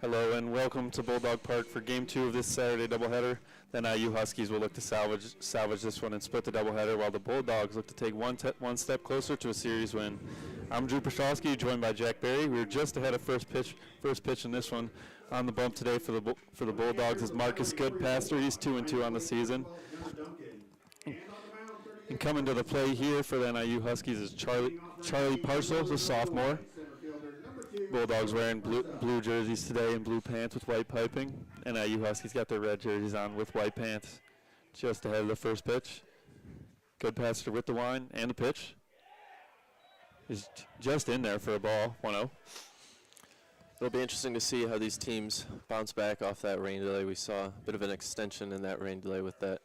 Hello and welcome to Bulldog Park for Game 2 of this Saturday doubleheader. The IU Huskies will look to salvage this one and split the doubleheader, while the Bulldogs look to take one step closer to a series win. I'm Drew Paszalski, joined by Jack Berry. We were just ahead of first pitch in this one. On the bump today for the Bulldogs is Marcus Goodpaster. He's 2-2 on the season. And coming to the play here for the NIU Huskies is Charlie Parcels, a sophomore. Bulldogs wearing blue jerseys today and blue pants with white piping. NIU Huskies got their red jerseys on with white pants. Just ahead of the first pitch. Goodpaster with the line and the pitch. Is just in there for a ball, 1-0. It'll be interesting to see how these teams bounce back off that rain delay. We saw a bit of an extension in that rain delay with that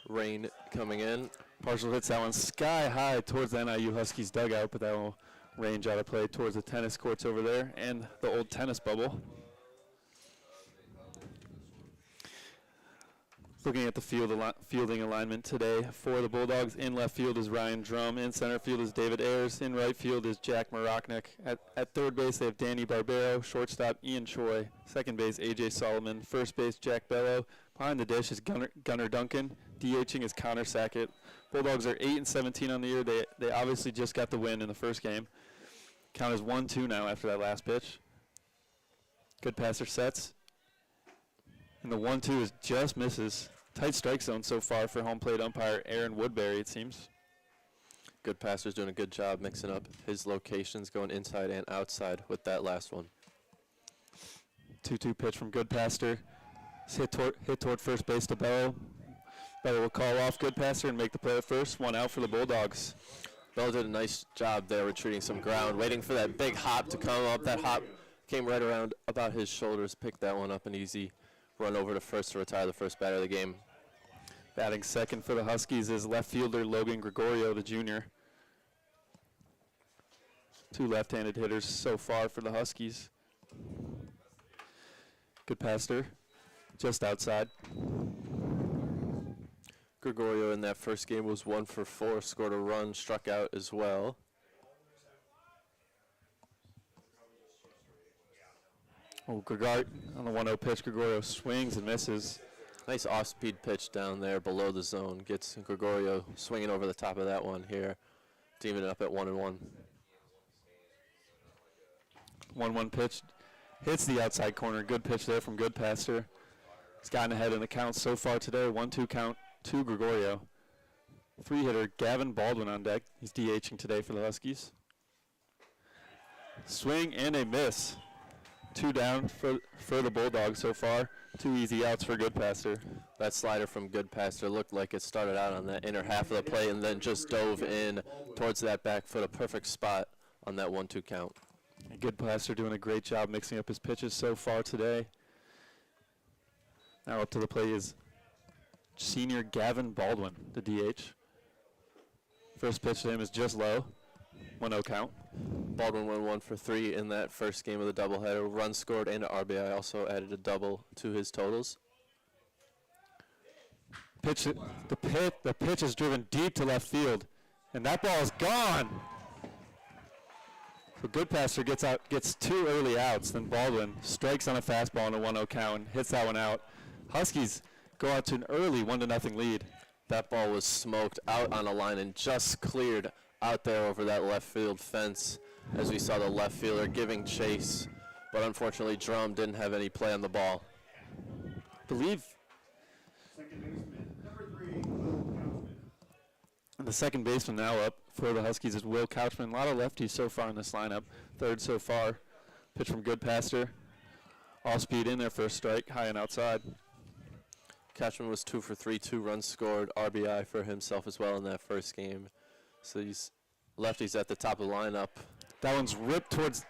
rain coming in. Partial hits that one sky high towards the NIU Huskies dugout, but that will range out of play towards the tennis courts over there and the old tennis bubble. Looking at the fielding alignment today for the Bulldogs, in left field is Ryan Drum, in center field is David Ayers, in right field is Jack Maroknik. At third base they have Danny Barbero, shortstop Ian Choi, second base AJ Solomon, first base Jack Bello, behind the dish is Gunnar Duncan, DHing is Connor Sackett. Bulldogs are 8-17 on the year. They obviously just got the win in the first game. Count is 1-2 now after that last pitch. Goodpaster sets. And the 1-2 is just misses. Tight strike zone so far for home plate umpire Aaron Woodbury, it seems. Goodpaster's doing a good job mixing up his locations, going inside and outside with that last one. 2-2 pitch from Goodpaster. Hit toward first base to Bello. Bello will call off Goodpaster and make the play at first. One out for the Bulldogs. Bello did a nice job there retreating some ground, waiting for that big hop to come up. That hop came right around about his shoulders, picked that one up, an easy run over to first to retire the first batter of the game. Batting second for the Huskies is left fielder Logan Gregorio, the junior. Two left-handed hitters so far for the Huskies. Goodpaster just outside. Gregorio in that first game was 1 for 4, scored a run, struck out as well. Oh, Gregorio on the 1-0 pitch, Gregorio swings and misses. Nice off-speed pitch down there below the zone. Gets Gregorio swinging over the top of that one here, teaming it up at 1-1. 1-1 pitch, hits the outside corner. Good pitch there from Goodpaster. He's gotten ahead in the count so far today. 1-2 count to Gregorio. Three-hitter Gavin Baldwin on deck. He's DHing today for the Huskies. Swing and a miss. 2 down for the Bulldogs so far. 2 easy outs for Goodpaster. That slider from Goodpaster looked like it started out on that inner half of the plate and then just dove in towards that back foot, a perfect spot on that 1-2 count. And Goodpaster doing a great job mixing up his pitches so far today. Now up to the plate is senior Gavin Baldwin, the DH. First pitch to him is just low. 1-0 count. Baldwin went 1 for 3 in that first game of the doubleheader. Run scored and an RBI, also added a double to his totals. The pitch is driven deep to left field, and that ball is gone. So Goodpaster gets 2 early outs, then Baldwin strikes on a fastball on a 1-0 count and hits that one out. Huskies go out to an early 1-0 lead. That ball was smoked out on a line and just cleared out there over that left field fence as we saw the left fielder giving chase, but unfortunately Drum didn't have any play on the ball. Believe the second baseman now up for the Huskies is Will Couchman. A lot of lefties so far in this lineup. Third so far. Pitch from Goodpaster. All speed in there for a strike, high and outside. Couchman was 2 for 3, 2 runs scored, RBI for himself as well in that first game. So these lefties at the top of the lineup. That one's ripped towards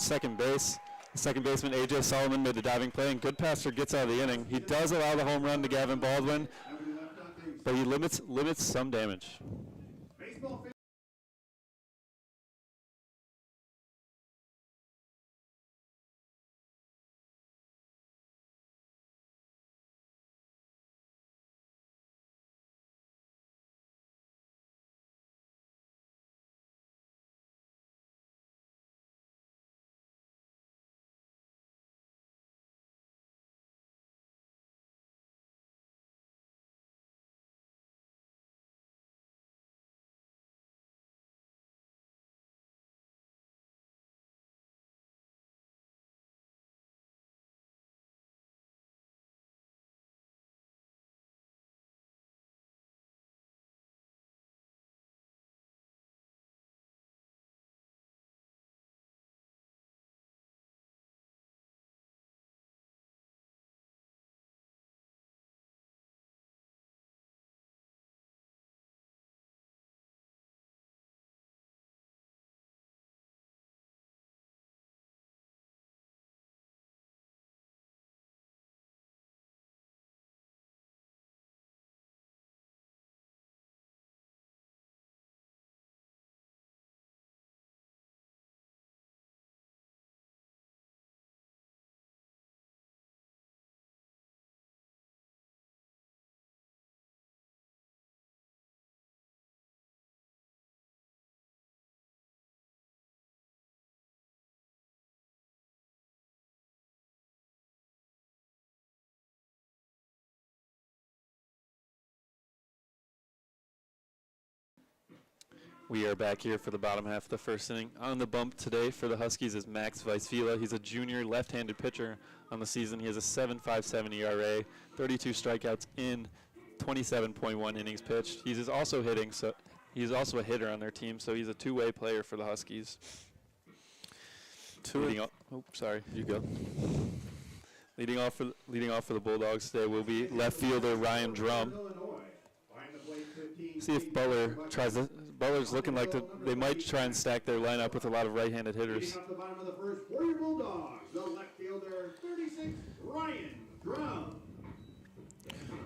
second base. The second baseman AJ Solomon made the diving play, and Goodpaster gets out of the inning. He does allow the home run to Gavin Baldwin, but he limits some damage. We are back here for the bottom half of the first inning. On the bump today for the Huskies is Max Weisfila. He's a junior left-handed pitcher on the season. He has a 7.57 ERA, 32 strikeouts in 27.1 innings pitched. He's also hitting, so he's also a hitter on their team, so he's a two-way player for the Huskies. Leading off for the Bulldogs today will be left fielder Ryan Drum. See if Butler tries to. Butler's looking like they might try and stack their lineup with a lot of right-handed hitters. Off the bottom of the first for your Bulldogs, the left fielder, 36, Ryan Drum.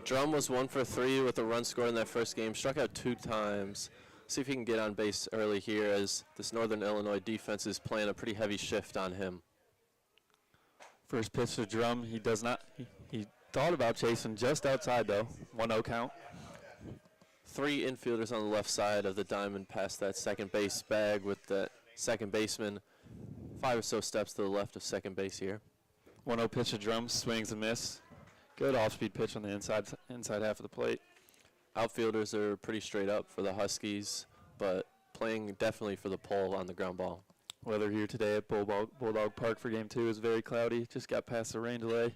Drum was 1 for 3 with a run scored in that first game. Struck out 2 times. See if he can get on base early here as this Northern Illinois defense is playing a pretty heavy shift on him. First pitch to Drum. He does not. He thought about chasing just outside though. 1-0 count. 3 infielders on the left side of the diamond past that second base bag with the second baseman 5 or so steps to the left of second base here. 1-0 pitch to Drum, swings and miss. Good off-speed pitch on the inside half of the plate. Outfielders are pretty straight up for the Huskies, but playing definitely for the pole on the ground ball. Weather here today at Bulldog Park for Game 2 is very cloudy. Just got past the rain delay.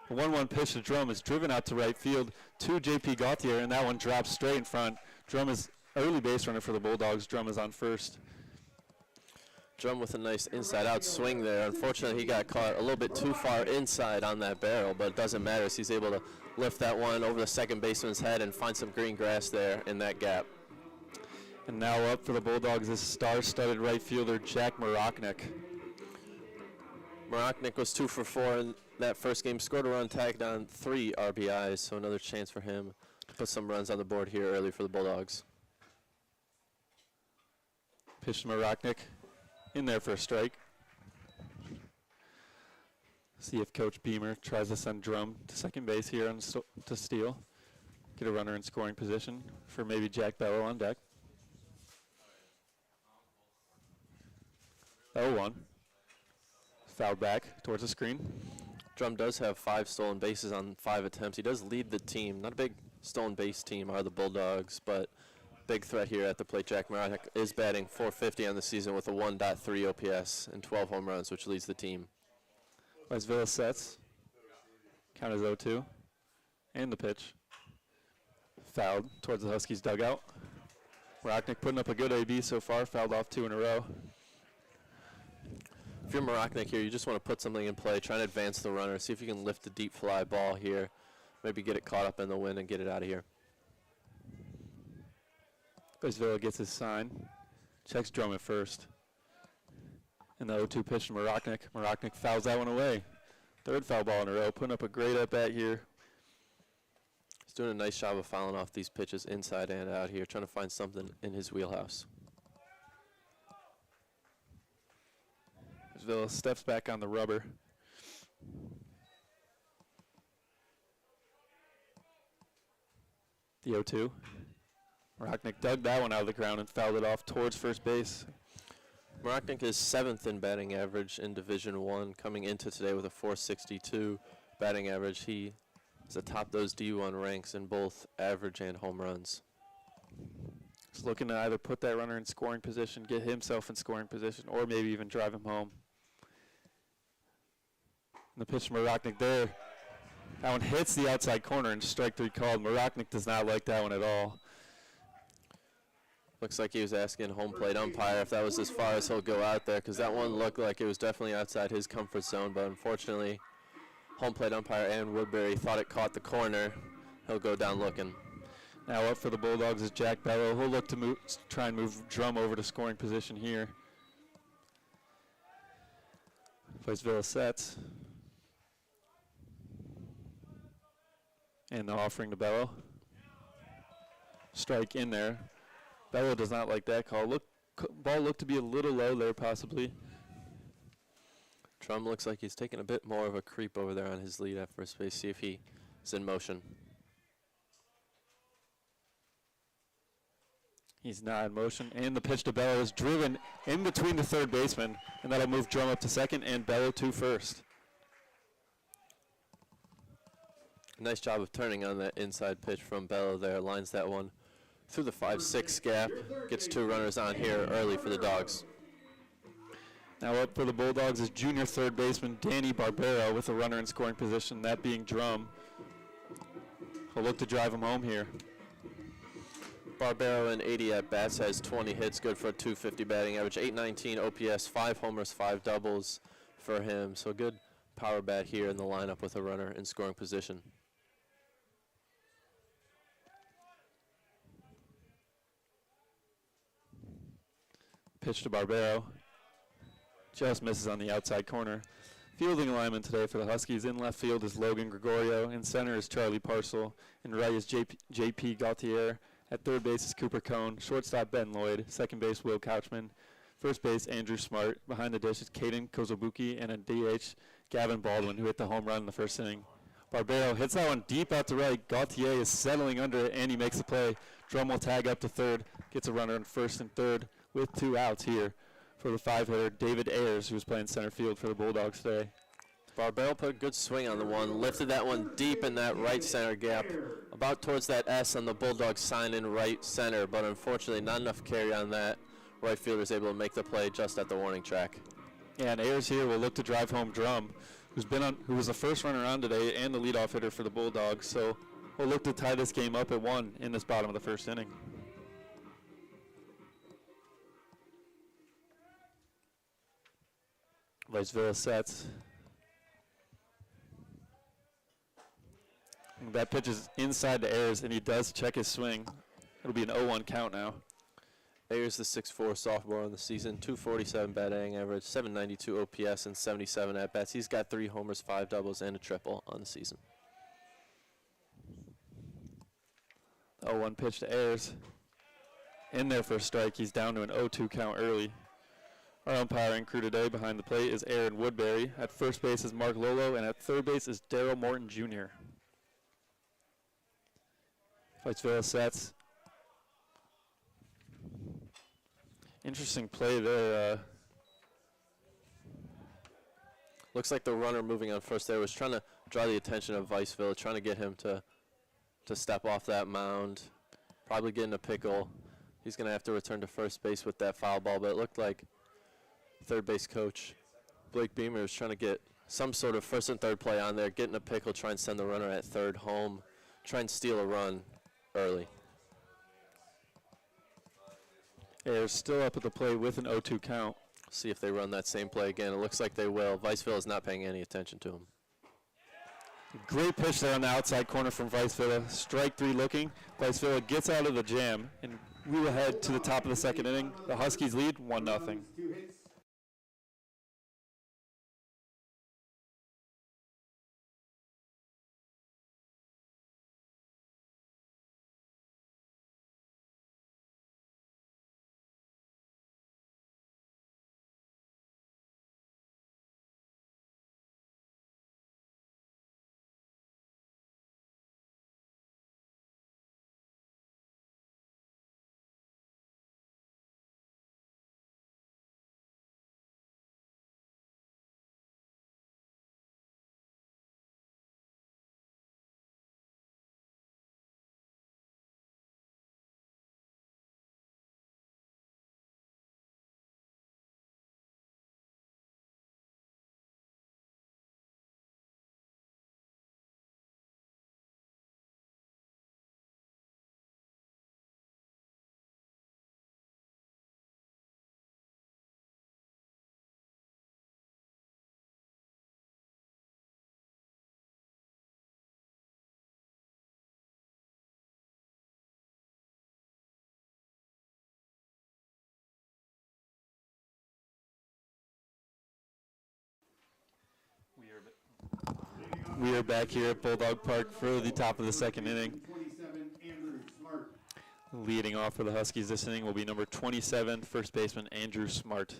The 1-1 pitch to Drum is driven out to right field to J.P. Gauthier, and that one drops straight in front. Drum is early base runner for the Bulldogs. Drum is on first. Drum with a nice inside-out swing there. Unfortunately, he got caught a little bit too far inside on that barrel, but it doesn't matter as he's able to lift that one over the second baseman's head and find some green grass there in that gap. And now up for the Bulldogs is star-studded right fielder Jack Maroknik. Maroknik was 2 for 4 in that first game, scored a run, tagged on 3 RBIs, so another chance for him to put some runs on the board here early for the Bulldogs. Pitch to Maroknik, in there for a strike. See if Coach Beamer tries to send Drum to second base here to steal. Get a runner in scoring position for maybe Jack Bello on deck. 0-1. Fouled back towards the screen. Drum does have 5 stolen bases on 5 attempts. He does lead the team. Not a big stolen base team are the Bulldogs, but big threat here at the plate. Jack Maroknik is batting .450 on the season with a 1.3 OPS and 12 home runs, which leads the team. Weisville sets. Count as 0-2. And the pitch. Fouled towards the Huskies dugout. Maroknik putting up a good AB so far. Fouled off 2 in a row. If you're Maroknik here, you just want to put something in play, try and advance the runner, see if you can lift a deep fly ball here, maybe get it caught up in the wind and get it out of here. Weisville gets his sign, checks Drum at first. And the 0-2 pitch to Maroknik. Maroknik fouls that one away. 3rd foul ball in a row, putting up a great at-bat here. He's doing a nice job of fouling off these pitches inside and out here, trying to find something in his wheelhouse. Weisville steps back on the rubber. The 0-2. Maroknik dug that one out of the ground and fouled it off towards first base. Maroknik is 7th in batting average in Division I, coming into today with a .462 batting average. He is atop those D1 ranks in both average and home runs. He's looking to either put that runner in scoring position, get himself in scoring position, or maybe even drive him home. And the pitch to Maroknik there. That one hits the outside corner and strike 3 called. Maroknik does not like that one at all. Looks like he was asking home plate umpire if that was as far as he'll go out there, because that one looked like it was definitely outside his comfort zone, but unfortunately home plate umpire Aaron Woodbury thought it caught the corner. He'll go down looking. Now up for the Bulldogs is Jack Bello. He'll look to try and move Drum over to scoring position here. Weisville sets. And the offering to Bello. Strike in there. Bello does not like that call. Ball looked to be a little low there possibly. Drum looks like he's taking a bit more of a creep over there on his lead at first base. See if he is in motion. He's not in motion. And the pitch to Bello is driven in between the third baseman. And that'll move Drum up to second and Bello to first. Nice job of turning on that inside pitch from Bello there. Lines that one through the 5-6 gap. Gets 2 runners on here early for the Dogs. Now up for the Bulldogs is junior third baseman Danny Barbero with a runner in scoring position, that being Drum. He'll look to drive him home here. Barbero in 80 at-bats, has 20 hits, good for a .250 batting average, .819 OPS, 5 homers, 5 doubles for him. So good power bat here in the lineup with a runner in scoring position. Pitch to Barbero. Just misses on the outside corner. Fielding alignment today for the Huskies. In left field is Logan Gregorio. In center is Charlie Parcel. In right is JP Gautier. At third base is Cooper Cone. Shortstop Ben Lloyd. Second base Will Couchman. First base Andrew Smart. Behind the dish is Caden Kozobuki. And a DH Gavin Baldwin, who hit the home run in the first inning. Barbero hits that one deep out to right. Gautier is settling under it, and he makes the play. Drum will tag up to third. Gets a runner in first and third with 2 outs here for the 5-hitter, David Ayers, who's playing center field for the Bulldogs today. Barbero put a good swing on the one, lifted that one deep in that right center gap, about towards that S on the Bulldogs sign in right center, but unfortunately not enough carry on that. Right fielder is able to make the play just at the warning track. Yeah, and Ayers here will look to drive home Drum, who was the first runner on today and the leadoff hitter for the Bulldogs. So we'll look to tie this game up at 1 in this bottom of the first inning. Viceville sets. That pitch is inside to Ayers, and he does check his swing. It'll be an 0-1 count now. Ayers, the 6'4" sophomore on the season, .247 batting average, .792 OPS, and 77 at-bats. He's got 3 homers, 5 doubles, and a triple on the season. 0-1 pitch to Ayers. In there for a strike. He's down to an 0-2 count early. Our umpiring crew today behind the plate is Aaron Woodbury. At first base is Mark Lolo, and at third base is Daryl Morton Jr. Viceville sets. Interesting play there. Looks like the runner moving on first there was trying to draw the attention of Viceville, trying to get him to step off that mound. Probably get in a pickle. He's going to have to return to first base with that foul ball, but it looked like third base coach Blake Beamer was trying to get some sort of first and third play on there, get in a pickle, try and send the runner at third home, try and steal a run early. Ayers still up at the plate with an 0-2 count. See if they run that same play again. It looks like they will. Viceville is not paying any attention to him. Great pitch there on the outside corner from Viceville. Strike 3 looking. Viceville gets out of the jam, and we will head to the top of the second inning. The Huskies lead 1-0. We are back here at Bulldog Park for the top of the second inning. Leading off for the Huskies this inning will be number 27, first baseman Andrew Smart.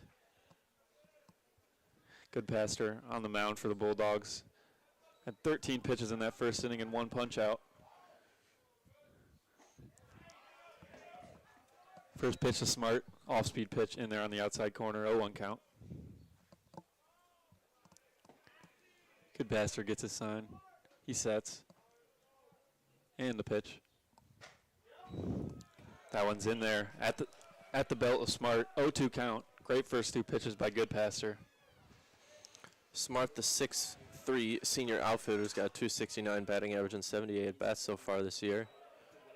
Good passer on the mound for the Bulldogs. Had 13 pitches in that first inning and 1 punch out. First pitch to Smart, off-speed pitch in there on the outside corner, 0-1 count. Good passer gets his sign. He sets. And the pitch. That one's in there at the belt of Smart. 0-2 count. Great first two pitches by Goodpaster. Smart, the 6'3" senior outfielder's got a 269 batting average and 78 at bats so far this year.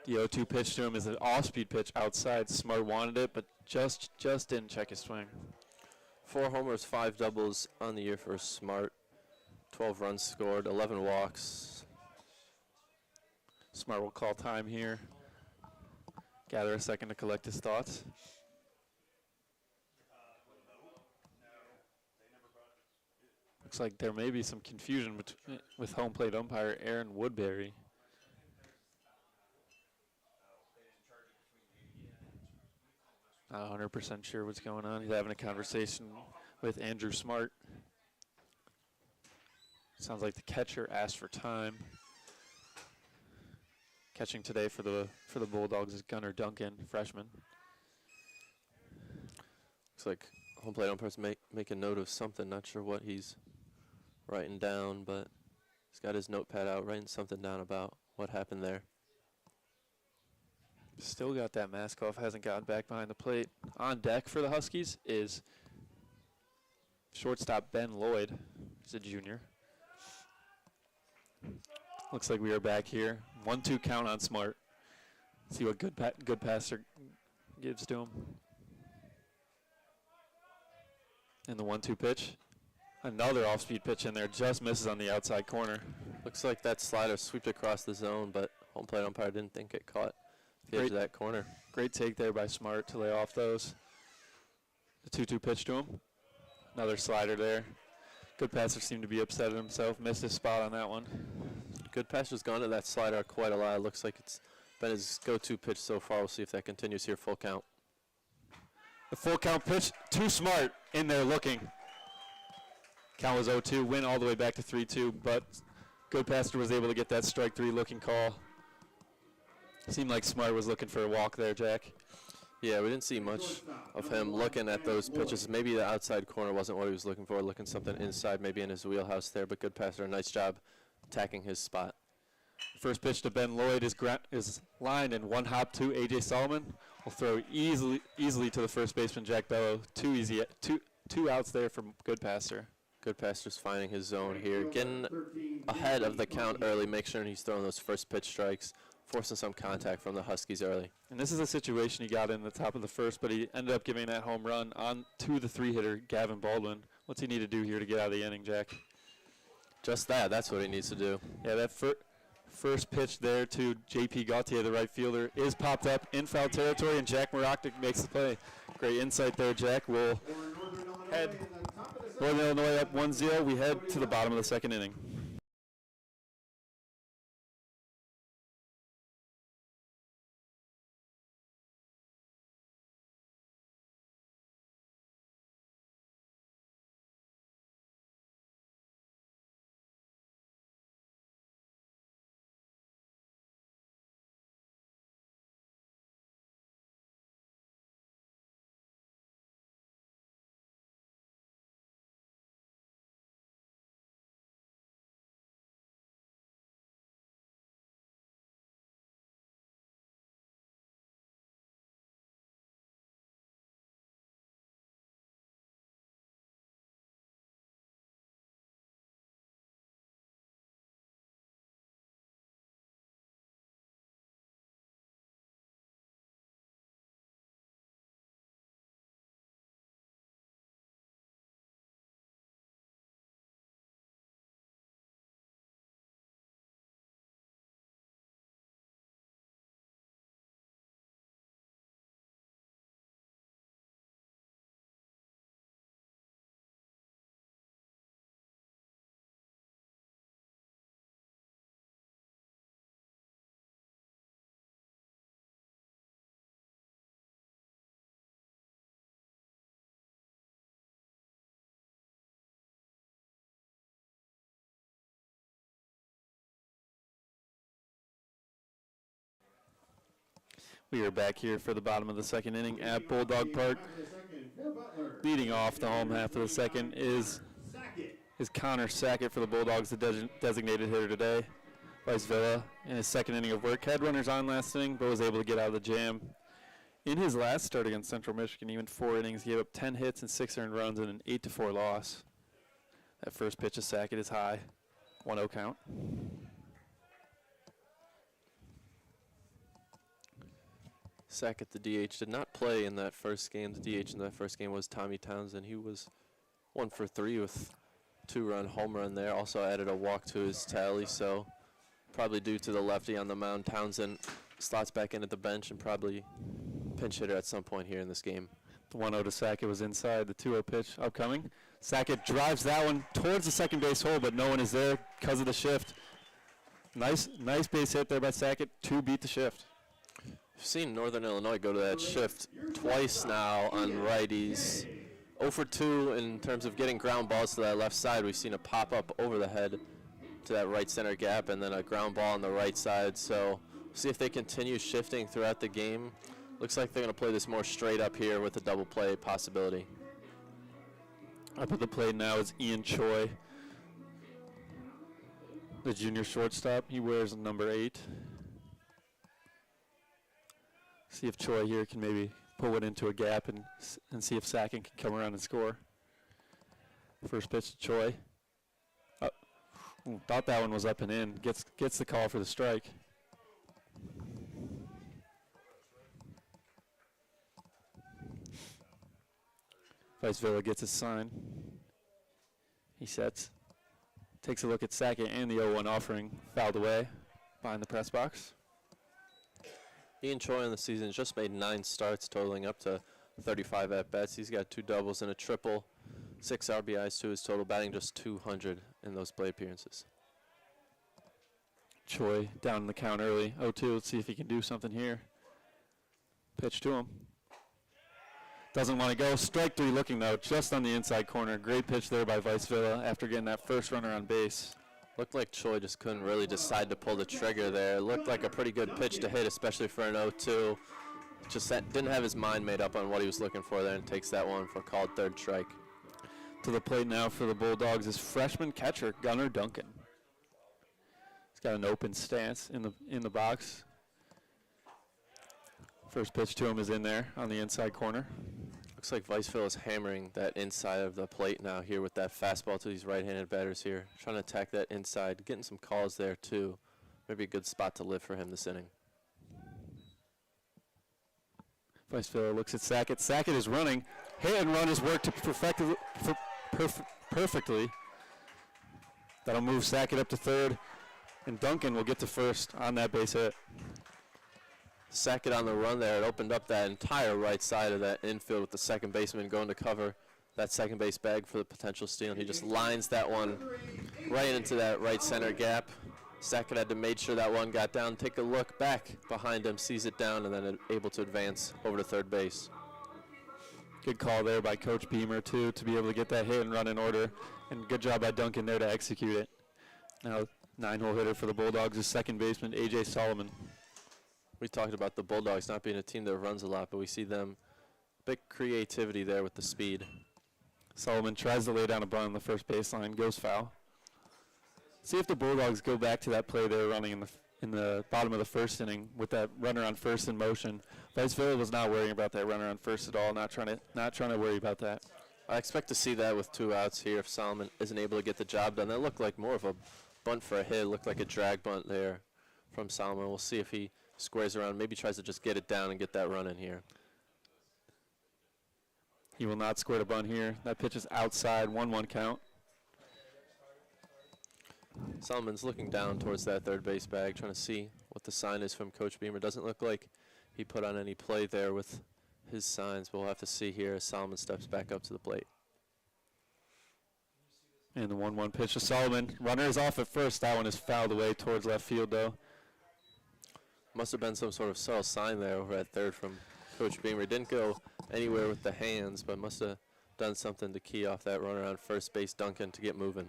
The 0-2 pitch to him is an off-speed pitch outside. Smart wanted it, but just didn't check his swing. 4 homers, 5 doubles on the year for Smart. 12 runs scored, 11 walks. Smart will call time here. Gather a second to collect his thoughts. Looks like there may be some confusion with home plate umpire Aaron Woodbury. Not 100% sure what's going on. He's having a conversation with Andrew Smart. Sounds like the catcher asked for time. Catching today for the Bulldogs is Gunnar Duncan, freshman. Looks like home plate umpires make a note of something. Not sure what he's writing down, but he's got his notepad out, writing something down about what happened there. Still got that mask off, hasn't gotten back behind the plate. On deck for the Huskies is shortstop Ben Lloyd. He's a junior. Looks like we are back here. 1-2 count on Smart. See what Goodpaster gives to him. And the 1-2 pitch. Another off-speed pitch in there, just misses on the outside corner. Looks like that slider swept across the zone, but home plate umpire didn't think it caught the edge of that corner. Great take there by Smart to lay off those. The 2-2 pitch to him. Another slider there. Goodpaster seemed to be upset at himself, missed his spot on that one. Goodpaster's gone to that slider quite a lot. It looks like it's been his go-to pitch so far. We'll see if that continues here. Full count. The full count pitch to Smart in there looking. Count was 0-2, win all the way back to 3-2, but Goodpaster was able to get that strike three looking call. Seemed like Smart was looking for a walk there, Jack. Yeah, we didn't see much of him looking at those pitches. Maybe the outside corner wasn't what he was looking for, looking something inside, maybe in his wheelhouse there, but Goodpaster, a nice job attacking his spot. First pitch to Ben Lloyd is lined in one hop to A.J. Solomon. Will throw easily to the first baseman, Jack Bello. Two outs there from Goodpaster. Goodpaster's finding his zone here, getting ahead of the count early, make sure he's throwing those first pitch strikes, forcing some contact from the Huskies early. And this is a situation he got in the top of the first, but he ended up giving that home run on to the three-hitter, Gavin Baldwin. What's he need to do here to get out of the inning, Jack? Just that. That's what he needs to do. Yeah, that first pitch there to J.P. Gautier, the right fielder, is popped up in foul territory, and Jack Maroknik makes the play. Great insight there, Jack. We'll head Northern Illinois up 1-0. We head to the bottom of the second inning. We are back here for the bottom of the second inning at Bulldog Park. Leading off the home half of the second is Connor Sackett for the Bulldogs, the designated hitter today. Vice Villa in his second inning of work. Had runners on last inning, but was able to get out of the jam. In his last start against Central Michigan, he went 4 innings, gave up 10 hits and 6 earned runs and an 8-4 loss. That first pitch of Sackett is high. 1-0 count. Sackett, the DH, did not play in that first game. The DH in that first game was Tommy Townsend. He was 1 for 3 with 2-run home run there. Also added a walk to his tally, so probably due to the lefty on the mound, Townsend slots back in at the bench and probably pinch hitter at some point here in this game. The 1-0 to Sackett was inside. The 2-0 pitch upcoming. Sackett drives that one towards the second base hole, but no one is there because of the shift. Nice base hit there by Sackett to beat the shift. We've seen Northern Illinois go to that shift twice now on righties. 0 for 2 in terms of getting ground balls to that left side. We've seen a pop up over the head to that right center gap and then a ground ball on the right side. So see if they continue shifting throughout the game. Looks like they're going to play this more straight up here with a double play possibility. Up at the plate now is Ian Choi, the junior shortstop. He wears number 8. See if Choi here can maybe pull it into a gap and see if Sackett can come around and score. First pitch to Choi. Thought that one was up and in. Gets the call for the strike. Vicevilla gets his sign. He sets. Takes a look at Sackett and the 0-1 offering. Fouled away behind the press box. Ian Choi in the season just made 9 starts, totaling up to 35 at-bats. He's got 2 doubles and a triple, 6 RBIs to his total, batting just 200 in those plate appearances. Choi down in the count early. 0-2. Let's see if he can do something here. Pitch to him. Doesn't want to go. Strike 3 looking, though, just on the inside corner. Great pitch there by Vicevilla after getting that first runner on base. Looked like Choi just couldn't really decide to pull the trigger there. It looked like a pretty good pitch to hit, especially for an 0-2. Just didn't have his mind made up on what he was looking for there and takes that one for called third strike. To the plate now for the Bulldogs is freshman catcher Gunnar Duncan. He's got an open stance in the box. First pitch to him is in there on the inside corner. Looks like Viceville is hammering that inside of the plate now here with that fastball to these right-handed batters here. Trying to attack that inside, getting some calls there too. Maybe a good spot to live for him this inning. Viceville looks at Sackett. Sackett is running. Hit and run has worked perfectly. That'll move Sackett up to third, and Duncan will get to first on that base hit. Sackett on the run there. It opened up that entire right side of that infield with the second baseman going to cover that second base bag for the potential steal. And he just lines that one right into that right center gap. Sackett had to make sure that one got down. Take a look back behind him, sees it down, and then able to advance over to third base. Good call there by Coach Beamer, too, to be able to get that hit and run in order. And good job by Duncan there to execute it. Now, 9-hole hitter for the Bulldogs is second baseman A.J. Solomon. We talked about the Bulldogs not being a team that runs a lot, but we see them big creativity there with the speed. Solomon tries to lay down a bunt on the first baseline, goes foul. See if the Bulldogs go back to that play they were running in the bottom of the first inning with that runner on first in motion. Viceville was not worrying about that runner on first at all, not trying to worry about that. I expect to see that with 2 outs here if Solomon isn't able to get the job done. That looked like more of a bunt for a hit. It looked like a drag bunt there from Solomon. We'll see if he squares around, maybe tries to just get it down and get that run in here. He will not square the bunt here. That pitch is outside, 1-1 count. Solomon's looking down towards that third base bag, trying to see what the sign is from Coach Beamer. Doesn't look like he put on any play there with his signs, but we'll have to see here as Solomon steps back up to the plate. And the 1-1 pitch to Solomon. Runner is off at first. That one is fouled away towards left field, though. Must have been some sort of subtle sign there over at third from Coach Beamer. Didn't go anywhere with the hands, but must have done something to key off that runner on first base, Duncan, to get moving.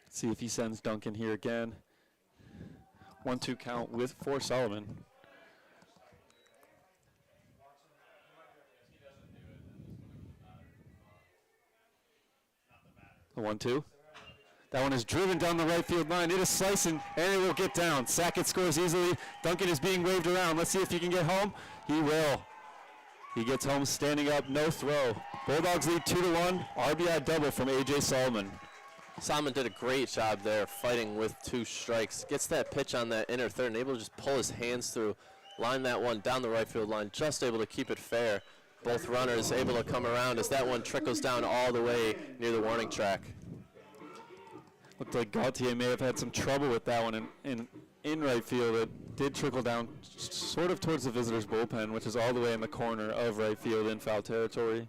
See if he sends Duncan here again. 1-2 count for Solomon. The 1-2. That one is driven down the right field line. It is slicing, and it will get down. Sackett scores easily. Duncan is being waved around. Let's see if he can get home. He will. He gets home standing up, no throw. Bulldogs lead 2-1. RBI double from A.J. Solomon. Solomon did a great job there fighting with 2 strikes. Gets that pitch on that inner third and able to just pull his hands through, line that one down the right field line, just able to keep it fair. Both runners able to come around as that one trickles down all the way near the warning track. Looked like Gautier may have had some trouble with that one in right field. It did trickle down sort of towards the visitors' bullpen, which is all the way in the corner of right field in foul territory.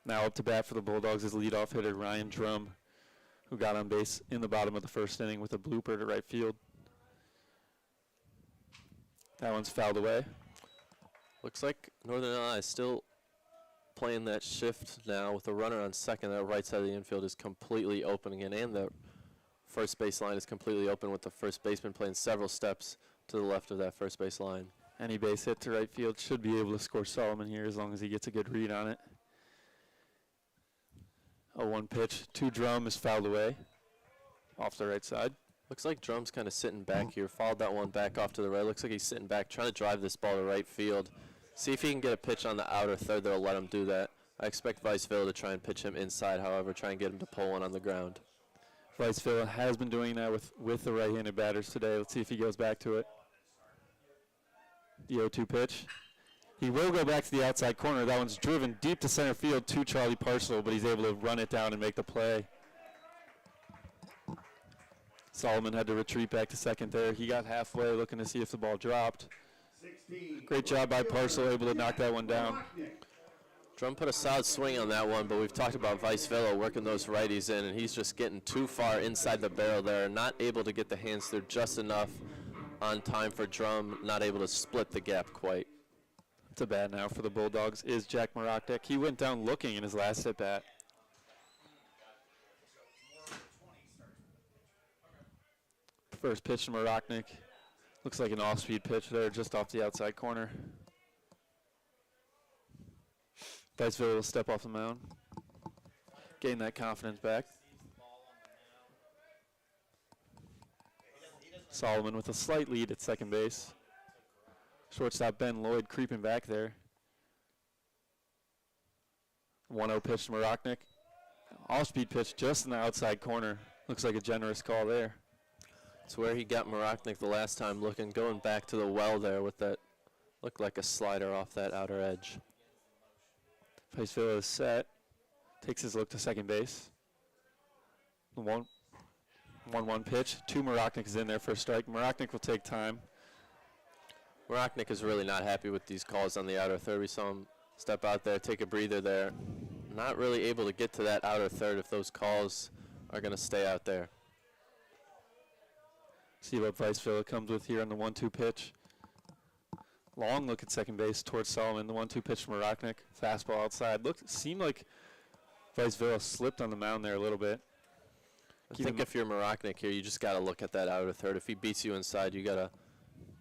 Now up to bat for the Bulldogs is leadoff hitter Ryan Drum, who got on base in the bottom of the first inning with a blooper to right field. That one's fouled away. Looks like Northern Illinois is still playing that shift now with a runner on second. That right side of the infield is completely open again, and the first base line is completely open with the first baseman playing several steps to the left of that first base line. Any base hit to right field should be able to score Solomon here as long as he gets a good read on it. A 1 pitch to Drum is fouled away off the right side. Looks like Drum's kind of sitting back here. Fouled that one back off to the right. Looks like he's sitting back trying to drive this ball to right field. See if he can get a pitch on the outer third that'll let him do that. I expect Viceville to try and pitch him inside, however, try and get him to pull one on the ground. Viceville has been doing that with the right-handed batters today. Let's see if he goes back to it. The 0-2 pitch. He will go back to the outside corner. That one's driven deep to center field to Charlie Parcel, but he's able to run it down and make the play. Solomon had to retreat back to second there. He got halfway looking to see if the ball dropped. Great job by Parcel, able to knock that one down. Drum put a solid swing on that one, but we've talked about Viceville working those righties in, and he's just getting too far inside the barrel there, not able to get the hands through just enough on time for Drum, not able to split the gap quite. To bat now for the Bulldogs is Jack Maroknik. He went down looking in his last at bat. First pitch to Maroknik. Looks like an off-speed pitch there, just off the outside corner. Viceville will step off the mound, gain that confidence back. Solomon with a slight lead at second base. Shortstop Ben Lloyd creeping back there. 1-0 pitch to Maroknik. Off-speed pitch just in the outside corner. Looks like a generous call there. It's where he got Maroknik the last time, going back to the well there with that, looked like a slider off that outer edge. Viceville is set. Takes his look to second base. 1-1 pitch. 2 Maroknik is in there for a strike. Maroknik will take time. Maroknik is really not happy with these calls on the outer third. We saw him step out there, take a breather there. Not really able to get to that outer third if those calls are going to stay out there. See what Viceville comes with here on the 1-2 pitch. Long look at second base towards Solomon. The 1-2 pitch from Maroknik. Fastball outside. Seemed like Viceville slipped on the mound there a little bit. I think if you're Maroknik here, you just got to look at that outer third. If he beats you inside, you gotta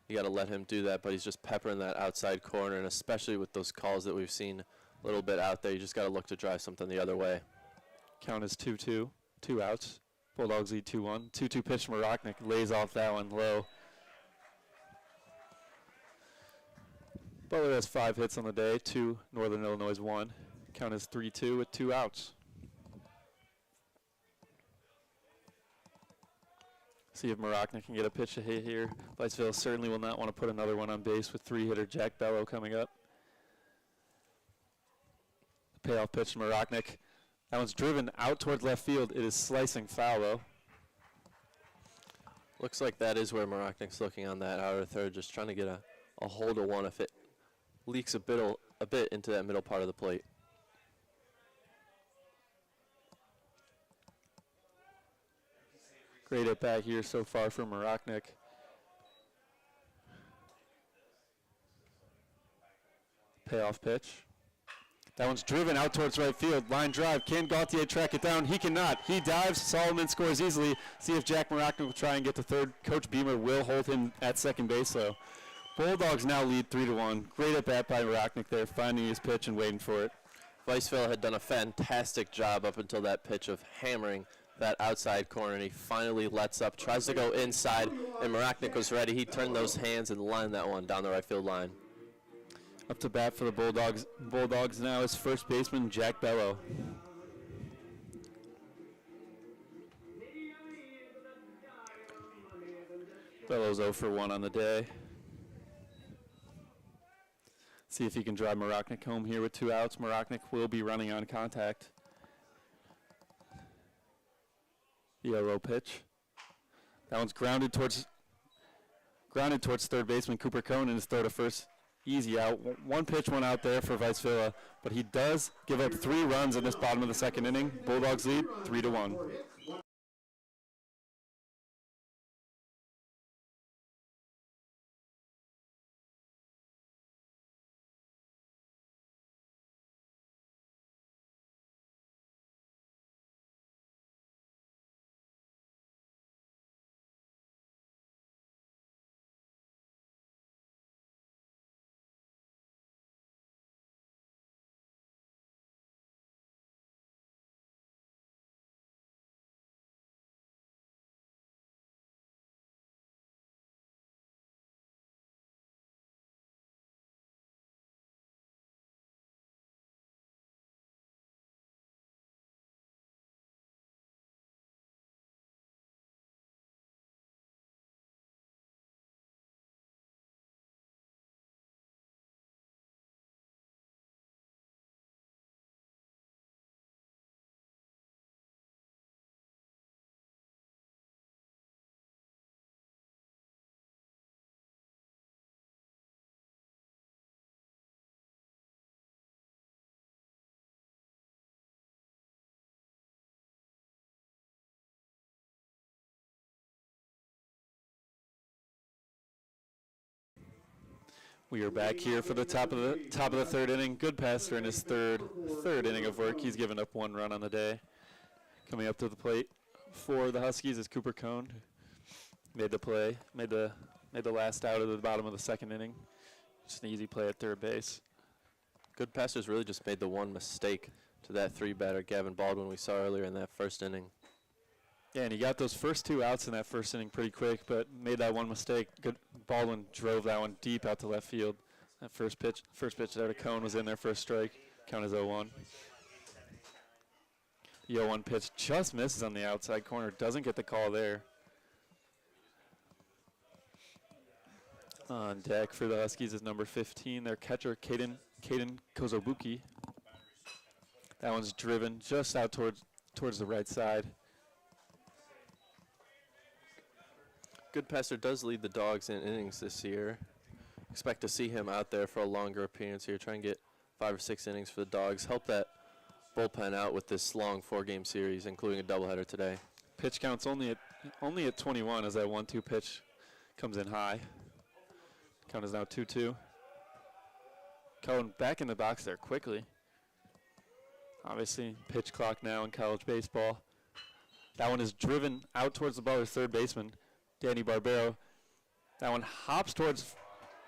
let him do that. But he's just peppering that outside corner, and especially with those calls that we've seen a little bit out there, you just got to look to drive something the other way. Count is 2-2. 2 outs. Bulldogs lead 2-1. 2-2 pitch from Maroknik. Lays off that one low. Butler has 5 hits on the day. 2 Northern Illinois 1. Count is 3-2 with 2 outs. See if Maroknik can get a pitch to hit here. Viceville certainly will not want to put another one on base with 3-hitter Jack Bello coming up. Payoff pitch to Maroknik. That one's driven out towards left field. It is slicing foul though. Looks like that is where Maroknik's looking on that outer third, just trying to get a hold of one if it leaks a bit into that middle part of the plate. Great at bat here so far for Maroknik. Payoff pitch. That one's driven out towards right field. Line drive. Can Gautier track it down? He cannot. He dives. Solomon scores easily. See if Jack Maroknik will try and get to third. Coach Beamer will hold him at second base though. Bulldogs now lead 3-1. Great at bat by Maroknik there, finding his pitch and waiting for it. Viceville had done a fantastic job up until that pitch of hammering that outside corner, and he finally lets up, tries to go inside, and Maroknik was ready. He turned those hands and lined that one down the right field line. Up to bat for the Bulldogs. Bulldogs now is first baseman Jack Bello. Bello's 0 for 1 on the day. See if he can drive Maroknik home here with 2 outs. Maroknik will be running on contact. The 0 pitch. That one's grounded towards third baseman Cooper Cohn and his throw to first. Easy out. One pitch, 1 out there for Vice Villa, but he does give up 3 runs in this bottom of the second inning. Bulldogs lead 3-1. We are back here for the top of the third inning. Goodpaster in his third inning of work. He's given up 1 run on the day. Coming up to the plate for the Huskies is Cooper Cohn. Made the play, made the last out of the bottom of the second inning. Just an easy play at third base. Goodpaster's really just made the one mistake to that 3-batter Gavin Baldwin we saw earlier in that first inning. Yeah, and he got those first 2 outs in that first inning pretty quick, but made that one mistake. Baldwin drove that one deep out to left field. That first pitch there to Cohn was in there for a strike. Count is 0-1. The 0-1 pitch just misses on the outside corner. Doesn't get the call there. On deck for the Huskies is number 15, their catcher, Caden Kozobuki. That one's driven just out towards the right side. Goodpaster does lead the Dogs in innings this year. Expect to see him out there for a longer appearance here. Try and get 5 or 6 innings for the Dogs. Help that bullpen out with this long 4-game series, including a doubleheader today. Pitch count's only at 21 as that 1-2 pitch comes in high. Count is now 2-2. Cohen back in the box there quickly. Obviously, pitch clock now in college baseball. That one is driven out towards the Butler third baseman, Danny Barbero. That one hops towards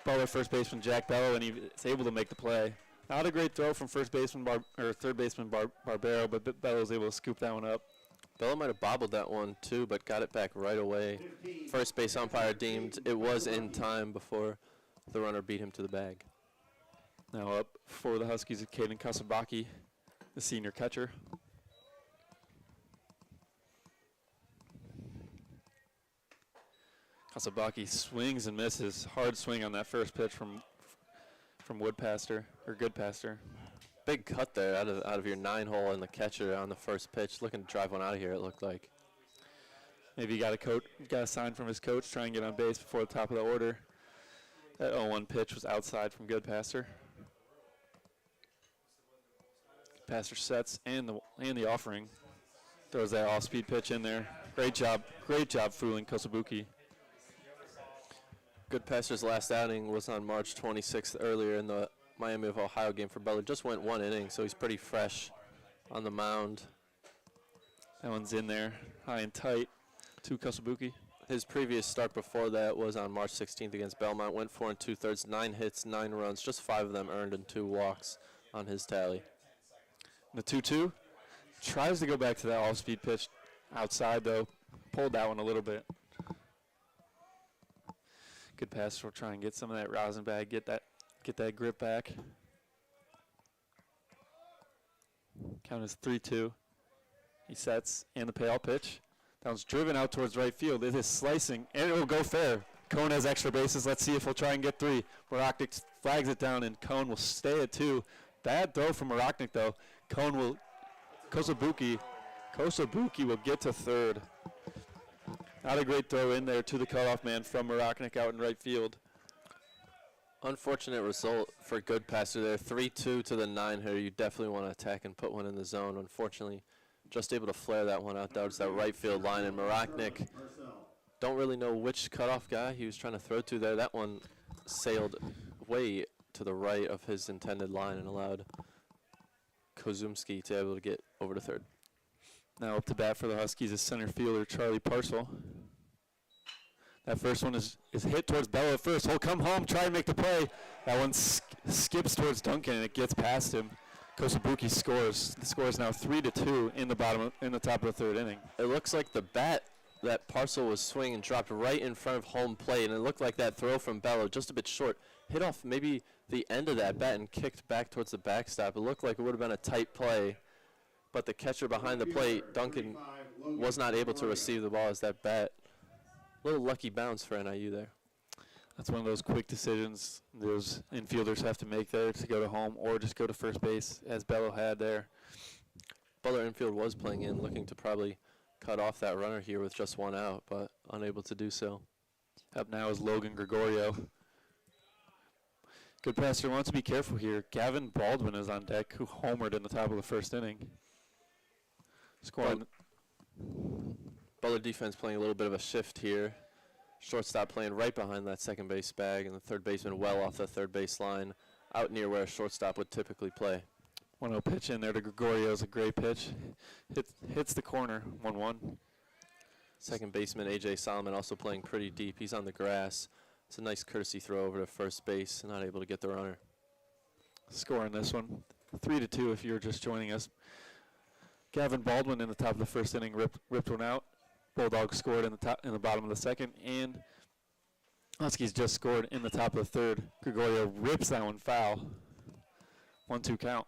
Butler first baseman Jack Bello, and he is able to make the play. Not a great throw from third baseman Barbero, but Bello's able to scoop that one up. Bello might have bobbled that one too, but got it back right away. First base umpire deemed it was in time before the runner beat him to the bag. Now up for the Huskies is Caden Kasabaki, the senior catcher. Kasabaki swings and misses. Hard swing on that first pitch from Goodpaster. Big cut there out of your 9-hole in the catcher on the first pitch. Looking to drive one out of here, it looked like. Maybe he got a sign from his coach, try and get on base before the top of the order. That 0-1 pitch was outside from Goodpaster. Goodpaster sets and the offering. Throws that off-speed pitch in there. Great job fooling Kosabuki. Goodpaster's last outing was on March 26th earlier in the Miami of Ohio game for Butler. Just went 1 inning, so he's pretty fresh on the mound. That one's in there, high and tight to Kosabuki. His previous start before that was on March 16th against Belmont. Went 4 2/3, 9 hits, 9 runs, just 5 of them earned and 2 walks on his tally. The 2-2 tries to go back to that off-speed pitch outside, though. Pulled that one a little bit. Goodpaster will try and get some of that rosin bag, get that get that grip back. Count is 3-2. He sets and the payoff pitch. That one's driven out towards right field. It is slicing and it will go fair. Cone has extra bases. Let's see if he'll try and get 3. Morocnik flags it down and Cone will stay at 2. Bad throw from Morocnik though. Cone will, Kosobuki will get to 3rd. Not a great throw in there to the cutoff man from Morocnik out in right field. Unfortunate result for Goodpasser there. 3-2 to the 9 here. You definitely want to attack and put one in the zone. Unfortunately, just able to flare that one out towards that right field line. And Morocnik, don't really know which cutoff guy he was trying to throw to there. That one sailed way to the right of his intended line and allowed Kozumski to be able to get over to 3rd. Now up to bat for the Huskies is center fielder Charlie Parcel. That first one is hit towards Bello at first. He'll come home, try and make the play. That one skips towards Duncan and it gets past him. Kosobuki scores. The score is now 3-2 in the top of the 3rd inning. It looks like the bat that Parcel was swinging dropped right in front of home plate, and it looked like that throw from Bello, just a bit short, hit off maybe the end of that bat and kicked back towards the backstop. It looked like it would have been a tight play, but the catcher behind the plate, Duncan, was not able to receive the ball as that bat. Little lucky bounce for NIU there. That's one of those quick decisions those infielders have to make there to go to home or just go to first base, as Bello had there. Butler infield was playing in, looking to probably cut off that runner here with just 1 out, but unable to do so. Up now is Logan Gregorio. Goodpasser wants to be careful here. Gavin Baldwin is on deck, who homered in the top of the 1st inning. Scoring. Butler defense playing a little bit of a shift here. Shortstop playing right behind that second base bag, and the third baseman well off the third base line, out near where a shortstop would typically play. 1-0 pitch in there to Gregorio is a great pitch. Hits the corner, 1-1. Second baseman A.J. Solomon also playing pretty deep. He's on the grass. It's a nice courtesy throw over to first base, not able to get the runner. Score in this one, 3-2 if you're just joining us. Gavin Baldwin in the top of the 1st inning ripped one out. Bulldogs scored in the bottom of the 2nd, and Huskies just scored in the top of the 3rd. Gregorio rips that one foul. 1-2 count.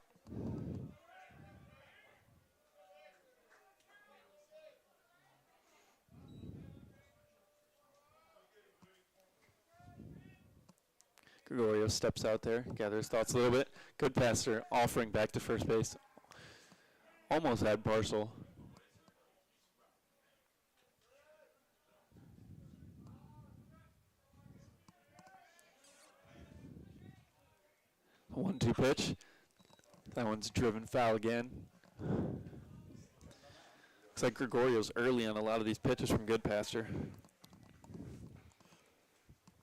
Gregorio steps out there, gathers thoughts a little bit. Goodpasser offering back to first base. Almost had Parcel. A 1-2 pitch. That one's driven foul again. Looks like Gregorio's early on a lot of these pitches from Goodpasser.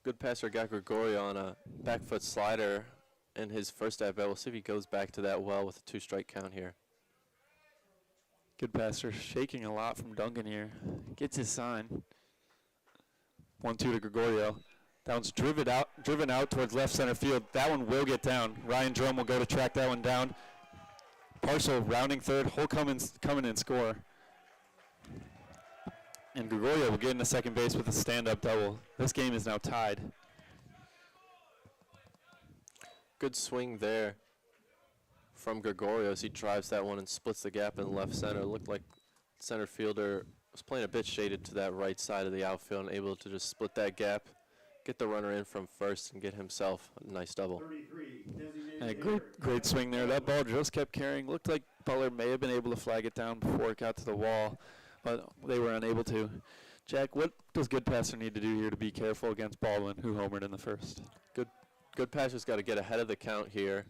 Goodpasser got Gregorio on a back foot slider in his first at bat. We'll see if he goes back to that well with a 2-strike count here. Goodpasser shaking a lot from Duncan here. Gets his sign. 1-2 to Gregorio. That one's driven out towards left center field. That one will get down. Ryan Drum will go to track that one down. Parcel rounding third. He'll come in and score. And Gregorio will get into second base with a stand-up double. This game is now tied. Good swing there from Gregorio as he drives that one and splits the gap in left center. Looked like center fielder was playing a bit shaded to that right side of the outfield and able to just split that gap, get the runner in from first, and get himself a nice double. And a great swing there. That ball just kept carrying. Looked like Butler may have been able to flag it down before it got to the wall, but they were unable to. Jack, what does Goodpasser need to do here to be careful against Baldwin, who homered in the first? Goodpasser's got to get ahead of the count here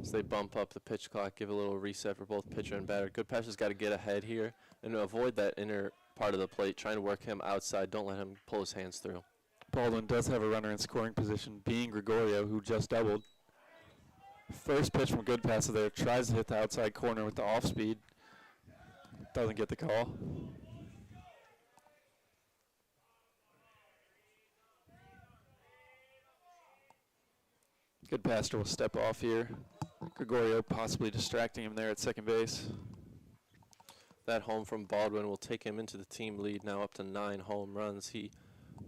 as they bump up the pitch clock, give a little reset for both pitcher and batter. Goodpasser's got to get ahead here and to avoid that inner part of the plate, trying to work him outside. Don't let him pull his hands through. Baldwin does have a runner in scoring position, being Gregorio, who just doubled. First pitch from Goodpasser there, tries to hit the outside corner with the off speed. Doesn't get the call. Goodpasser will step off here. Gregorio possibly distracting him there at second base. That home from Baldwin will take him into the team lead now up to 9 home runs. He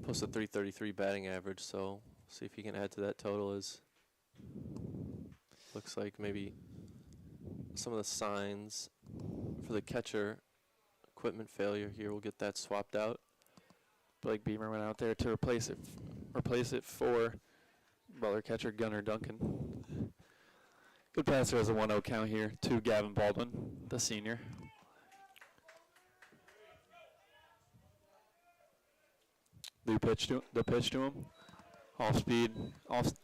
posts a .333 batting average, so see if he can add to that total as Looks like maybe some of the signs for the catcher equipment failure here. We'll get that swapped out. Blake Beamer went out there to replace it for Butler catcher Gunnar Duncan. Good passer has a 1-0 count here to Gavin Baldwin, the senior. The pitch to him. Off speed,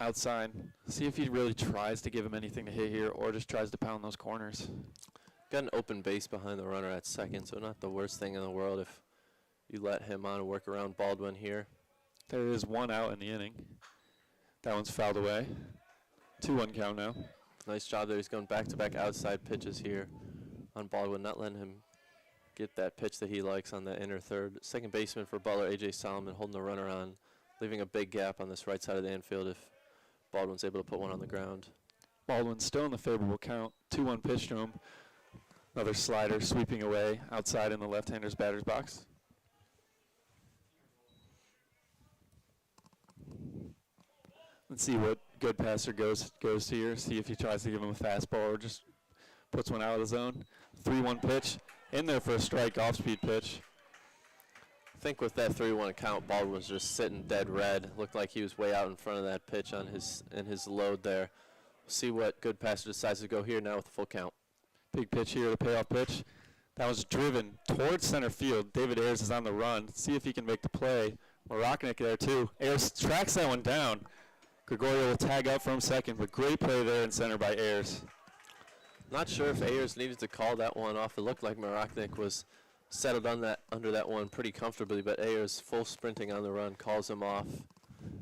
outside. See if he really tries to give him anything to hit here or just tries to pound those corners. Got an open base behind the runner at second, so not the worst thing in the world if you let him on and work around Baldwin here. There is 1 out in the inning. That one's fouled away. 2-1 count now. Nice job there. He's going back-to-back outside pitches here on Baldwin, not letting him get that pitch that he likes on the inner third. Second baseman for Butler, A.J. Solomon, holding the runner on, leaving a big gap on this right side of the infield if Baldwin's able to put one on the ground. Baldwin still in the favorable count. 2-1 pitch to him. Another slider sweeping away outside in the left-hander's batter's box. Let's see what good passer goes to here. See if he tries to give him a fastball or just puts one out of the zone. 3-1 pitch in there for a strike, off-speed pitch. I think with that 3-1 count, Baldwin was just sitting dead red. Looked like he was way out in front of that pitch on his load there. See what good passer decides to go here now with the full count. Big pitch here, the payoff pitch. That was driven towards center field. David Ayers is on the run. See if he can make the play. Maroknik there too. Ayers tracks that one down. Gregorio will tag out from second, but great play there in center by Ayers. Not sure if Ayers needed to call that one off. It looked like Maroknik was settled on that under that one pretty comfortably, but Ayers full sprinting on the run, calls him off,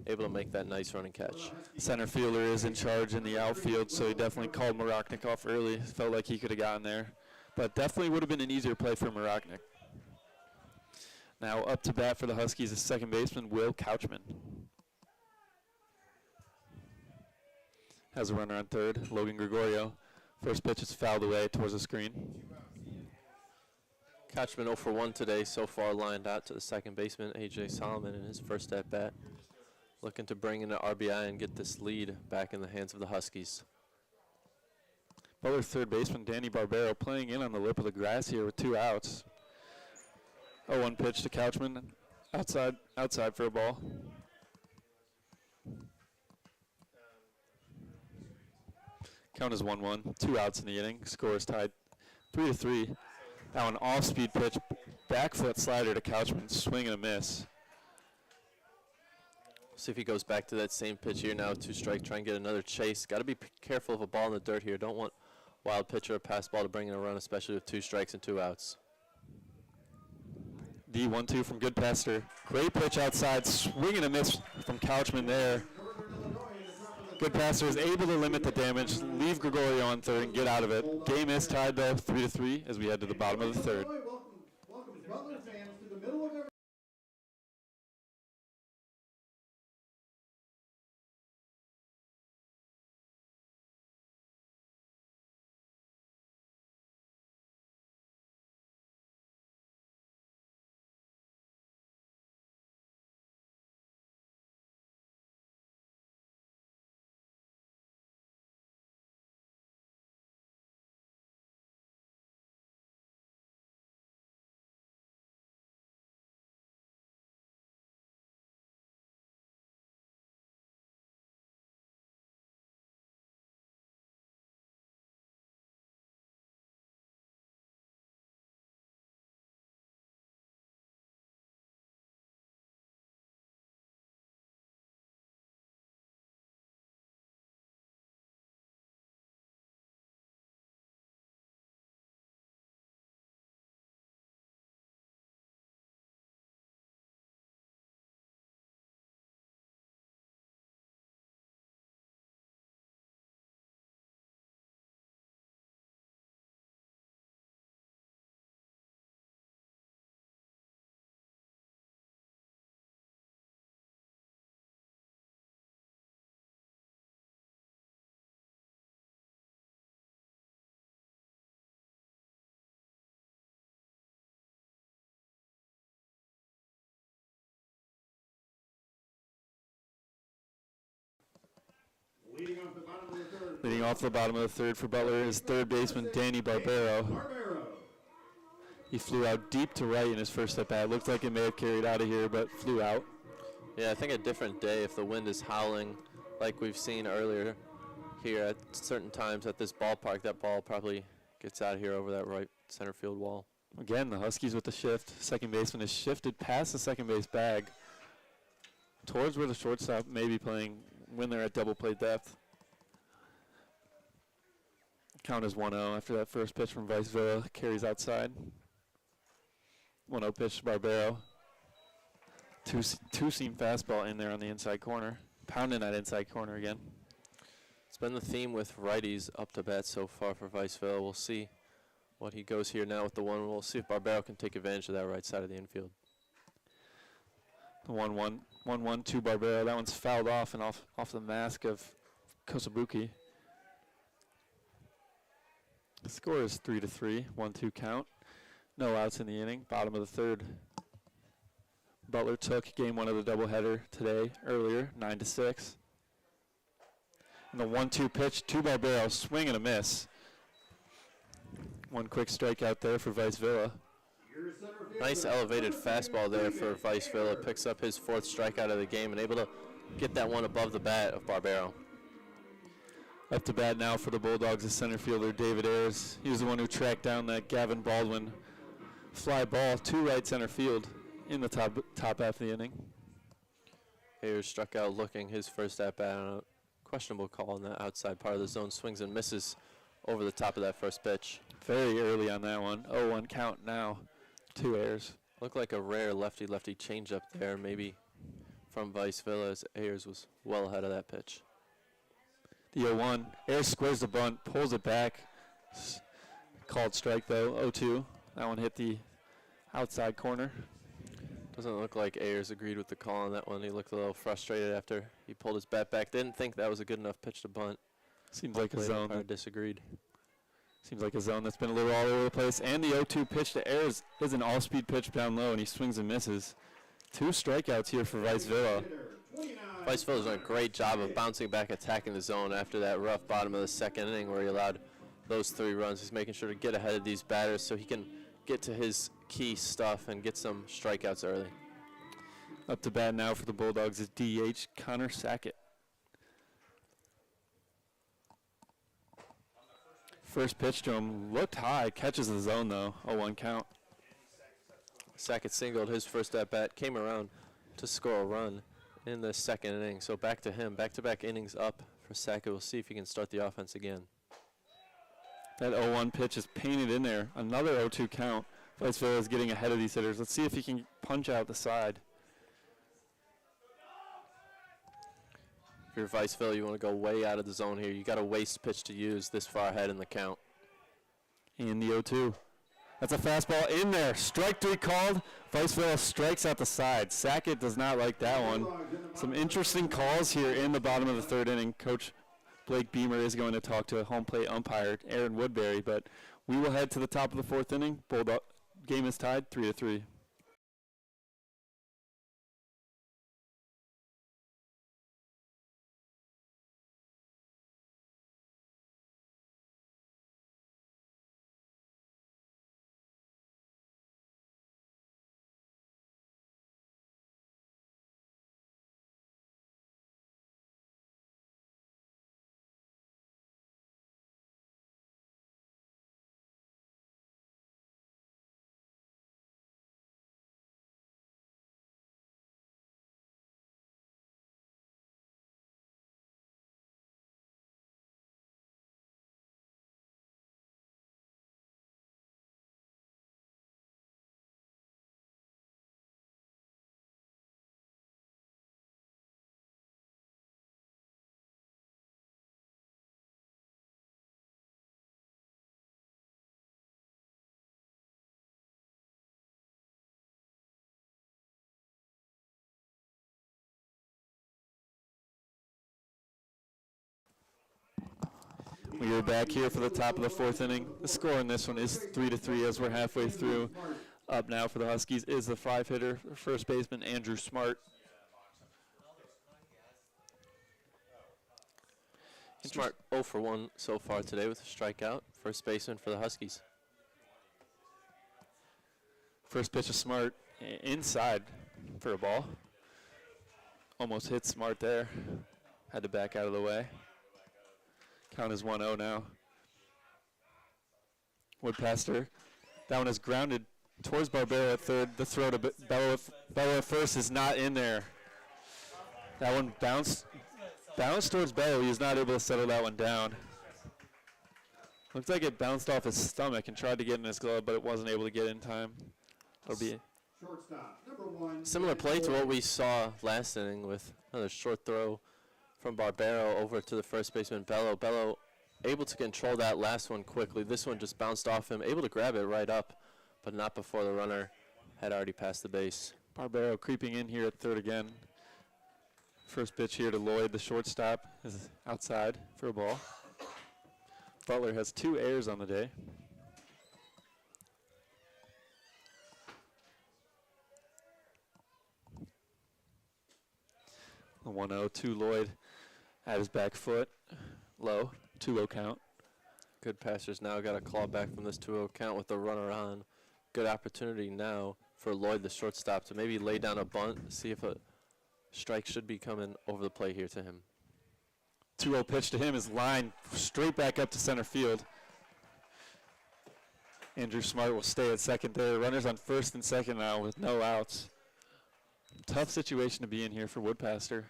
able to make that nice running catch. Center fielder is in charge in the outfield, so he definitely called Maroknik off early. Felt like he could have gotten there, but definitely would have been an easier play for Maroknik. Now up to bat for the Huskies is second baseman Will Couchman. Has a runner on third, Logan Gregorio. First pitch is fouled away towards the screen. Couchman 0 for 1 today, so far lined out to the second baseman, A.J. Solomon, in his first at-bat. Looking to bring in an RBI and get this lead back in the hands of the Huskies. Butler third baseman Danny Barbero playing in on the lip of the grass here with 2 outs. 0-1 pitch to Couchman, outside for a ball. Count is 1-1, 2 outs in the inning. Score is tied 3-3. That one off-speed pitch, back foot slider to Couchman, swing and a miss. See if he goes back to that same pitch here now, 2 strike, try and get another chase. Got to be careful of a ball in the dirt here. Don't want wild pitch or a pass ball to bring in a run, especially with 2 strikes and 2 outs. The 1-2 from good passer. Great pitch outside, swing and a miss from Couchman there. Good passer is able to limit the damage, leave Gregorio on third and get out of it. Game is tied though 3-3 as we head to the bottom of the third. Welcome Butler fans to the middle of every Leading off the bottom of the third. Leading off the bottom of the third for Butler is third baseman Danny Barbero. Barbero. He flew out deep to right in his first at bat. Looked like it may have carried out of here, but flew out. Yeah, I think a different day if the wind is howling like we've seen earlier here at certain times at this ballpark, that ball probably gets out of here over that right center field wall. Again, the Huskies with the shift. Second baseman is shifted past the second base bag towards where the shortstop may be playing when they're at double play depth. Count is 1-0 after that first pitch from Vicevilla. Carries outside. 1-0 pitch to Barbero. Two-seam fastball in there on the inside corner. Pounding that inside corner again. It's been the theme with righties up to bat so far for Vicevilla. We'll see what he goes here now with the 1. We'll see if Barbero can take advantage of that right side of the infield. The 1-1 to Barbero. That one's fouled off and off the mask of Kosabuki. The score is 3-3, 1-2 count. No outs in the inning, bottom of the third. Butler took game 1 of the doubleheader today, earlier, 9-6. And the 1-2 pitch to Barbero, swing and a miss. One quick strikeout there for Vicevilla. Nice elevated fastball there for Vicevilla. Picks up his 4th strikeout of the game and able to get that one above the bat of Barbero. Up to bat now for the Bulldogs is center fielder David Ayers. He was the one who tracked down that Gavin Baldwin fly ball to right center field in the top half of the inning. Ayers struck out looking his first at bat on a questionable call on the outside part of the zone. Swings and misses over the top of that first pitch. Very early on that one. 0-1 count now to Ayers. Looked like a rare lefty-lefty changeup there, maybe from Vicevilla, as Ayers was well ahead of that pitch. The 0-1. Ayers squares the bunt, pulls it back. Called strike though. 0-2. That one hit the outside corner. Doesn't look like Ayers agreed with the call on that one. He looked a little frustrated after he pulled his bat back. Didn't think that was a good enough pitch to bunt. Seems like a zone. That disagreed. Seems like a zone that's been a little all over the place. And the 0-2 pitch to Ayers is an all-speed pitch down low, and he swings and misses. 2 strikeouts here for Vicevilla. Vicevilla's done a great job of bouncing back, attacking the zone after that rough bottom of the second inning where he allowed those 3 runs. He's making sure to get ahead of these batters so he can get to his key stuff and get some strikeouts early. Up to bat now for the Bulldogs is DH Connor Sackett. First pitch to him looked high, catches the zone though. 0-1 count. Sackett singled his first at bat, came around to score a run in the second inning. So back to him, back-to-back innings up for Sackett. We'll see if he can start the offense again. That 0-1 pitch is painted in there. Another 0-2 count. Vicevilla is getting ahead of these hitters. Let's see if he can punch out the side. If you're Vicevilla, you want to go way out of the zone here. You got a waste pitch to use this far ahead in the count. And the 0-2. That's a fastball in there. Strike 3 called. Vicevilla strikes out the side. Sackett does not like that one. Some interesting calls here in the bottom of the third inning. Coach Blake Beamer is going to talk to home plate umpire Aaron Woodbury, but we will head to the top of the 4th inning. Bulldog game is tied 3-3. We are back here for the top of the 4th inning. The score in this one is 3-3 as we're halfway through. Up now for the Huskies is the 5-hitter, first baseman Andrew Smart. Smart 0 for 1 so far today with a strikeout. First baseman for the Huskies. First pitch of Smart inside for a ball. Almost hit Smart there. Had to back out of the way. Count is 1-0 now. Woodpaster. That one is grounded towards Barbero at third. The throw to Bello at first is not in there. That one bounced towards Bello. He was not able to settle that one down. Looks like it bounced off his stomach and tried to get in his glove, but it wasn't able to get in time. It'll be Shortstop, number 1. Similar play to what we saw last inning with another short throw from Barbero over to the first baseman Bello. Bello able to control that last one quickly. This one just bounced off him, able to grab it right up, but not before the runner had already passed the base. Barbero creeping in here at third again. First pitch here to Lloyd, the shortstop, is outside for a ball. Butler has 2 errors on the day. The 1-0 to Lloyd at his back foot, low, 2-0 count. Goodpaster's now got a claw back from this 2-0 count with the runner on. Good opportunity now for Lloyd, the shortstop, to maybe lay down a bunt, see if a strike should be coming over the plate here to him. 2-0 pitch to him is lined straight back up to center field. Andrew Smart will stay at second there. Runners on first and second now with no outs. Tough situation to be in here for Woodpaster.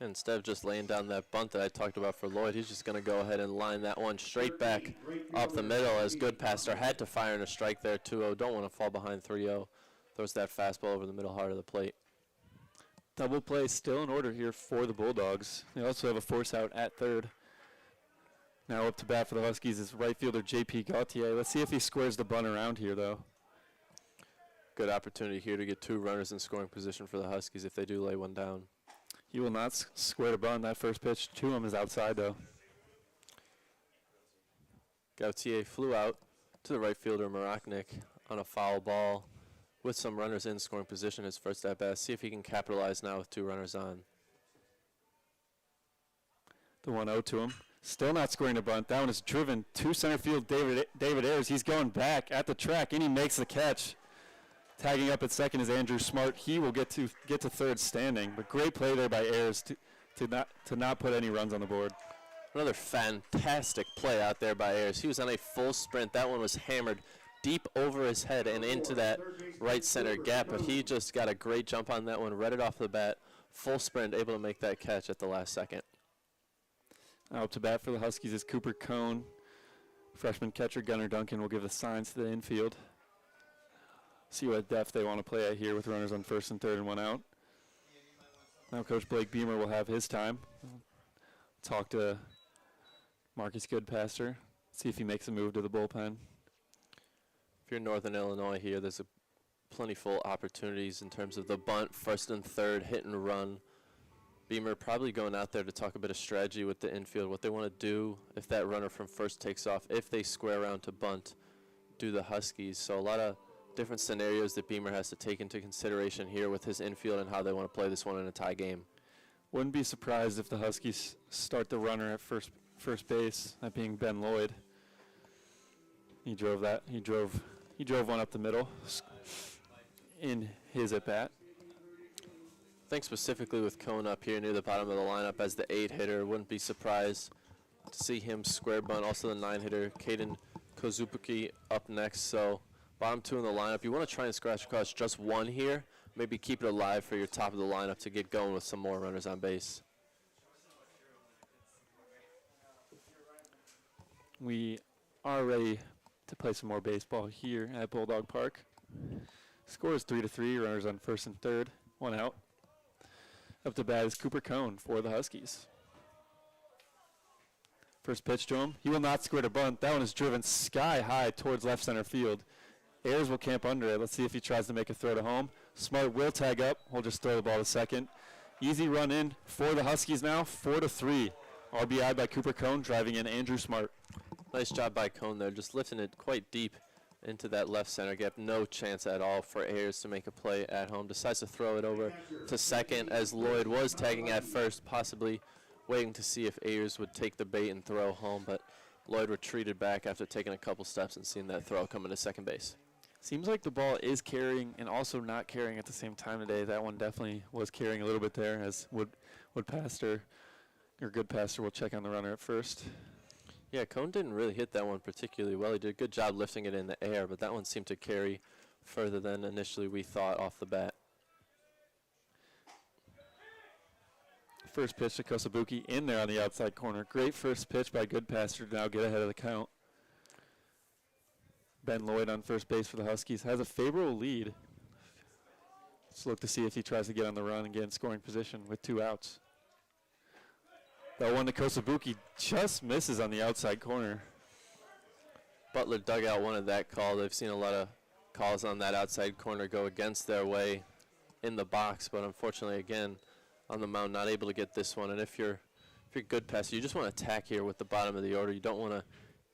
Instead of just laying down that bunt that I talked about for Lloyd, he's just going to go ahead and line that one straight back up the middle as Goodpaster had to fire in a strike there. 2-0, don't want to fall behind 3-0. Throws that fastball over the middle heart of the plate. Double play still in order here for the Bulldogs. They also have a force out at third. Now up to bat for the Huskies is right fielder J.P. Gauthier. Let's see if he squares the bunt around here, though. Good opportunity here to get 2 runners in scoring position for the Huskies if they do lay one down. He will not square the bunt. That first pitch to him is outside, though. Gautier flew out to the right fielder Maroknik on a foul ball with some runners in scoring position. His first at bat. See if he can capitalize now with 2 runners on. The 1-0 to him. Still not scoring the bunt. That one is driven to center field. David Ayers. He's going back at the track, and he makes the catch. Tagging up at second is Andrew Smart. He will get to third standing. But great play there by Ayers to not put any runs on the board. Another fantastic play out there by Ayers. He was on a full sprint. That one was hammered deep over his head and into that right center gap. But he just got a great jump on that one, read it off the bat. Full sprint, able to make that catch at the last second. Out to bat for the Huskies is Cooper Cone. Freshman catcher Gunnar Duncan will give the signs to the infield. See what depth they want to play at here with runners on first and third and 1 out. Now Coach Blake Beamer will have his time. Talk to Marcus Goodpaster. See if he makes a move to the bullpen. If you're Northern Illinois here, there's plentiful opportunities in terms of the bunt, first and third, hit and run. Beamer probably going out there to talk a bit of strategy with the infield, what they want to do if that runner from first takes off, if they square around to bunt, do the Huskies. So a lot of different scenarios that Beamer has to take into consideration here with his infield and how they want to play this one in a tie game. Wouldn't be surprised if the Huskies start the runner at first base, that being Ben Lloyd. He drove that. He drove one up the middle in his at bat. I think specifically with Cone up here near the bottom of the lineup as the 8 hitter, wouldn't be surprised to see him square bunt. Also the 9 hitter, Caden Kozupuki, up next. So bottom 2 in the lineup. You want to try and scratch across just 1 here. Maybe keep it alive for your top of the lineup to get going with some more runners on base. We are ready to play some more baseball here at Bulldog Park. Score is 3-3. Runners on first and third, 1 out. Up to bat is Cooper Cone for the Huskies. First pitch to him. He will not square the bunt. That one is driven sky high towards left center field. Ayers will camp under it. Let's see if he tries to make a throw to home. Smart will tag up. We'll just throw the ball to second. Easy run in for the Huskies now, 4-3. RBI by Cooper Cone, driving in Andrew Smart. Nice job by Cone there, just lifting it quite deep into that left center gap. No chance at all for Ayers to make a play at home. Decides to throw it over to second as Lloyd was tagging at first, possibly waiting to see if Ayers would take the bait and throw home, but Lloyd retreated back after taking a couple steps and seeing that throw come into second base. Seems like the ball is carrying and also not carrying at the same time today. That one definitely was carrying a little bit there, as Goodpaster will check on the runner at first. Yeah, Cone didn't really hit that one particularly well. He did a good job lifting it in the air, but that one seemed to carry further than initially we thought off the bat. First pitch to Kosabuki in there on the outside corner. Great first pitch by Goodpaster to now get ahead of the count. Ben Lloyd on first base for the Huskies has a favorable lead. Let's look to see if he tries to get on the run and get in scoring position with 2 outs. That one to Kosabuki just misses on the outside corner. Butler dugout wanted that call. They've seen a lot of calls on that outside corner go against their way in the box, but unfortunately, again, on the mound, not able to get this one. And if you're Goodpaster, you just want to attack here with the bottom of the order. You don't want to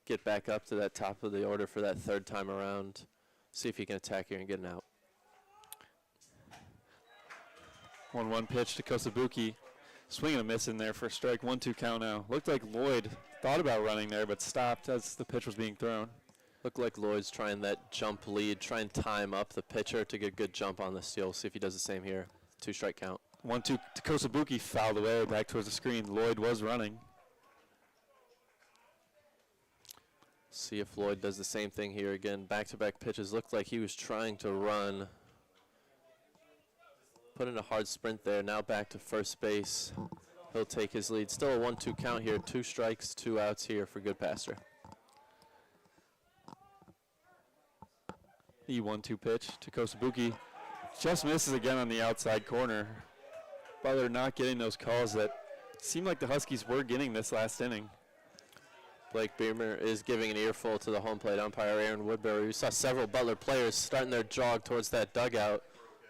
get back up to that top of the order for that third time around. See if you can attack here and get an out. 1-1 pitch to Kosabuki. Swing and a miss in there for a strike. 1-2 count now. Looked like Lloyd thought about running there, but stopped as the pitch was being thrown. Looked like Lloyd's trying that jump lead, try and time up the pitcher to get a good jump on the steal. See if he does the same here. 2 strike count. 1-2 to Kosabuki, fouled away back towards the screen. Lloyd was running. See if Lloyd does the same thing here again. Back-to-back pitches. Looked like he was trying to run. Put in a hard sprint there. Now back to first base. He'll take his lead. Still a 1-2 count here. 2 strikes, 2 outs here for Goodpaster. The 1-2 pitch to Kosabuki. Just misses again on the outside corner. Butler not getting those calls that seemed like the Huskies were getting this last inning. Blake Beamer is giving an earful to the home plate umpire, Aaron Woodbury. We saw several Butler players starting their jog towards that dugout,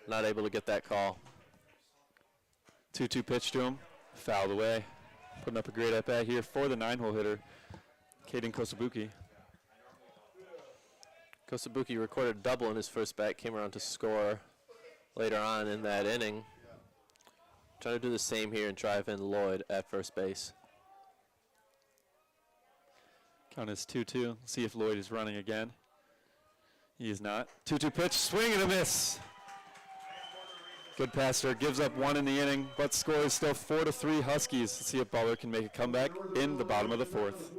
not able to get that call. 2-2 pitch to him, fouled away. Putting up a great at-bat here for the 9-hole hitter, Caden Kosabuki. Kosabuki recorded a double in his first bat, came around to score later on in that inning. Trying to do the same here and drive in Lloyd at first base. Count is 2-2. See if Lloyd is running again. He is not. 2-2 pitch, swing and a miss. Goodpaster gives up 1 in the inning, but score is still 4-3 Huskies. Let's see if Butler can make a comeback in the bottom of the 4th.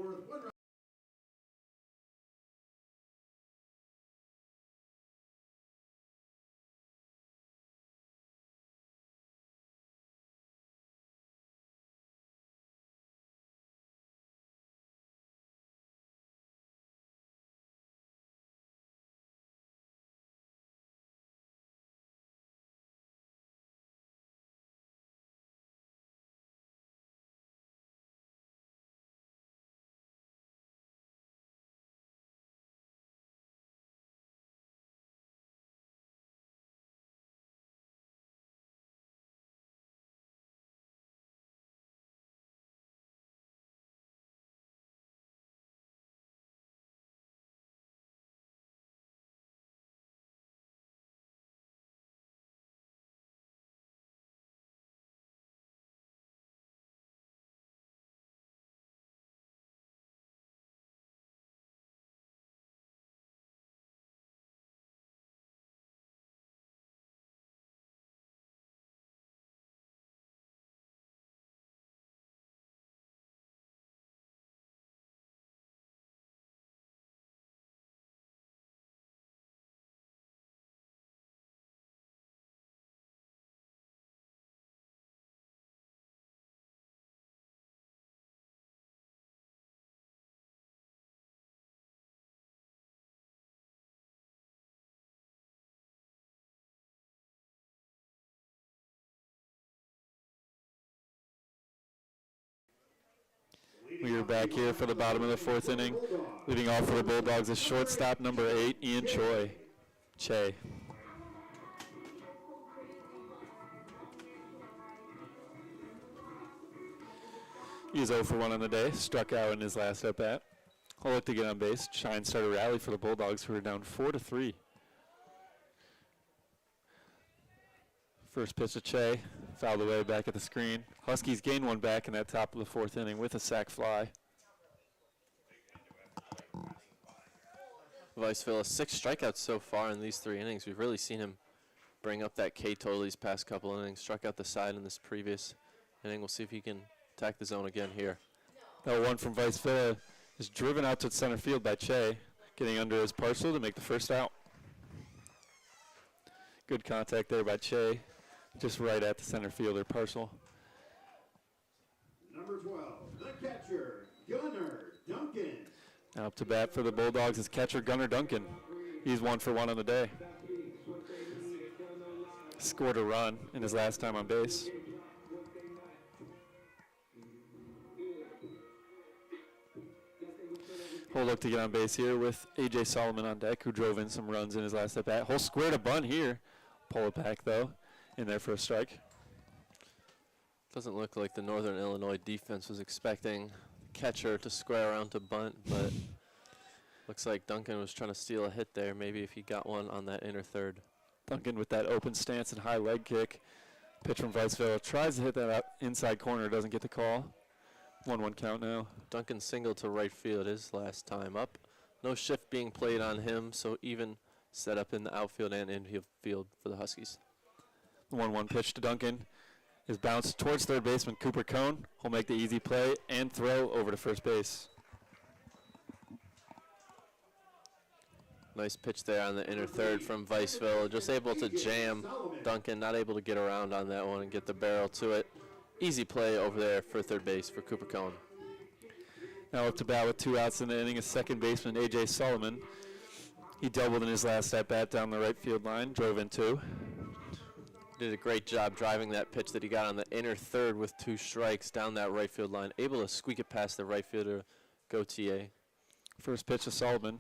We are back here for the bottom of the 4th inning. Leading off for the Bulldogs is shortstop number 8, Ian Che. He is 0 for 1 on the day, struck out in his last at-bat. He'll look to get on base, try and start a rally for the Bulldogs, who are down 4-3. First pitch to Che, fouled away back at the screen. Huskies gain one back in that top of the fourth inning with a sac fly. Viceville, 6 strikeouts so far in these 3 innings. We've really seen him bring up that K total these past couple innings. Struck out the side in this previous inning. We'll see if he can attack the zone again here. That one from Viceville is driven out to center field by Che, getting under his parcel to make the first out. Good contact there by Che, just right at the center fielder parcel. Number 12, the catcher, Gunnar Duncan. Now up to bat for the Bulldogs is catcher Gunnar Duncan. He's 1 for 1 on the day. Scored a run in his last time on base. Whole look to get on base here with A.J. Solomon on deck, who drove in some runs in his last at bat. Whole square to bunt here. Pull it back though, in there for a strike. Doesn't look like the Northern Illinois defense was expecting the catcher to square around to bunt, but looks like Duncan was trying to steal a hit there. Maybe if he got one on that inner third. Duncan with that open stance and high leg kick. Pitch from Viceville tries to hit that out inside corner, doesn't get the call. 1-1 count now. Duncan single to right field his last time up. No shift being played on him, so even set up in the outfield and infield for the Huskies. The 1-1 pitch to Duncan is bounced towards third baseman Cooper Cone. He'll make the easy play and throw over to first base. Nice pitch there on the inner third from Viceville. Just able to jam Duncan, not able to get around on that one and get the barrel to it. Easy play over there for third base for Cooper Cone. Now up to bat with 2 outs in the inning is second baseman A.J. Solomon. He doubled in his last at bat down the right field line, drove in 2. Did a great job driving that pitch that he got on the inner third with 2 strikes down that right field line. Able to squeak it past the right fielder, Gautier. First pitch to Solomon.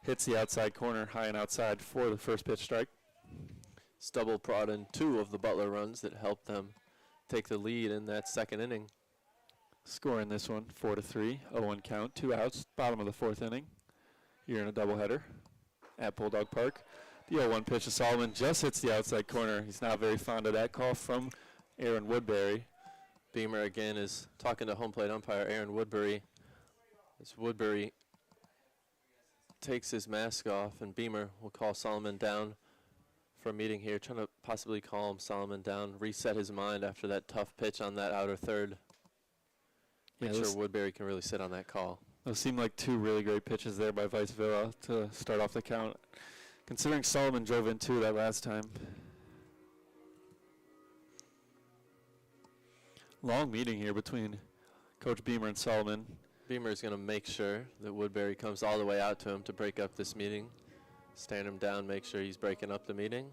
Hits the outside corner, high and outside for the first pitch strike. Stubble brought in 2 of the Butler runs that helped them take the lead in that second inning. Scoring this one 4-3, 0-1 count, 2 outs, bottom of the fourth inning. Here in a doubleheader at Bulldog Park. The 0-1 pitch to Solomon just hits the outside corner. He's not very fond of that call from Aaron Woodbury. Beamer again is talking to home plate umpire Aaron Woodbury. As Woodbury takes his mask off, and Beamer will call Solomon down for a meeting here, trying to possibly calm Solomon down, reset his mind after that tough pitch on that outer third. Make sure Woodbury can really sit on that call. Those seem like 2 really great pitches there by Viceville to start off the count, considering Solomon drove in 2 that last time. Long meeting here between Coach Beamer and Solomon. Beamer is going to make sure that Woodbury comes all the way out to him to break up this meeting. Stand him down, make sure he's breaking up the meeting.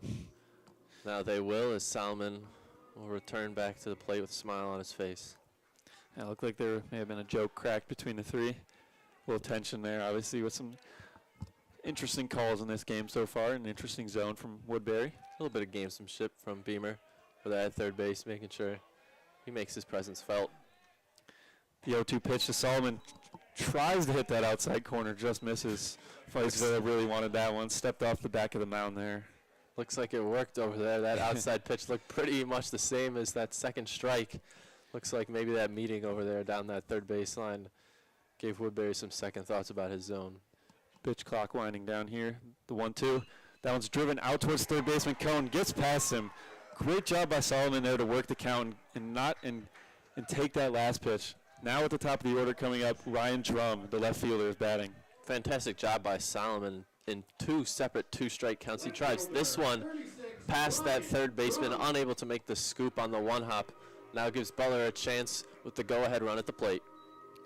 Now they will, as Solomon will return back to the plate with a smile on his face. Yeah, it looked like there may have been a joke cracked between the 3. A little tension there, obviously, with some interesting calls in this game so far. An interesting zone from Woodbury. A little bit of gamesmanship from Beamer for that at third base, making sure he makes his presence felt. The 0-2 pitch to Solomon tries to hit that outside corner, just misses. Viceville really wanted that one. Stepped off the back of the mound there. Looks like it worked over there. That outside pitch looked pretty much the same as that second strike. Looks like maybe that meeting over there down that third baseline gave Woodbury some second thoughts about his zone. Pitch clock winding down here. The 1-2. That one's driven out towards third baseman Cone. Gets past him. Great job by Solomon there to work the count and take that last pitch. Now at the top of the order coming up, Ryan Drum, the left fielder, is batting. Fantastic job by Solomon in 2 separate 2-strike counts. He drives this one past that third baseman, unable to make the scoop on the 1-hop. Now gives Butler a chance with the go-ahead run at the plate.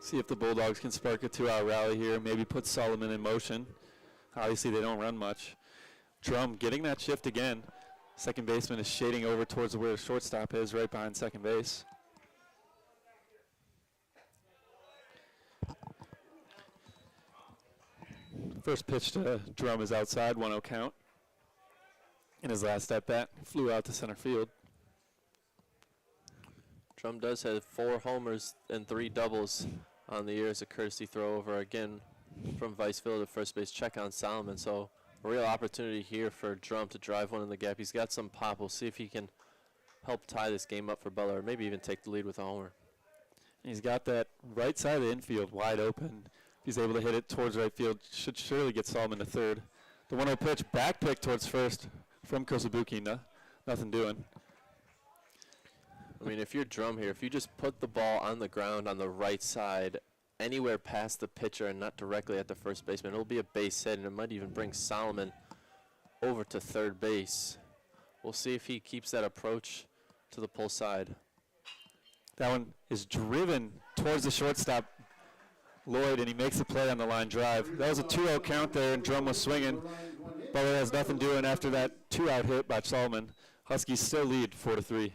See if the Bulldogs can spark a 2-out rally here, maybe put Solomon in motion. Obviously they don't run much. Drum getting that shift again. Second baseman is shading over towards where the shortstop is, right behind second base. First pitch to Drum is outside, 1-0 count. In his last at bat, flew out to center field. Drum does have 4 homers and 3 doubles on the year as a courtesy throw over again from Viceville to first base check on Solomon. So a real opportunity here for Drum to drive one in the gap. He's got some pop. We'll see if he can help tie this game up for Butler, or maybe even take the lead with a homer. He's got that right side of the infield wide open. If he's able to hit it towards right field, should surely get Solomon to third. The 1-0 pitch, back pick towards first from Kosabuki. Nothing doing. I mean, if you're Drum here, if you just put the ball on the ground on the right side, anywhere past the pitcher and not directly at the first baseman, it'll be a base hit, and it might even bring Solomon over to third base. We'll see if he keeps that approach to the pull side. That one is driven towards the shortstop, Lloyd, and he makes the play on the line drive. That was a 2-0 count there, and Drum was swinging. Butler has nothing doing after that 2-out hit by Solomon. Huskies still lead 4-3.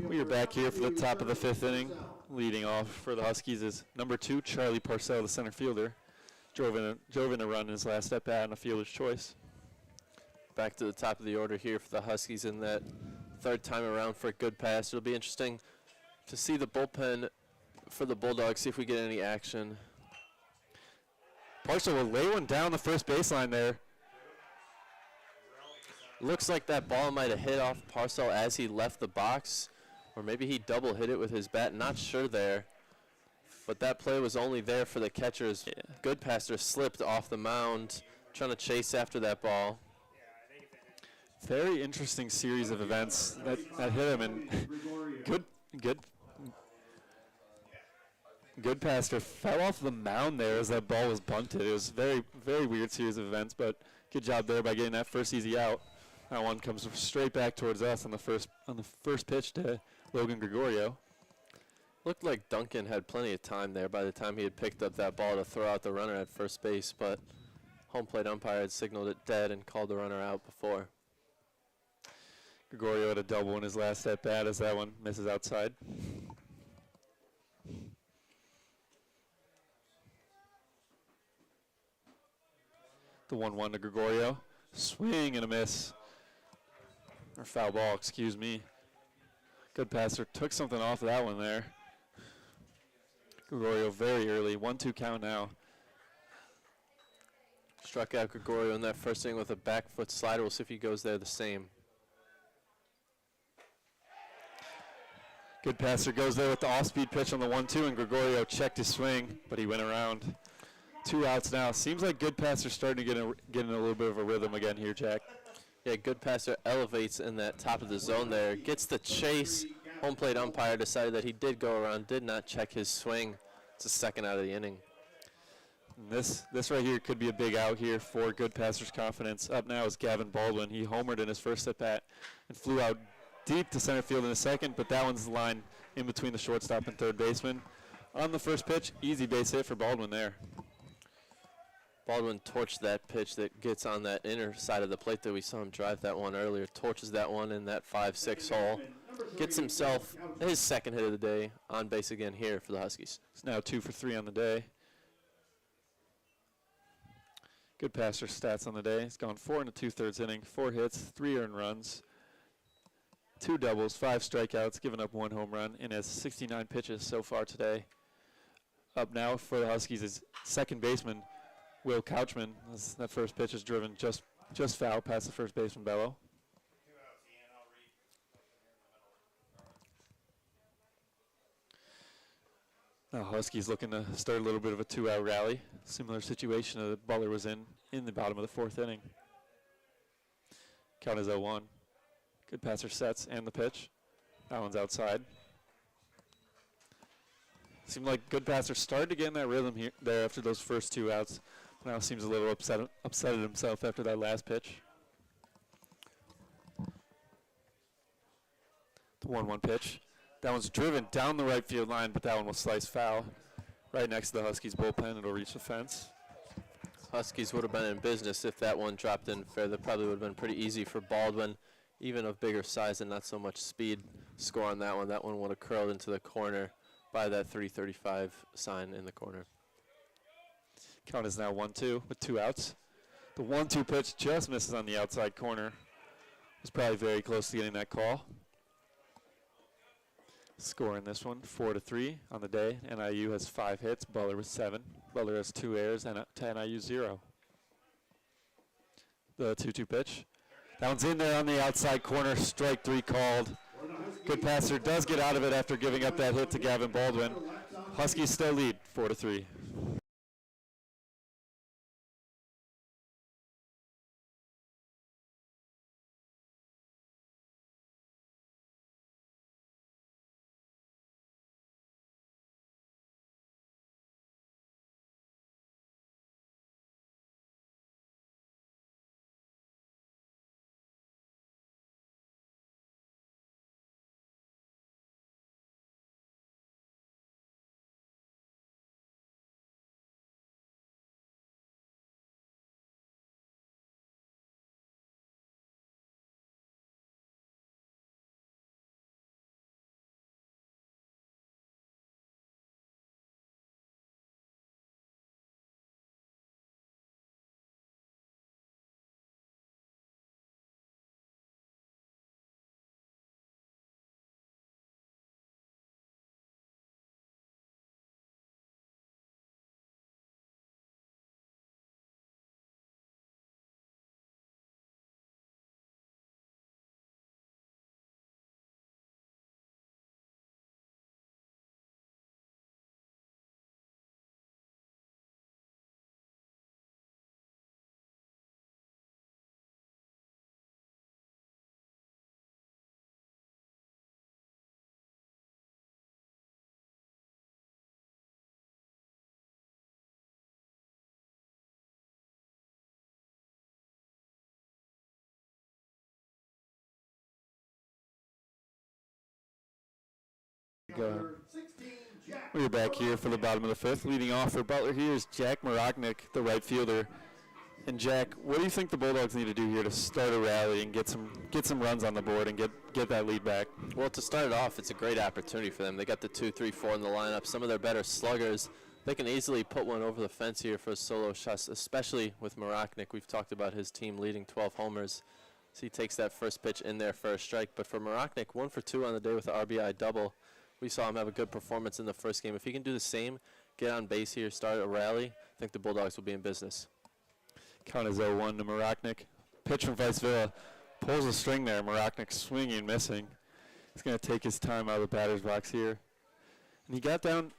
We are back here for the top of the fifth inning. Leading off for the Huskies is number 2, Charlie Parcell, the center fielder. Drove in a run in his last at-bat on a fielder's choice. Back to the top of the order here for the Huskies in that third time around for a good pass. It'll be interesting to see the bullpen for the Bulldogs, see if we get any action. Parcell will lay one down the first baseline there. Looks like that ball might have hit off Parcell as he left the box, or maybe he double hit it with his bat. Not sure there, but that play was only there for the catchers. Yeah. Goodpaster slipped off the mound, trying to chase after that ball. Very interesting series of events that hit him, and Goodpaster fell off the mound there as that ball was bunted. It was very, very weird series of events, but good job there by getting that first easy out. That one comes straight back towards us on the first pitch to Logan Gregorio. Looked like Duncan had plenty of time there by the time he had picked up that ball to throw out the runner at first base, but home plate umpire had signaled it dead and called the runner out before. Gregorio had a double in his last at bat as that one misses outside. The 1-1 to Gregorio. Swing and a miss. Or foul ball, excuse me. Goodpaster took something off of that one there. Gregorio very early. 1-2 count now. Struck out Gregorio in that first inning with a back foot slider. We'll see if he goes there the same. Goodpaster goes there with the off-speed pitch on the 1-2, and Gregorio checked his swing, but he went around. 2 outs now. Seems like Goodpaster's starting to get in a little bit of a rhythm again here, Jack. Yeah, Goodpaster elevates in that top of the zone there. Gets the chase. Home plate umpire decided that he did go around, did not check his swing. It's a second out of the inning. This right here could be a big out here for Goodpaster's confidence. Up now is Gavin Baldwin. He homered in his first at-bat and flew out deep to center field in a second, but that one's the line in between the shortstop and third baseman. On the first pitch, easy base hit for Baldwin there. Baldwin torched that pitch that gets on that inner side of the plate that we saw him drive that one earlier. Torches that one in that 5-6 hole. Gets himself his second hit of the day on base again here for the Huskies. It's now 2 for 3 on the day. Goodpaster stats on the day. He's gone 4 2/3 inning, 4 hits, 3 earned runs, 2 doubles, 5 strikeouts, given up 1 home run, and has 69 pitches so far today. Up now for the Huskies is second baseman Will Couchman. That first pitch is driven just foul past the first baseman Bello. Now Huskies looking to start a little bit of a 2-out rally. Similar situation that Butler was in the bottom of the 4th inning. Count is 0-1. Good passer sets and the pitch. That one's outside. Seemed like good passer started to get in that rhythm here there after those first 2 outs. Now seems a little upset at himself after that last pitch. The 1-1 pitch. That one's driven down the right field line, but that one will slice foul. Right next to the Huskies bullpen, it'll reach the fence. Huskies would have been in business if that one dropped in fair. That probably would have been pretty easy for Baldwin, even of bigger size and not so much speed. Score on that one. That one would have curled into the corner by that 335 sign in the corner. Count is now 1-2 with 2 outs. The 1-2 pitch just misses on the outside corner. Was probably very close to getting that call. Score in this one, 4-3 on the day. NIU has 5 hits, Butler with 7. Butler has 2 errors, and to NIU 0. The 2-2 pitch. That one's in there on the outside corner, strike 3 called. Good passer does get out of it after giving up that hit to Gavin Baldwin. Huskies still lead, 4-3. Go ahead. We're back here for the bottom of the 5th. Leading off for Butler here is Jack Maroknik, the right fielder. And Jack, what do you think the Bulldogs need to do here to start a rally and get some runs on the board and get that lead back? Well, to start it off, it's a great opportunity for them. They got the 2, 3, 4 in the lineup. Some of their better sluggers. They can easily put one over the fence here for a solo shot, especially with Maroknik. We've talked about his team leading 12 homers. So he takes that first pitch in there for a strike. But for Maroknik, 1 for 2 on the day with an RBI double. We saw him have a good performance in the first game. If he can do the same, get on base here, start a rally, I think the Bulldogs will be in business. Count is 0-1 to Maroknik. Pitch from Vicevilla. Pulls a string there. Maroknik swinging, missing. He's going to take his time out of the batter's box here. And he got down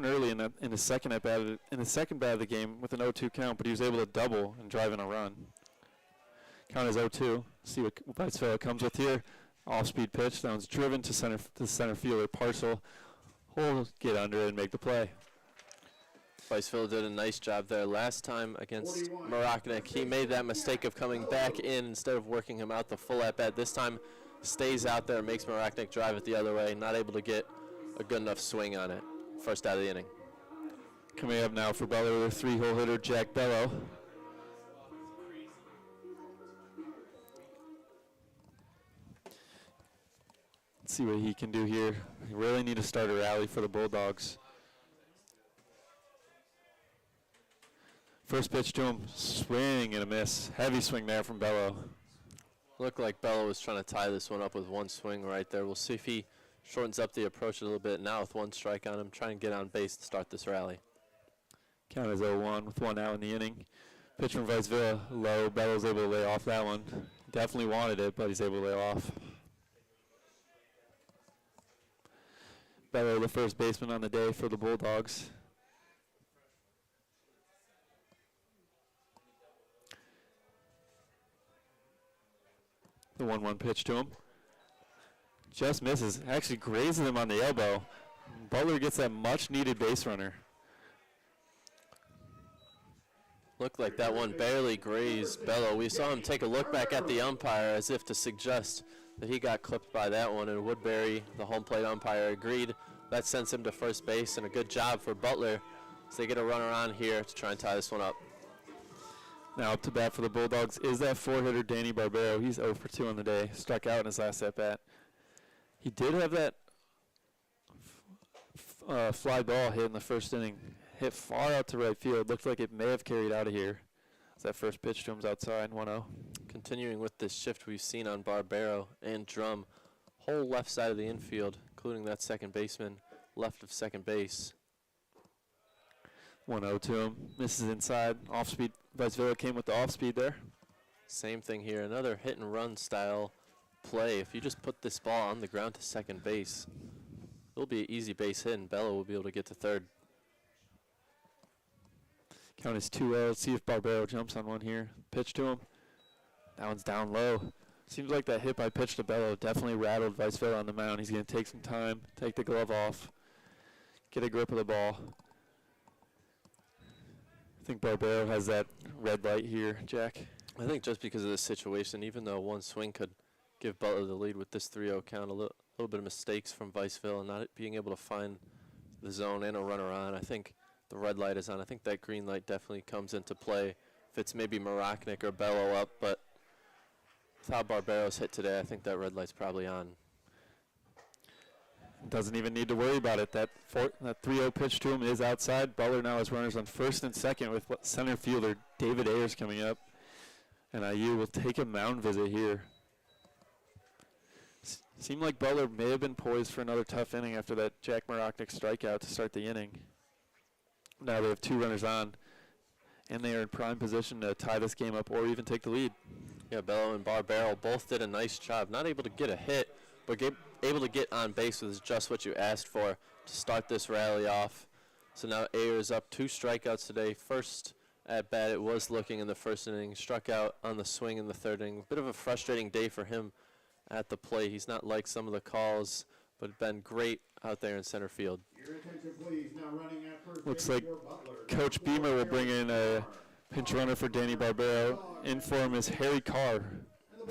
early in the second at bat of the game with an 0-2 count, but he was able to double and drive in a run. Count is 0-2. See what Vicevilla comes with here. Off-speed pitch. That one's driven to center fielder Parcel. He'll get under it and make the play. Vicevilla did a nice job there last time against Maroknik. He made that mistake of coming back in instead of working him out the full at-bat. This time stays out there, makes Maroknik drive it the other way, not able to get a good enough swing on it. First out of the inning. Coming up now for Butler, their 3-hole hitter, Jack Bello. Let's see what he can do here. We really need to start a rally for the Bulldogs. First pitch to him, swing and a miss. Heavy swing there from Bello. Looked like Bello was trying to tie this one up with one swing right there. We'll see if he shortens up the approach a little bit now with 1 strike on him. Try and get on base to start this rally. Count is 0-1 with 1 out in the inning. Pitch from Vicevilla, low. Bello's able to lay off that one. Definitely wanted it, but he's able to lay off. Bello, the first baseman on the day for the Bulldogs. The 1-1 pitch to him. Just misses. Actually grazes him on the elbow. Butler gets that much-needed base runner. Looked like that one barely grazed Bello. We saw him take a look back at the umpire as if to suggest that he got clipped by that one, and Woodbury, the home plate umpire, agreed. That sends him to first base, and a good job for Butler as they get a runner on here to try and tie this one up. Now up to bat for the Bulldogs is that four-hitter Danny Barbero. He's 0 for 2 on the day. Struck out in his last at-bat. He did have that fly ball hit in the first inning. Hit far out to right field. Looked like it may have carried out of here. As that first pitch to him's outside, 1-0. Continuing with this shift we've seen on Barbero and Drum. Whole left side of the infield, including that second baseman, left of second base. 1-0 to him. Misses inside. Off-speed. Vicevilla came with the off-speed there. Same thing here. Another hit and run style play. If you just put this ball on the ground to second base, it'll be an easy base hit, and Bello will be able to get to third. Count is 2-0. Let's see if Barbero jumps on one here. Pitch to him. That one's down low. Seems like that hit by pitch to Bello definitely rattled Vicevilla on the mound. He's going to take some time, take the glove off, get a grip of the ball. I think Barbero has that red light here, Jack. I think just because of this situation, even though one swing could give Butler the lead with this 3-0 count, a little bit of mistakes from Viceville and not being able to find the zone and a runner on, I think the red light is on. I think that green light definitely comes into play if it's maybe Maroknik or Bello up, but with how Barbero's hit today, I think that red light's probably on. Doesn't even need to worry about it. That 3-0 pitch to him is outside. Butler now has runners on first and second with center fielder David Ayers coming up. And IU will take a mound visit here. Seemed like Butler may have been poised for another tough inning after that Jack Maroknik strikeout to start the inning. Now they have 2 runners on, and they are in prime position to tie this game up or even take the lead. Yeah, Bello and Barbero both did a nice job. Not able to get a hit, but able to get on base was just what you asked for to start this rally off. So now Ayers up 2 strikeouts today. First at bat, it was looking in the first inning. Struck out on the swing in the third inning. Bit of a frustrating day for him at the plate. He's not liked some of the calls, but been great out there in center field. Your attention, please. Now running at first Looks base like for Butler. Coach Beamer will bring in a pinch runner for Danny Barbero. In for him is Harry Carr,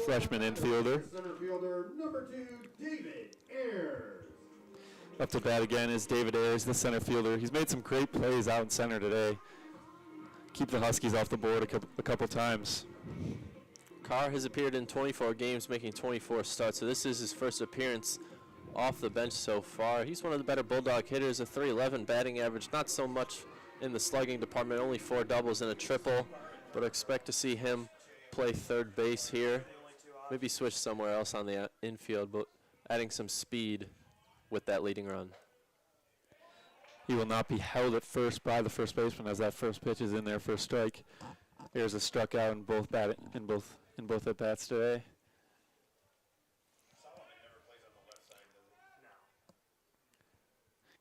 freshman infielder. Center fielder number 2, David Ayers. Up to bat again is David Ayers, the center fielder. He's made some great plays out in center today. Keep the Huskies off the board a couple times. Carr has appeared in 24 games, making 24 starts. So this is his first appearance off the bench so far. He's one of the better Bulldog hitters, a .311 batting average. Not so much in the slugging department, only 4 doubles and a triple. But expect to see him play third base here. Maybe switch somewhere else on the infield, but adding some speed with that leading run. He will not be held at first by the first baseman as that first pitch is in there for a strike. Ayers has struck out in both at bats today.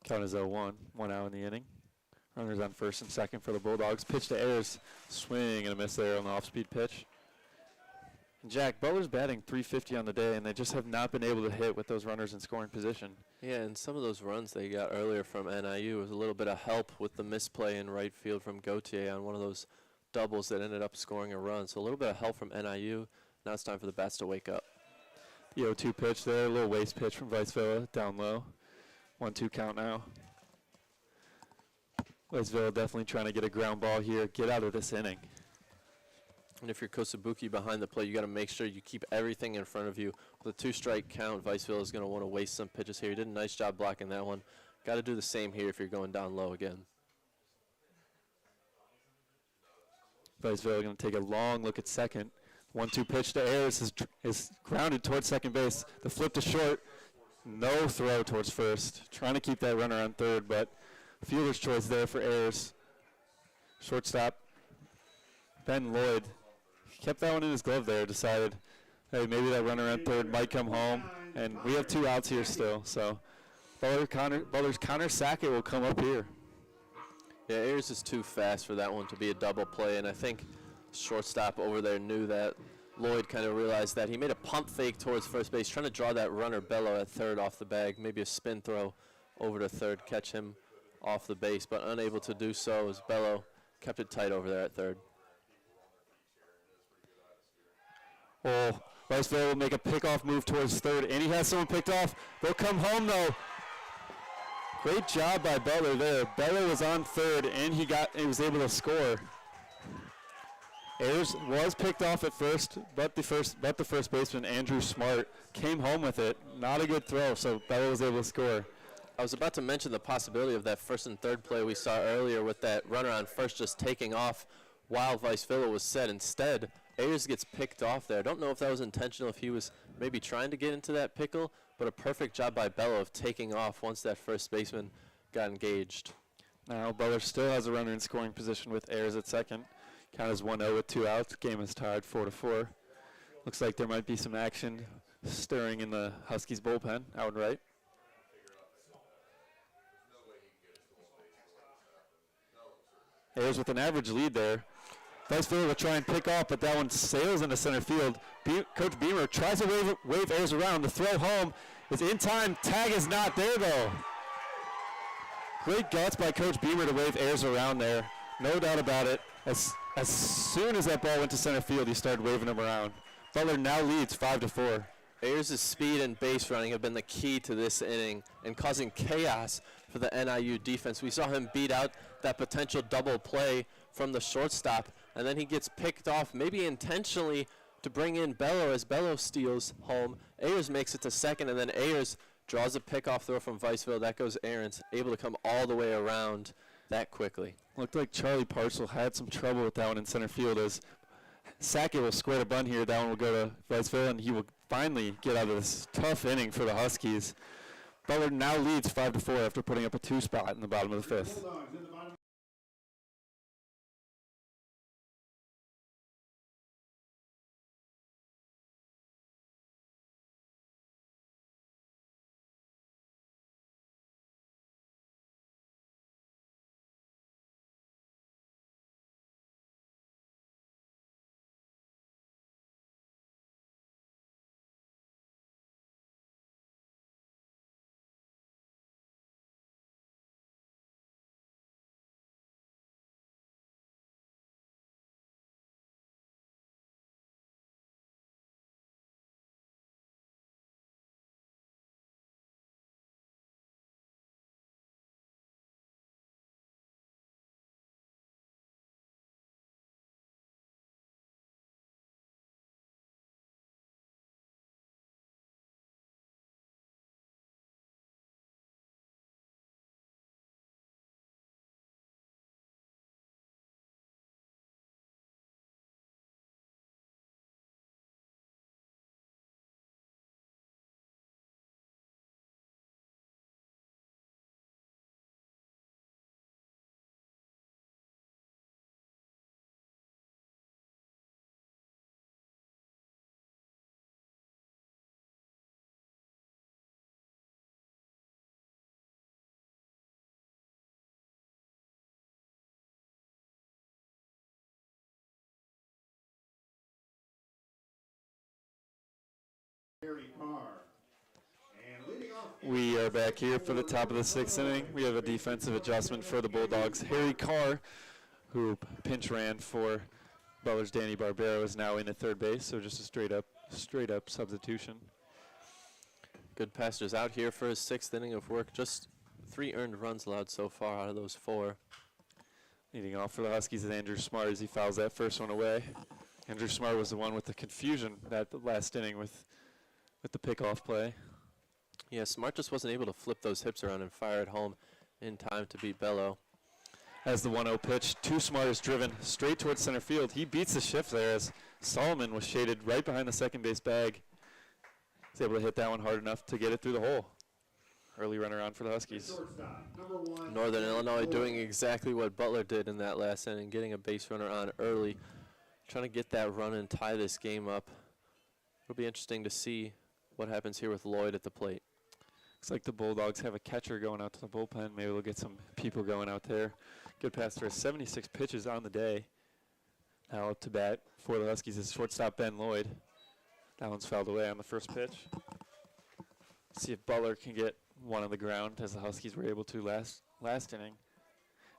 Count is 0-1, 1 out in the inning. Runners on first and second for the Bulldogs. Pitch to Ayers, swing and a miss there on the off-speed pitch. And Jack, Butler's batting .350 on the day, and they just have not been able to hit with those runners in scoring position. Yeah, and some of those runs they got earlier from NIU was a little bit of help with the misplay in right field from Gautier on one of those doubles that ended up scoring a run. So a little bit of help from NIU. Now it's time for the bats to wake up. The 0-2 pitch there, a little waste pitch from Vicevilla, down low. 1-2 count now. Vicevilla definitely trying to get a ground ball here, get out of this inning. And if you're Kosabuki behind the plate, you got to make sure you keep everything in front of you. With a 2-strike count, Vicevilla is going to want to waste some pitches here. He did a nice job blocking that one. Got to do the same here if you're going down low again. Vicevilla going to take a long look at second. 1-2 pitch to Ayers is grounded towards second base. The flip to short, no throw towards first. Trying to keep that runner on third, but fielder's choice there for Ayers. Shortstop, Ben Lloyd, kept that one in his glove there, decided, hey, maybe that runner on third might come home, and we have 2 outs here still, so Butler's Connor Sackett will come up here. Yeah, Ayers is too fast for that one to be a double play, and I think shortstop over there knew that. Lloyd kind of realized that. He made a pump fake towards first base, trying to draw that runner Bello at third off the bag, maybe a spin throw over to third, catch him off the base, but unable to do so as Bello kept it tight over there at third. Oh, Riceville will make a pickoff move towards third, and he has someone picked off. They'll come home, though. Great job by Butler there. Bello was on third, and he was able to score. Ayers was picked off at first, but the first baseman, Andrew Smart, came home with it. Not a good throw, so Bello was able to score. I was about to mention the possibility of that first and third play we saw earlier with that runner on first just taking off while Vice Villa was set. Instead, Ayers gets picked off there. I don't know if that was intentional, if he was maybe trying to get into that pickle, but a perfect job by Bello of taking off once that first baseman got engaged. Now Butler still has a runner in scoring position with Ayers at second. Count is 1-0 with 2 outs. Game is tied 4-4. Looks like there might be some action stirring in the Huskies bullpen out and right. Ayers with an average lead there. Vice Villa will try and pick off, but that one sails into center field. Coach Beamer tries to wave Ayers around. The throw home is in time. Tag is not there, though. Great guts by Coach Beamer to wave Ayers around there. No doubt about it. As soon as that ball went to center field, he started waving him around. Butler now leads 5-4. Ayers' speed and base running have been the key to this inning and causing chaos for the NIU defense. We saw him beat out that potential double play from the shortstop, and then he gets picked off, maybe intentionally, to bring in Bello as Bello steals home. Ayers makes it to second, and then Ayers draws a pickoff throw from Viceville. That goes Aarons, able to come all the way around that quickly. Looked like Charlie Parcel had some trouble with that one in center field as Sackett will square the bunt here. That one will go to Viceville, and he will finally get out of this tough inning for the Huskies. Butler now leads 5-4 after putting up a 2 spot in the bottom of the fifth. We are back here for the top of the 6th inning. We have a defensive adjustment for the Bulldogs. Harry Carr, who pinch ran for Butler's Danny Barbero, is now in at third base, so just a straight up substitution. Good Pastors out here for his 6th inning of work. Just 3 earned runs allowed so far out of those 4. Leading off for the Huskies is Andrew Smart as he fouls that first one away. Andrew Smart was the one with the confusion that last inning with the pickoff play. Yeah, Smart just wasn't able to flip those hips around and fire it home in time to beat Bello. As the 1-0 pitch, Too Smart is driven straight towards center field. He beats the shift there as Solomon was shaded right behind the second base bag. He's able to hit that one hard enough to get it through the hole. Early runner on for the Huskies. Northern Illinois doing exactly what Butler did in that last inning, getting a base runner on early, trying to get that run and tie this game up. It'll be interesting to see what happens here with Lloyd at the plate. Looks like the Bulldogs have a catcher going out to the bullpen. Maybe we'll get some people going out there. Good pass for 76 pitches on the day. Now up to bat for the Huskies is shortstop Ben Lloyd. That one's fouled away on the first pitch. See if Butler can get one on the ground, as the Huskies were able to last inning.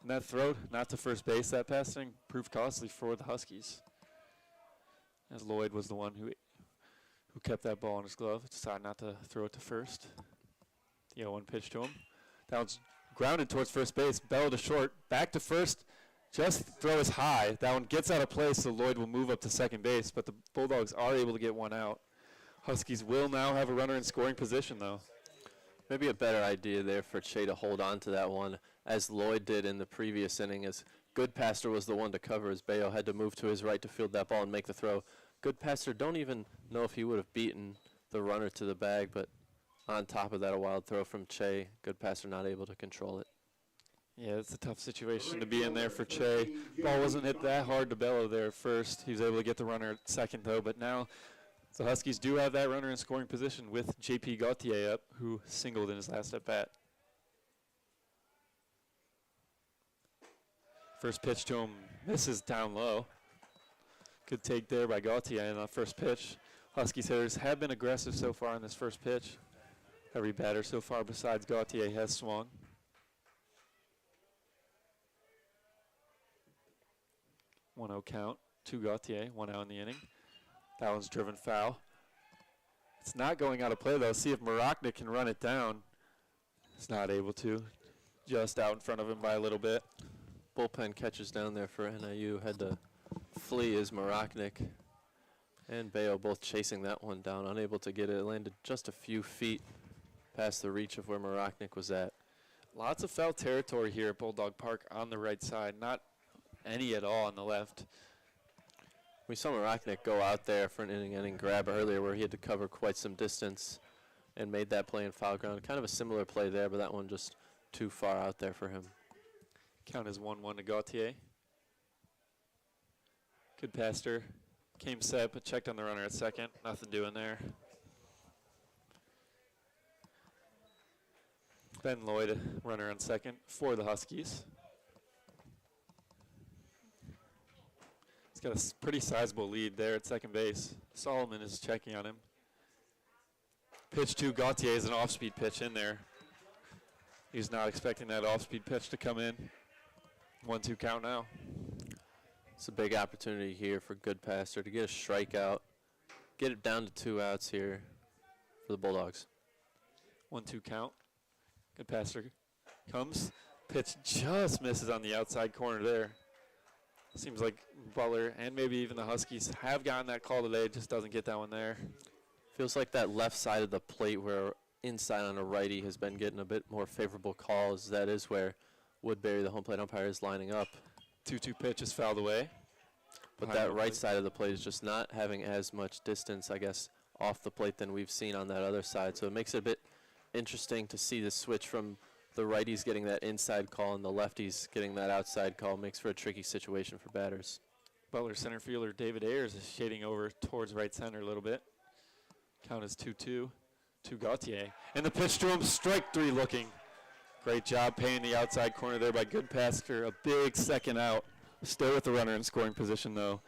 And that throw, not to first base, that passing proved costly for the Huskies, as Lloyd was the one who kept that ball in his glove. Decided not to throw it to first. The 0-1 pitch to him. That one's grounded towards first base. Bell to short, back to first. Just throw is high. That one gets out of play, so Lloyd will move up to second base, but the Bulldogs are able to get one out. Huskies will now have a runner in scoring position, though. Maybe a better idea there for Che to hold on to that one, as Lloyd did in the previous inning, as Goodpaster was the one to cover, as Bayo had to move to his right to field that ball and make the throw. Goodpaster, don't even know if he would have beaten the runner to the bag, but on top of that, a wild throw from Che. Goodpaster not able to control it. Yeah, it's a tough situation to be in there for Che. Ball wasn't hit that hard to Bello there at first. He was able to get the runner at second, though, but now the Huskies do have that runner in scoring position with J.P. Gauthier up, who singled in his last at-bat. First pitch to him misses down low. Good take there by Gauthier in the first pitch. Huskies hitters have been aggressive so far in this first pitch. Every batter so far besides Gauthier has swung. 1-0 count to Gauthier, 1 out in the inning. That one's driven foul. It's not going out of play, though. See if Maroknik can run it down. It's not able to. Just out in front of him by a little bit. Bullpen catches down there for NIU. Had to flee as Maroknik and Bayo both chasing that one down, unable to get it. It landed just a few feet past the reach of where Maroknik was at. Lots of foul territory here at Bulldog Park on the right side. Not any at all on the left. We saw Maroknik go out there for an inning grab earlier where he had to cover quite some distance and made that play in foul ground. Kind of a similar play there, but that one just too far out there for him. Count is 1-1 to Gauthier. Goodpaster came set, but checked on the runner at second. Nothing doing there. Ben Lloyd, runner on second for the Huskies. He's got a pretty sizable lead there at second base. Solomon is checking on him. Pitch to Gauthier is an off-speed pitch in there. He's not expecting that off-speed pitch to come in. 1-2 count now. It's a big opportunity here for Goodpaster to get a strikeout, get it down to 2 outs here for the Bulldogs. 1-2 count. Goodpaster comes. Pitch just misses on the outside corner there. Seems like Butler and maybe even the Huskies have gotten that call today, just doesn't get that one there. Feels like that left side of the plate where inside on a righty has been getting a bit more favorable calls. That is where Woodbury, the home plate umpire, is lining up. 2-2 pitch is fouled away. But that right side of the plate is just not having as much distance, I guess, off the plate than we've seen on that other side. So it makes it a bit interesting to see the switch from the righties getting that inside call and the lefties getting that outside call. Makes for a tricky situation for batters. Butler center fielder David Ayers is shading over towards right center a little bit. Count is 2-2 to Gauthier. And the pitch to him, strike 3 looking. Great job paying the outside corner there by Goodpaster. A big second out. Stay with the runner in scoring position, though,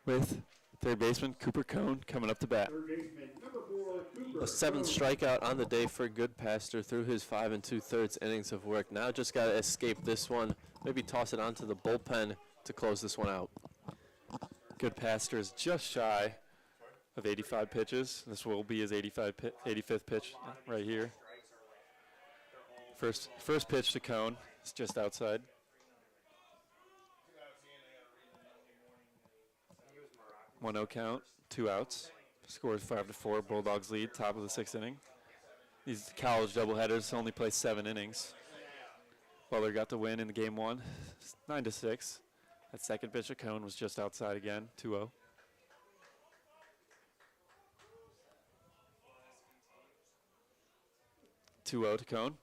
with third baseman Cooper Cone coming up to bat. Third baseman, number 4, Cooper. A 7th strikeout on the day for Goodpaster through his 5 2/3 innings of work. Now just got to escape this one, maybe toss it onto the bullpen to close this one out. Goodpaster is just shy of 85 pitches. This will be his 85th pitch right here. First pitch to Cone. It's just outside. One 0 count, 2 outs. Scores 5-4. Bulldogs lead, top of the 6th inning. These college doubleheaders only play 7 innings. Butler got the win in the game 1, 9-6. That second pitch to Cone was just outside again, 2-0. To Cone.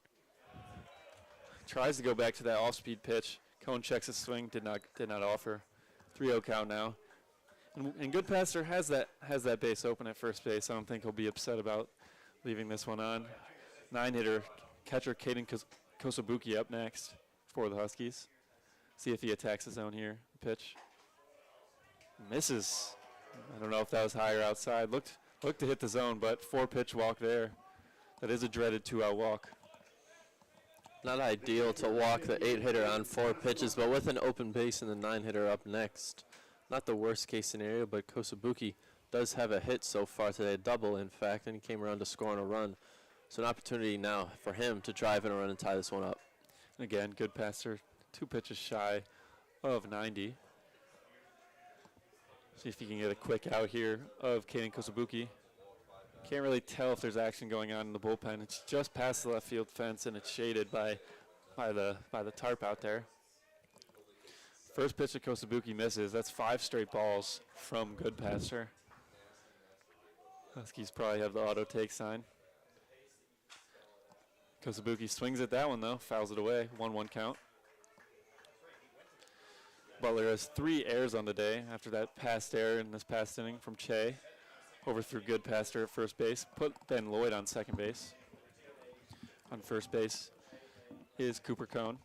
Tries to go back to that off-speed pitch. Cone checks his swing, did not offer. 3-0 count now. And Goodpaster has that base open at first base. I don't think he'll be upset about leaving this one on. 9-hitter catcher Caden Kosobuki up next for the Huskies. See if he attacks the zone here. Pitch. Misses. I don't know if that was high or outside. Looked to hit the zone, but 4-pitch walk there. That is a dreaded 2-out walk. Not ideal to walk the 8-hitter on 4 pitches, but with an open base and the 9-hitter up next. Not the worst case scenario, but Kosobuki does have a hit so far today, a double in fact, and he came around to score on a run. So an opportunity now for him to drive in a run and tie this one up. Again, good passer, 2 pitches shy of 90. See if he can get a quick out here of Caden Kosobuki. Can't really tell if there's action going on in the bullpen. It's just past the left field fence and it's shaded by the tarp out there. First pitch to Kosobuki misses. That's 5 straight balls from Goodpasser. Huskies probably have the auto take sign. Kosobuki swings at that one though, fouls it away. 1-1 count. Butler has 3 errors on the day after that past error in this past inning from Che. Overthrew Goodpasser at first base. Put Ben Lloyd on second base. On first base is Cooper Cone.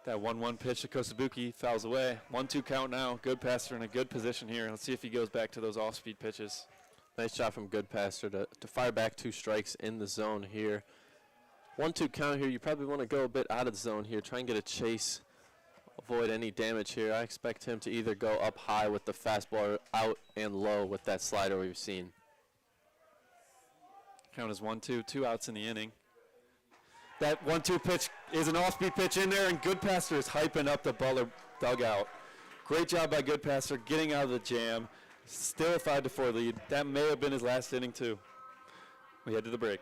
That 1-1 pitch to Kosobuki fouls away. 1-2 count now. Goodpasser in a good position here. Let's see if he goes back to those off-speed pitches. Nice job from Goodpasser to fire back 2 strikes in the zone here. 1-2 count here. You probably want to go a bit out of the zone here. Try and get a chase. Avoid any damage here. I expect him to either go up high with the fastball or out and low with that slider we've seen. Count is 1-2, 2 outs in the inning. That 1-2 pitch is an off-speed pitch in there, and Goodpasser is hyping up the Butler dugout. Great job by Goodpasser getting out of the jam. Still a 5-4 lead. That may have been his last inning too. We head to the break.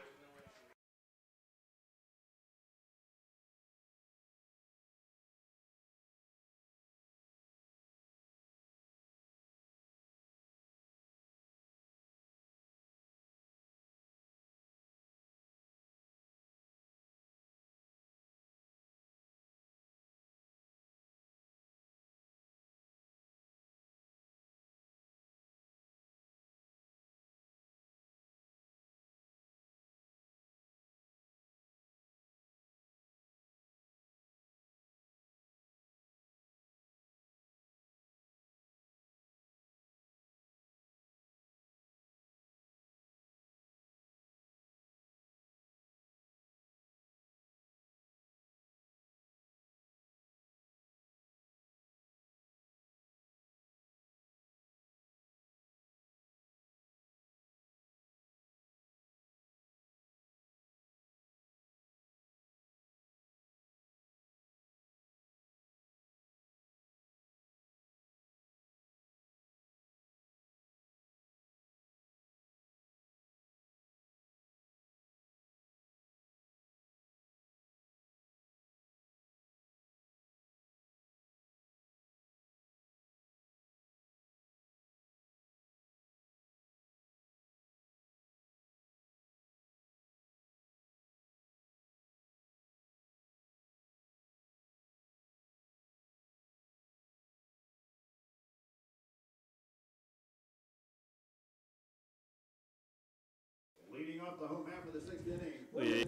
Leading off the home half of the 6th inning.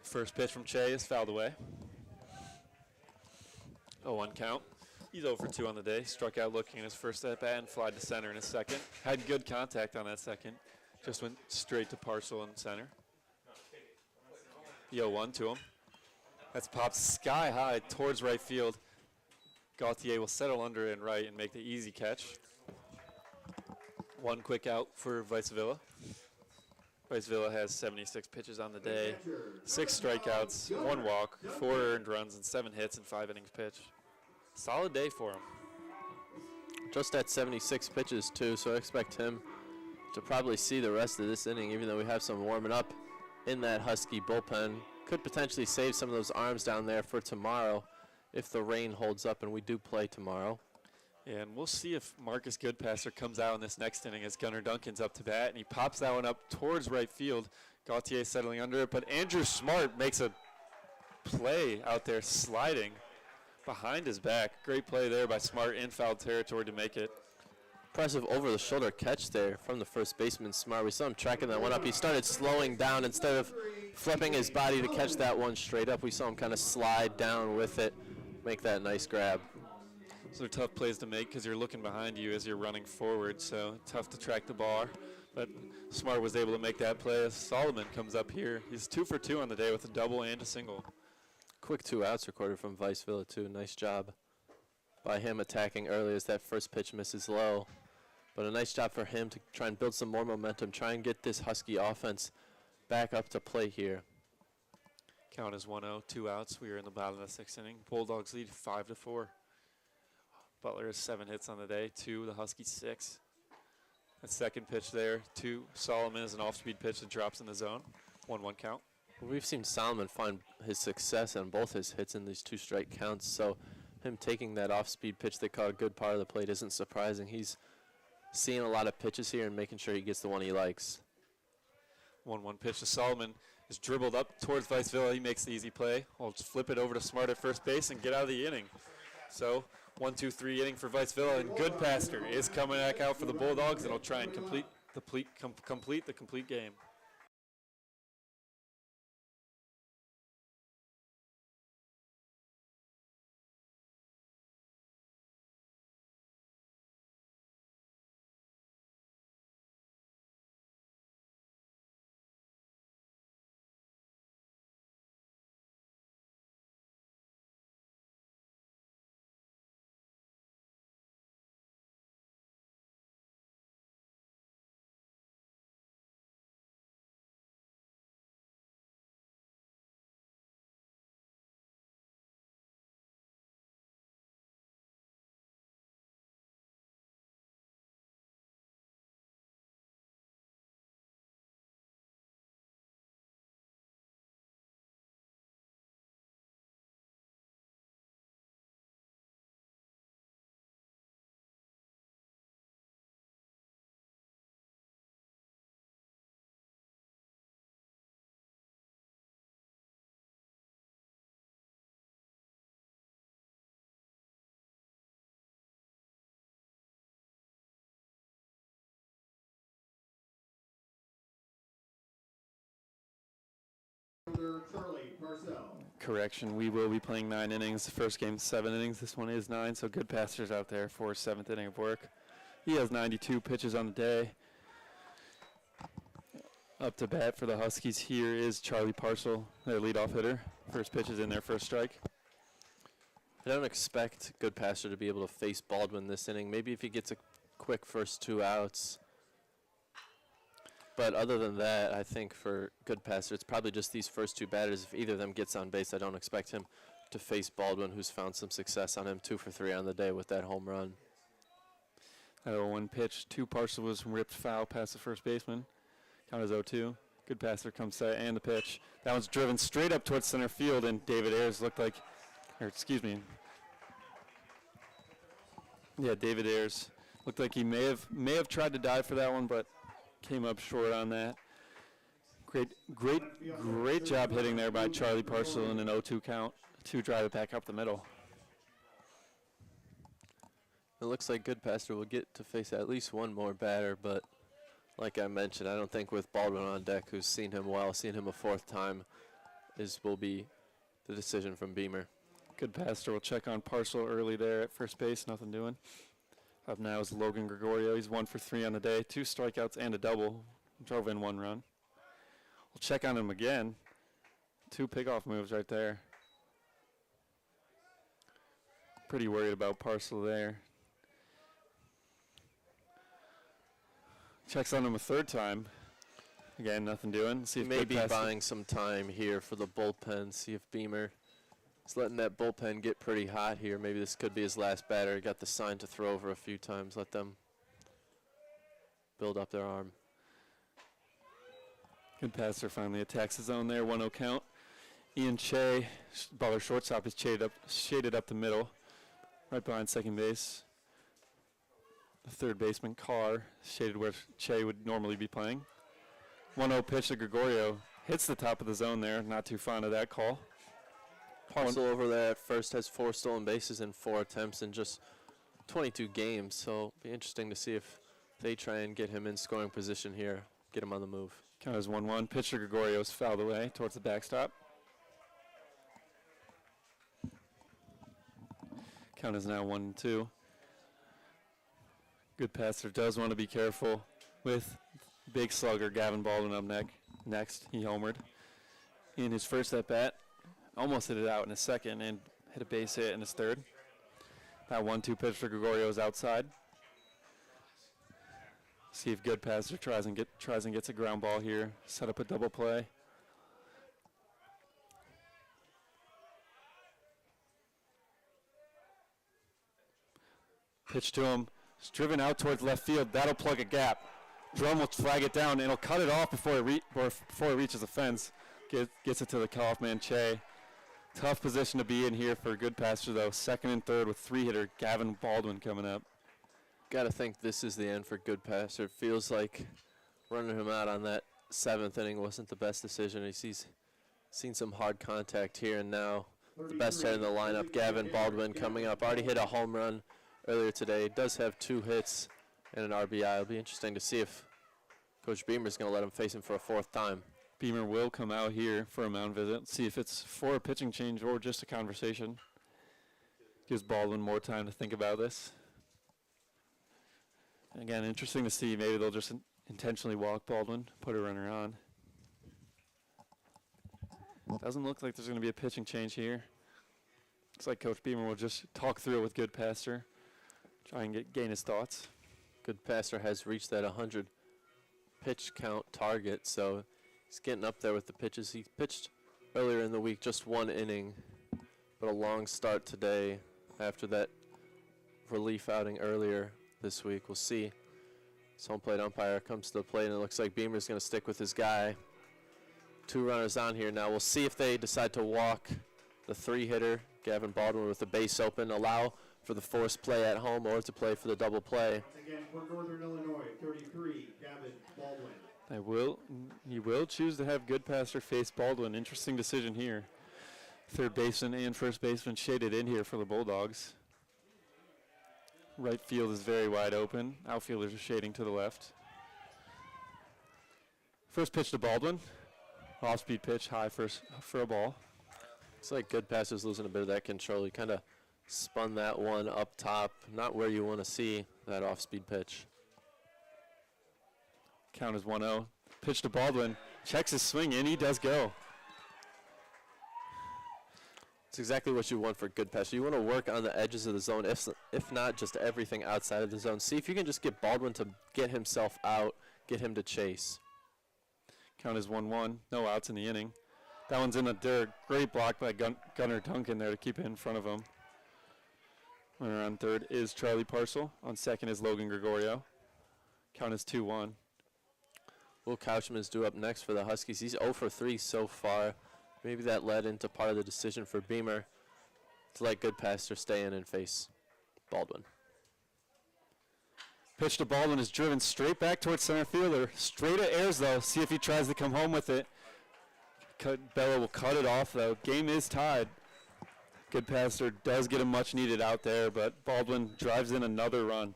First pitch from Che is fouled away. 0-1 count. He's 0-for-2 on the day. Struck out looking at his first at bat and flied to center in his second. Had good contact on that second. Just went straight to Parcel in center. The 0-1 to him. That's popped sky high towards right field. Gauthier will settle under in right and make the easy catch. 1 quick out for Vicevilla. Vicevilla has 76 pitches on the day, 6 strikeouts, 1 walk, 4 earned runs, and 7 hits in 5 innings pitched. Solid day for him. Just at 76 pitches too, so I expect him to probably see the rest of this inning, even though we have some warming up in that Husky bullpen. Could potentially save some of those arms down there for tomorrow if the rain holds up and we do play tomorrow. Yeah, and we'll see if Marcus Goodpasser comes out in this next inning as Gunnar Duncan's up to bat, and he pops that one up towards right field. Gautier settling under it, but Andrew Smart makes a play out there sliding behind his back. Great play there by Smart in foul territory to make it. Impressive over-the-shoulder catch there from the first baseman, Smart. We saw him tracking that one up. He started slowing down instead of flipping his body to catch that one straight up. We saw him kind of slide down with it, make that nice grab. Those are tough plays to make because you're looking behind you as you're running forward, so tough to track the ball. But Smart was able to make that play as Solomon comes up here. He's 2 for 2 on the day with a double and a single. Quick 2 outs recorded from Vicevilla, too. Nice job by him attacking early as that first pitch misses low. But a nice job for him to try and build some more momentum, try and get this Husky offense back up to play here. Count is 1-0, 2 outs. We are in the bottom of the 6th inning. Bulldogs lead 5-4. Butler has 7 hits on the day, 2, the Huskies 6. That second pitch there, 2. Solomon is an off-speed pitch that drops in the zone. 1-1 count. Well, we've seen Solomon find his success on both his hits in these 2 strike counts, so him taking that off-speed pitch they caught a good part of the plate isn't surprising. He's seeing a lot of pitches here and making sure he gets the one he likes. 1-1 pitch to Solomon is dribbled up towards Vicevilla. He makes the easy play. We'll just flip it over to Smart at first base and get out of the inning. So 1-2-3 inning for Vicevilla, and Goodpasser is coming back out for the Bulldogs, and he'll try and complete the complete game. Charlie Parcell. Correction, we will be playing 9 innings. The first game's 7 innings. This one is 9, so Goodpasser's out there for his 7th inning of work. He has 92 pitches on the day. Up to bat for the Huskies here is Charlie Parcell, their leadoff hitter. First pitch is in there for a strike. I don't expect Goodpasser to be able to face Baldwin this inning. Maybe if he gets a quick first 2 outs. But other than that, I think for Goodpasser, it's probably just these first 2 batters. If either of them gets on base, I don't expect him to face Baldwin, who's found some success on him. 2 for 3 on the day with that home run. That 0-1 pitch to Parcell was ripped foul past the first baseman. Count is 0-2. Goodpasser comes set and the pitch. That one's driven straight up towards center field, and David Ayers looked like, David Ayers looked like he may have tried to dive for that one, but came up short on that. Great job hitting there by Charlie Parcell in an 0-2 count to drive it back up the middle. It looks like Goodpasser will get to face at least one more batter, but like I mentioned, I don't think with Baldwin on deck, who's seen him well, seen him a 4th time, will be the decision from Beamer. Goodpasser will check on Parcell early there at first base, nothing doing. Up now is Logan Gregorio. He's 1 for 3 on the day, 2 strikeouts and a double. Drove in 1 run. We'll check on him again. 2 pickoff moves right there. Pretty worried about Parcell there. Checks on him a 3rd time. Again, nothing doing. See if maybe buying some time here for the bullpen. See if Beamer is letting that bullpen get pretty hot here. Maybe this could be his last batter. Got the sign to throw over a few times. Let them build up their arm. Good passer finally attacks the zone there. 1-0 count. Ian Che, Butler shortstop, is shaded up the middle, right behind second base. The third baseman, Carr, shaded where Che would normally be playing. 1-0 pitch to Gregorio. Hits the top of the zone there. Not too fond of that call. Parcel over there at first has 4 stolen bases in 4 attempts in just 22 games. So it'll be interesting to see if they try and get him in scoring position here, get him on the move. Count is 1-1. Pitch to Gregorio is fouled away towards the backstop. Count is now 1-2. Good passer does want to be careful with big slugger Gavin Baldwin up next. He homered in his first at bat. Almost hit it out in his second and hit a base hit in his third. That 1-2 pitch for Gregorio is outside. See if good passer tries and gets a ground ball here. Set up a double play. Pitch to him. It's driven out towards left field. That'll plug a gap. Drum will flag it down, and it'll cut it off before it reaches the fence. Gets it to the cutoff man, Che. Tough position to be in here for a good passer, though. Second and third with 3-hitter Gavin Baldwin coming up. Got to think this is the end for good passer. It feels like running him out on that 7th inning wasn't the best decision. He's seen some hard contact here and now. The best hitter in the lineup, Gavin Baldwin, coming up. Already hit a home run earlier today. Does have 2 hits and an RBI. It'll be interesting to see if Coach Beamer's going to let him face him for a 4th time. Beamer will come out here for a mound visit. See if it's for a pitching change or just a conversation. Gives Baldwin more time to think about this. Again, interesting to see. Maybe they'll just intentionally walk Baldwin, put a runner on. Doesn't look like there's going to be a pitching change here. Looks like Coach Beamer will just talk through it with good passer. Try and gain his thoughts. Good passer has reached that 100 pitch count target, so he's getting up there with the pitches. He pitched earlier in the week just 1 inning, but a long start today after that relief outing earlier this week. We'll see. His home plate umpire comes to the plate, and it looks like Beamer's going to stick with his guy. 2 runners on here now. We'll see if they decide to walk the 3-hitter, Gavin Baldwin, with the base open, allow for the forced play at home or to play for the double play. Again, for Northern Illinois, 33, Gavin Baldwin. He will choose to have good passer face Baldwin. Interesting decision here. Third baseman and first baseman shaded in here for the Bulldogs. Right field is very wide open. Outfielders are shading to the left. First pitch to Baldwin. Off-speed pitch, high for a ball. Looks like good passer's losing a bit of that control. He kind of spun that one up top. Not where you want to see that off-speed pitch. Count is 1-0. Pitch to Baldwin. Checks his swing in. He does go. It's exactly what you want for good passer. You want to work on the edges of the zone, if not just everything outside of the zone. See if you can just get Baldwin to get himself out, get him to chase. Count is 1-1. No outs in the inning. That one's in the dirt. Great block by Gunnar Duncan there to keep it in front of him. Runner on third is Charlie Parcel. On second is Logan Gregorio. Count is 2-1. Will Couchman is due up next for the Huskies. He's 0 for 3 so far. Maybe that led into part of the decision for Beamer to let good passer stay in and face Baldwin. Pitch to Baldwin is driven straight back towards center fielder. Straight at Ayers, though. See if he tries to come home with it. Bella will cut it off, though. Game is tied. Good passer does get a much-needed out there, but Baldwin drives in another run.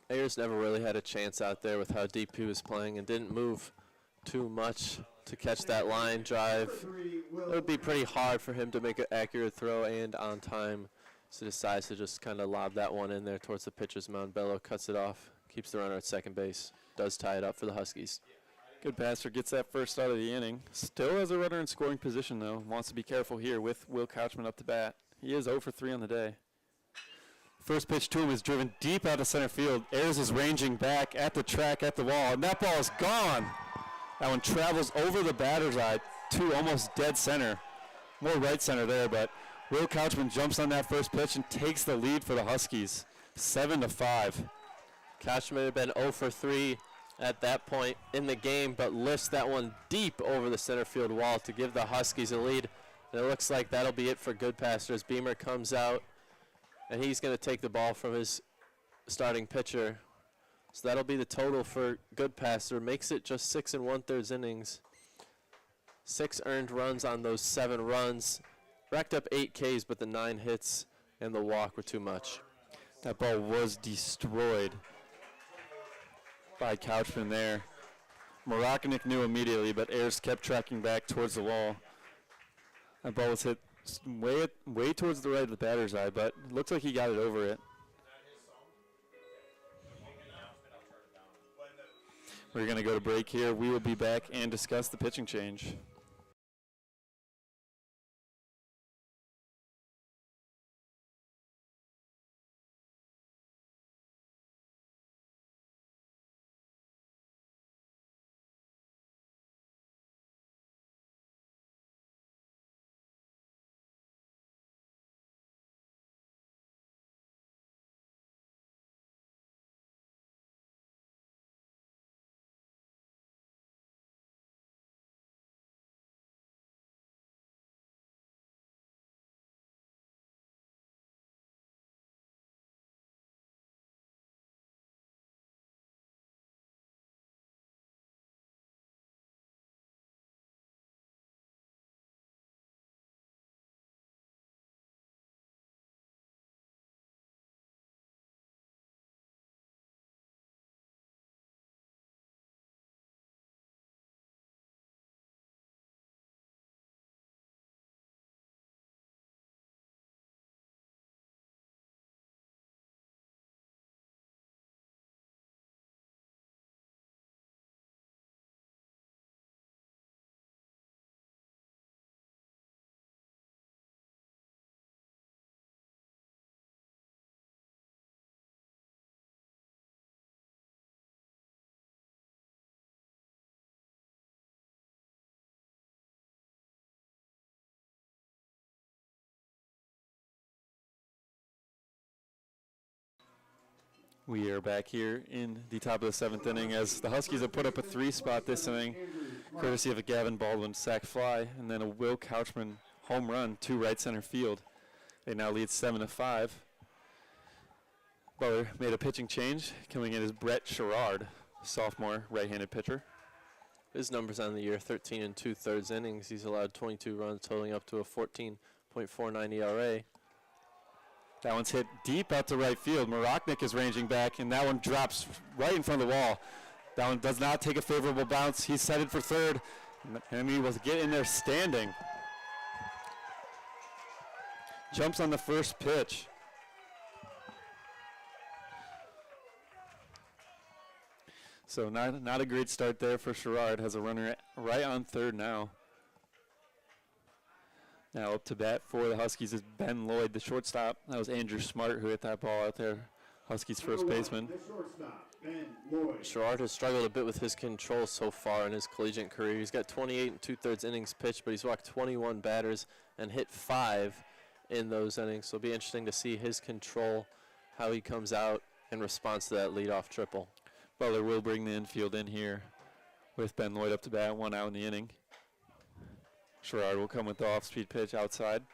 Ayers never really had a chance out there with how deep he was playing and didn't move too much to catch that line drive. It would be pretty hard for him to make an accurate throw and on time. So decides to just kind of lob that one in there towards the pitcher's mound. Bello cuts it off, keeps the runner at second base, does tie it up for the Huskies. Good passer gets that first out of the inning. Still has a runner in scoring position, though. Wants to be careful here with Will Couchman up to bat. He is 0 for 3 on the day. First pitch to him is driven deep out of center field. Ayers is ranging back at the track, at the wall, and that ball is gone. That one travels over the batter's eye to almost dead center. More right center there, but Will Couchman jumps on that first pitch and takes the lead for the Huskies, 7-5. Couchman had been 0 for 3 at that point in the game, but lifts that one deep over the center field wall to give the Huskies a lead. And it looks like that'll be it for Goodpaster as Beamer comes out, and he's going to take the ball from his starting pitcher. So that'll be the total for Goodpaster. Makes it just 6 1/3 innings. 6 earned runs on those 7 runs. Racked up 8 Ks, but the 9 hits and the walk were too much. That ball was destroyed by Couchman there. Morocanic knew immediately, but Ayers kept tracking back towards the wall. That ball was hit way towards the right of the batter's eye, but it looks like he got it over it. We're going to go to break here. We will be back and discuss the pitching change. We are back here in the top of the 7th inning as the Huskies have put up a 3-spot this inning, courtesy of a Gavin Baldwin sac fly and then a Will Couchman home run to right center field. They now lead 7-5. Butler made a pitching change. Coming in is Brett Sherrard, sophomore right-handed pitcher. His numbers on the year, 13 2/3 innings. He's allowed 22 runs, totaling up to a 14.49 ERA. That one's hit deep out to right field. Morocanic is ranging back, and that one drops right in front of the wall. That one does not take a favorable bounce. He's headed for third, and he will get in there standing. Jumps on the first pitch. So not a great start there for Sherrard. Has a runner right on third now. Now up to bat for the Huskies is Ben Lloyd, the shortstop. That was Andrew Smart who hit that ball out there, Huskies first baseman. Sherrard has struggled a bit with his control so far in his collegiate career. He's got 28 2/3 innings pitched, but he's walked 21 batters and hit 5 in those innings. So it'll be interesting to see his control, how he comes out in response to that leadoff triple. Butler will bring the infield in here with Ben Lloyd up to bat, 1 out in the inning. Sherrard will come with the off-speed pitch outside.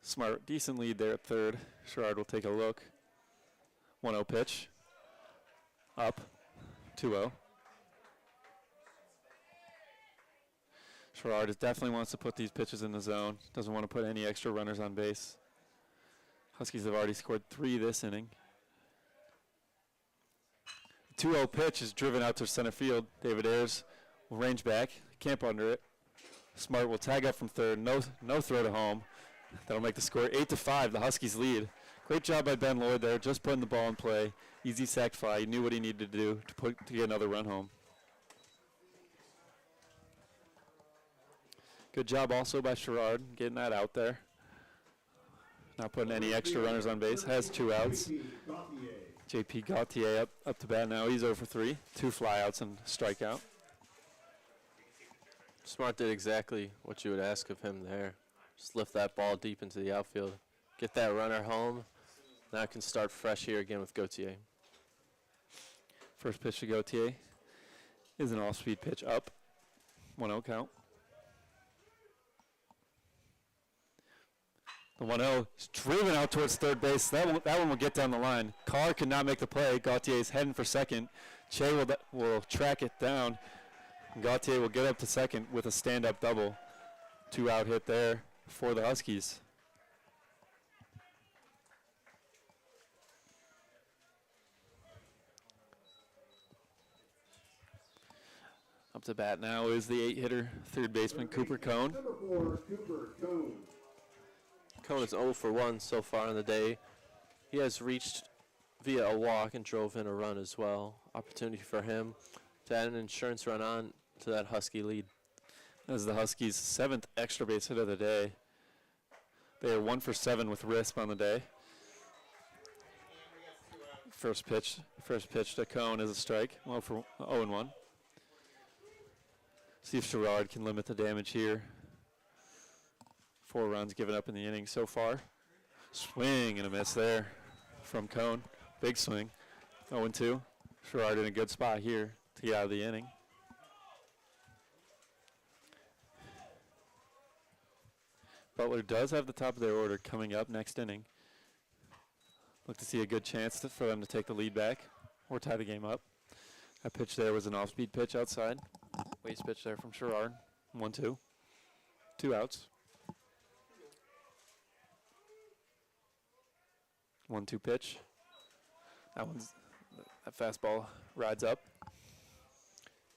Smart, decent lead there at third. Sherrard will take a look. 1-0 pitch. Up. 2-0. Sherrard definitely wants to put these pitches in the zone. Doesn't want to put any extra runners on base. Huskies have already scored 3 this inning. 2-0 pitch is driven out to center field. David Ayers will range back, camp under it. Smart will tag up from third. No throw to home. That'll make the score 8-5. The Huskies lead. Great job by Ben Lloyd there, just putting the ball in play. Easy sac fly. He knew what he needed to do to get another run home. Good job also by Sherrard getting that out there. Not putting any extra runners on base. Has 2 outs. J.P. Gauthier up to bat now. He's 0 for 3. 2 flyouts and strikeout. Smart did exactly what you would ask of him there. Just lift that ball deep into the outfield. get that runner home. Now can start fresh here again with Gautier. First pitch to Gautier is an off-speed pitch up. 1-0 count. The 1-0 is driven out towards third base. That one will get down the line. Carr could not make the play. Gautier is heading for second. Che will track it down. Gautier will get up to second with a stand-up double. 2-out hit there for the Huskies. Up to bat now is the 8-hitter, third baseman Cooper Cone. Number 4, Cooper Cone. Cone is 0 for 1 so far in the day. He has reached via a walk and drove in a run as well. Opportunity for him to add an insurance run on to that Husky lead. That is the Huskies' 7th extra base hit of the day. They are 1 for 7 with RISP on the day. First pitch to Cone is a strike. 0-1. See if Sherrard can limit the damage here. 4 runs given up in the inning so far. Swing and a miss there from Cone. Big swing. 0-2. Sherrard in a good spot here to get out of the inning. Butler does have the top of their order coming up next inning. Look to see a good chance for them to take the lead back or tie the game up. That pitch there was an off-speed pitch outside. Waste pitch there from Sherrard. 1-2. 2 outs. 1-2 pitch. That fastball rides up.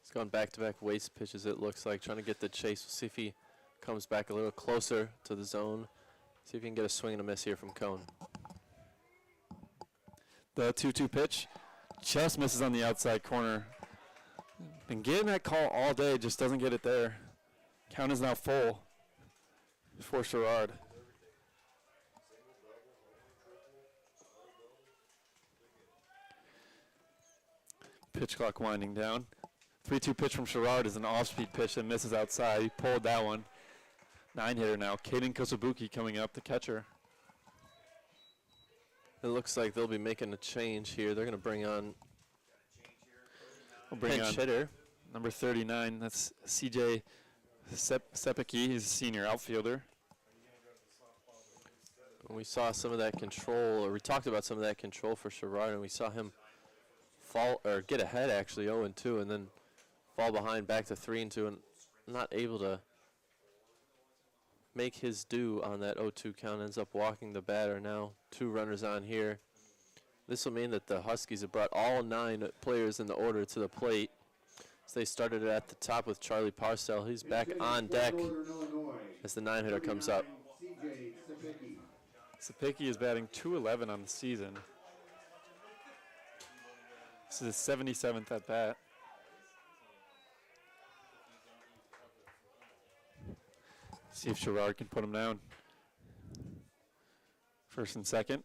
He's going back-to-back waste pitches, it looks like, trying to get the chase. We'll see if he comes back a little closer to the zone. See if he can get a swing and a miss here from Cone. The 2-2 pitch just misses on the outside corner. Been getting that call all day, just doesn't get it there. Count is now full for Sherrard. Pitch clock winding down. 3-2 pitch from Sherrard is an off-speed pitch that misses outside. He pulled that one. 9-hitter now. Caden Kosobuki coming up, the catcher. It looks like they'll be making a change here. They're going to bring on pinch hitter. Number 39, that's CJ Sepicki. He's a senior outfielder. We saw some of that control, or we talked about some of that control for Sherrard, and we saw him fall, or get ahead actually 0-2, and then fall behind back to 3-2, and not able to make his due on that 0-2 count. Ends up walking the batter. Now 2 runners on here. This will mean that the Huskies have brought all 9 players in the order to the plate. So they started it at the top with Charlie Parcell. He's back on deck as the 9-hitter comes up. Sepicki is batting .211 on the season. This is his 77th at bat. See if Sherrard can put him down. First and second.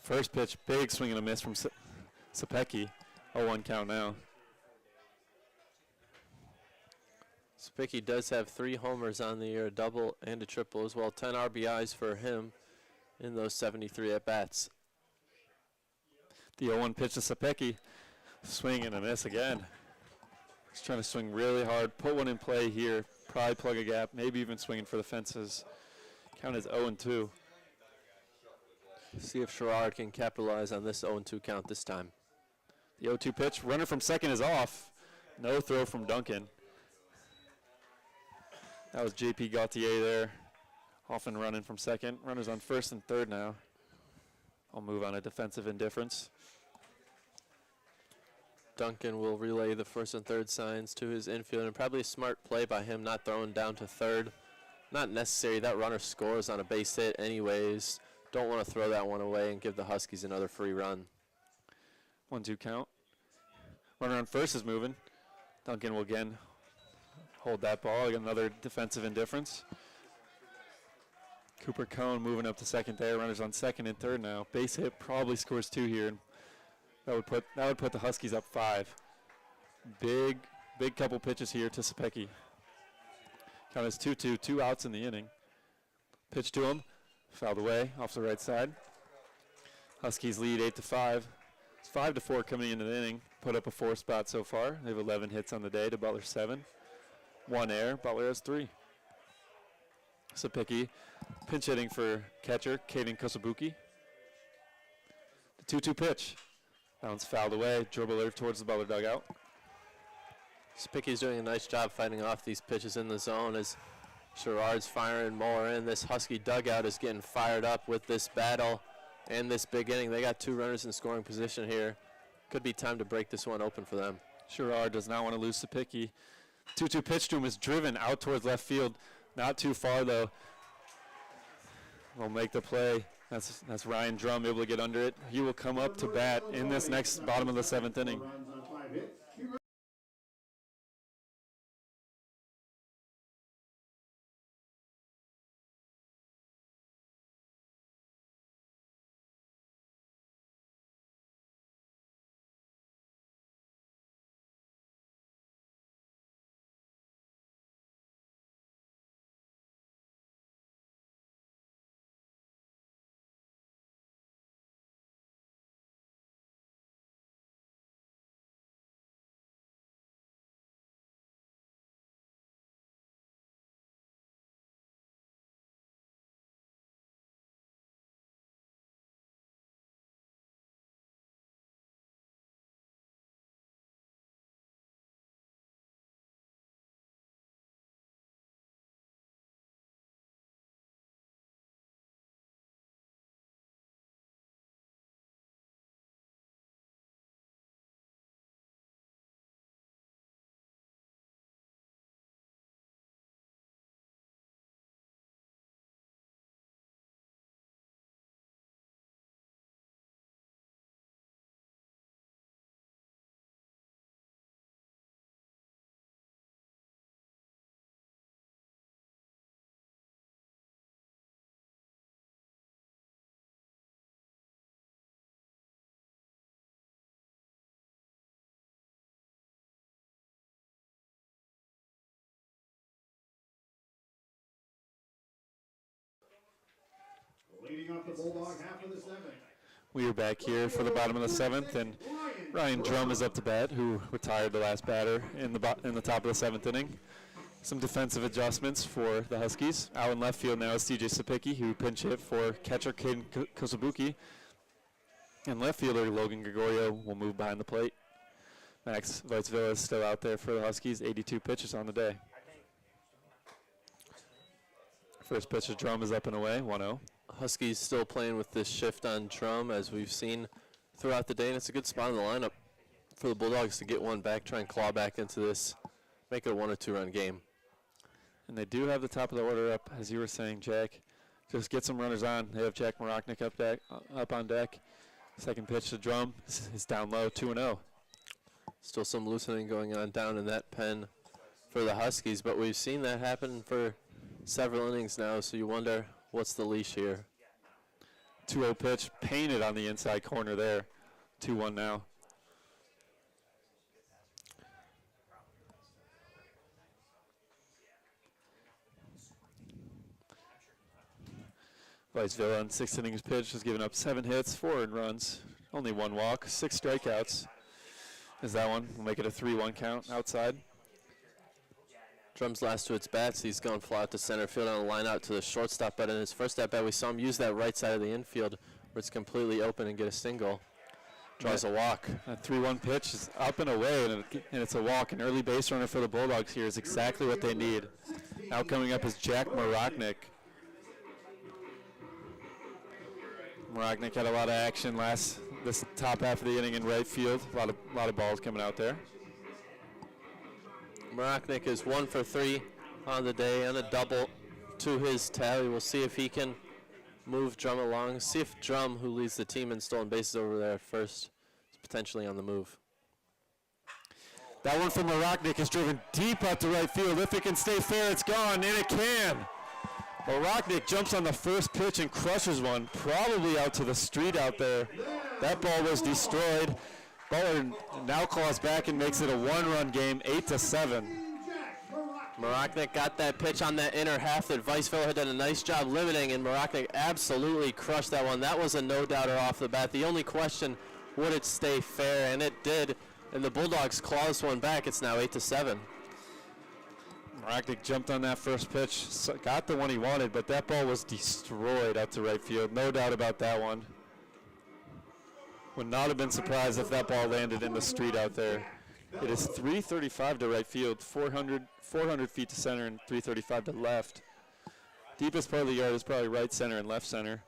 First pitch, big swing and a miss from Sepicki. 0-1 count now. Sepicki does have 3 homers on the year, a double and a triple as well. 10 RBIs for him in those 73 at-bats. The 0-1 pitch to Sepicki. Swing and a miss again. He's trying to swing really hard, put one in play here, probably plug a gap, maybe even swinging for the fences. Count is 0-2. See if Sherrard can capitalize on this 0-2 count this time. The 0-2 pitch, runner from second is off. No throw from Duncan. That was JP Gautier there, off and running from second. Runners on first and third now. I'll move on to defensive indifference. Duncan will relay the first and third signs to his infield, and probably a smart play by him not throwing down to third. Not necessary. That runner scores on a base hit anyways. Don't want to throw that one away and give the Huskies another free run. 1-2 count. Runner on first is moving. Duncan will again hold that ball. Again, another defensive indifference. Cooper Cone moving up to second there. Runners on second and third now. Base hit probably scores 2 here. And that would put the Huskies up 5. Big couple pitches here to Sepicki. Count is 2-2, 2 outs in the inning. Pitch to him. Fouled away off the right side. Huskies lead 8-5. It's 5-4 coming into the inning. Put up a 4 spot so far. They have 11 hits on the day to Butler's 7. 1 error. Butler has 3. Sapicki pinch hitting for catcher Kaden Kosabuki. The 2-2 pitch. Bounce fouled away. Dribbler towards the Butler dugout. Sapicki's doing a nice job fighting off these pitches in the zone as Sherrard's firing more in. This Husky dugout is getting fired up with this battle and this big inning. They got 2 runners in scoring position here. Could be time to break this one open for them. Sherrard does not want to lose Sapicki. 2-2 pitch to him is driven out towards left field. Not too far though. Will make the play. That's Ryan Drum able to get under it. He will come up to bat in this next bottom of the 7th inning. Leading up the Bulldog half of the 7th. We are back here for the bottom of the 7th, and Ryan Drum is up to bat, who retired the last batter in the top of the 7th inning. Some defensive adjustments for the Huskies. Out in left field now is CJ Sapicki, who pinch hit for catcher Kaden Kosabuki. And left fielder Logan Gregorio will move behind the plate. Max Weitzvilla is still out there for the Huskies. 82 pitches on the day. First pitch of Drum is up and away, 1-0. Huskies still playing with this shift on Drum as we've seen throughout the day, and it's a good spot in the lineup for the Bulldogs to get one back, try and claw back into this, make it a 1 or 2 run game. And they do have the top of the order up, as you were saying, Jack. Just get some runners on. They have Jack Maroknik up on deck. Second pitch to Drum is down low, 2-0. Still some loosening going on down in that pen for the Huskies, but we've seen that happen for several innings now, so you wonder what's the leash here. 2-0 pitch, painted on the inside corner there. 2-1 now. Viceville on 6 innings pitched has given up 7 hits, 4 earned runs, only 1 walk, 6 strikeouts. As that one will make it a 3-1 count outside. Drum's last to its bats. He's going fly out to center field on a line out to the shortstop, but in his first at bat we saw him use that right side of the infield where it's completely open and get a single. Draws a walk. A 3-1 pitch is up and away, and it's a walk. An early base runner for the Bulldogs here is exactly what they need. Now coming up is Jack Maroknik. Maroknik had a lot of action this top half of the inning in right field. A lot of balls coming out there. Maroknik is 1 for 3 on the day and a double to his tally. We'll see if he can move Drum along. See if Drum, who leads the team in stolen bases over there at first, is potentially on the move. That one from Maroknik is driven deep out to right field. If it can stay fair, it's gone, and it can. Maroknik jumps on the first pitch and crushes one, probably out to the street out there. That ball was destroyed. Butler now claws back and makes it a 1-run game, 8-7. Maroknik got that pitch on that inner half that Viceville had done a nice job limiting, and Maroknik absolutely crushed that one. That was a no-doubter off the bat. The only question, would it stay fair? And it did, and the Bulldogs clawed one back. It's now 8-7. Maroknik jumped on that first pitch, got the one he wanted, but that ball was destroyed out to right field. No doubt about that one. Would not have been surprised if that ball landed in the street out there. It is 335 to right field, 400 feet to center, and 335 to left. Deepest part of the yard is probably right center and left center.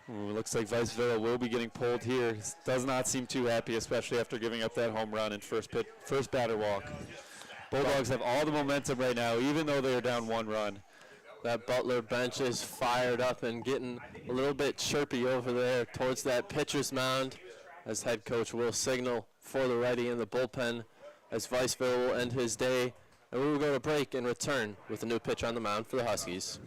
Ooh, looks like Viceville will be getting pulled here. Does not seem too happy, especially after giving up that home run in first batter walk. Bulldogs have all the momentum right now, even though they are down 1 run. That Butler bench is fired up and getting a little bit chirpy over there towards that pitcher's mound as head coach will signal for the righty in the bullpen as Viceville will end his day. And we will go to break and return with a new pitch on the mound for the Huskies.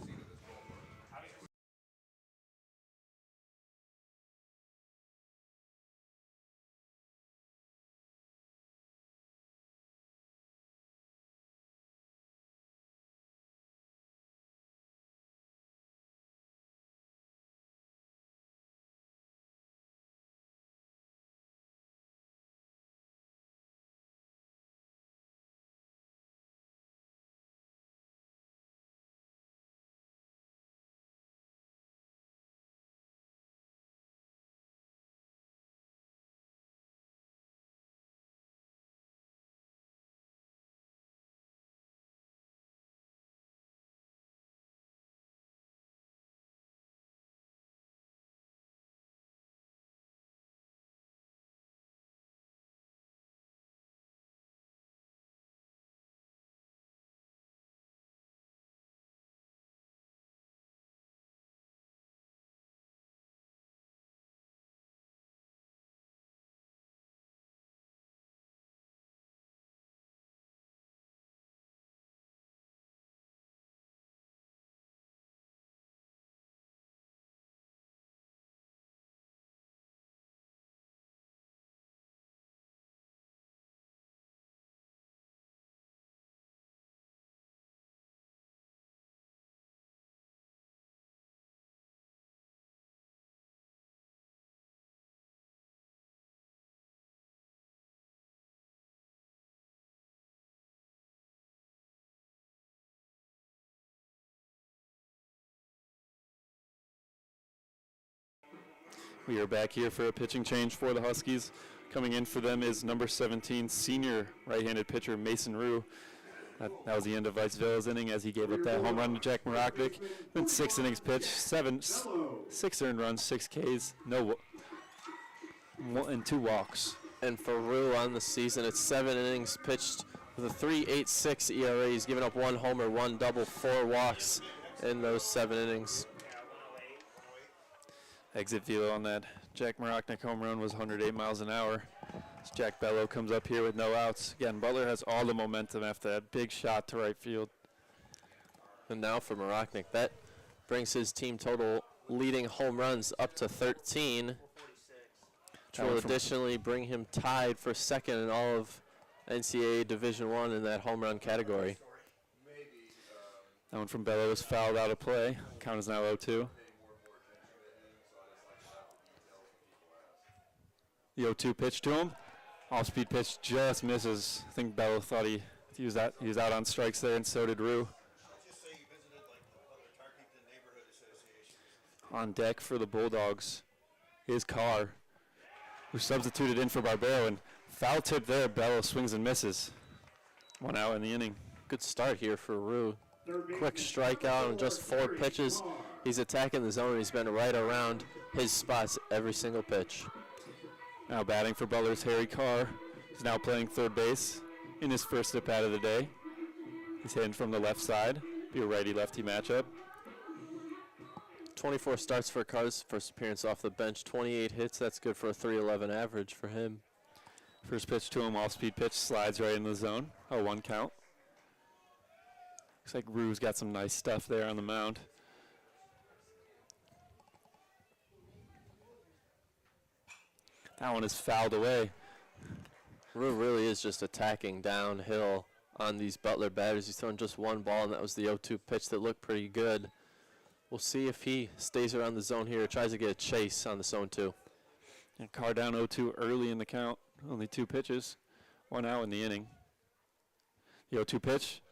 We are back here for a pitching change for the Huskies. Coming in for them is number 17, senior right-handed pitcher Mason Rue. That was the end of Viceville's inning as he gave up that home run to Jack Maroknik. Then 6 innings pitched, 6 earned runs, 6 Ks, and 2 walks. And for Rue on the season, it's 7 innings pitched with a 3.86 ERA. He's given up 1 homer, 1 double, 4 walks in those 7 innings. Exit velo on that Jack Maroknik home run was 108 miles an hour. As Jack Bello comes up here with no outs. Again, Butler has all the momentum after that big shot to right field. And now for Maroknik, that brings his team total leading home runs up to 13. Which will additionally bring him tied for second in all of NCAA Division I in that home run category. That one from Bello is fouled out of play. Count is now 0-2. The 0-2 pitch to him. Off-speed pitch just misses. I think Bello thought he was out on strikes there, and so did Rue. On deck for the Bulldogs is Carr, who substituted in for Barbero, and foul tip there. Bello swings and misses. 1 out in the inning. Good start here for Rue. Quick strikeout on just 4 pitches. He's attacking the zone. He's been right around his spots every single pitch. Now batting for Butler's Harry Carr. He's now playing third base in his first at-bat of the day. He's hitting from the left side. Be a righty-lefty matchup. 24 starts for Carr's first appearance off the bench. 28 hits. That's good for a 3.11 average for him. First pitch to him, off-speed pitch, slides right in the zone. 0-1 count. Looks like Rue's got some nice stuff there on the mound. That one is fouled away. Rue really is just attacking downhill on these Butler batters. He's thrown just one ball, and that was the 0-2 pitch that looked pretty good. We'll see if he stays around the zone here, tries to get a chase on the 0-2. And Carr down 0-2 early in the count. Only 2 pitches, 1 out in the inning. The 0-2 pitch,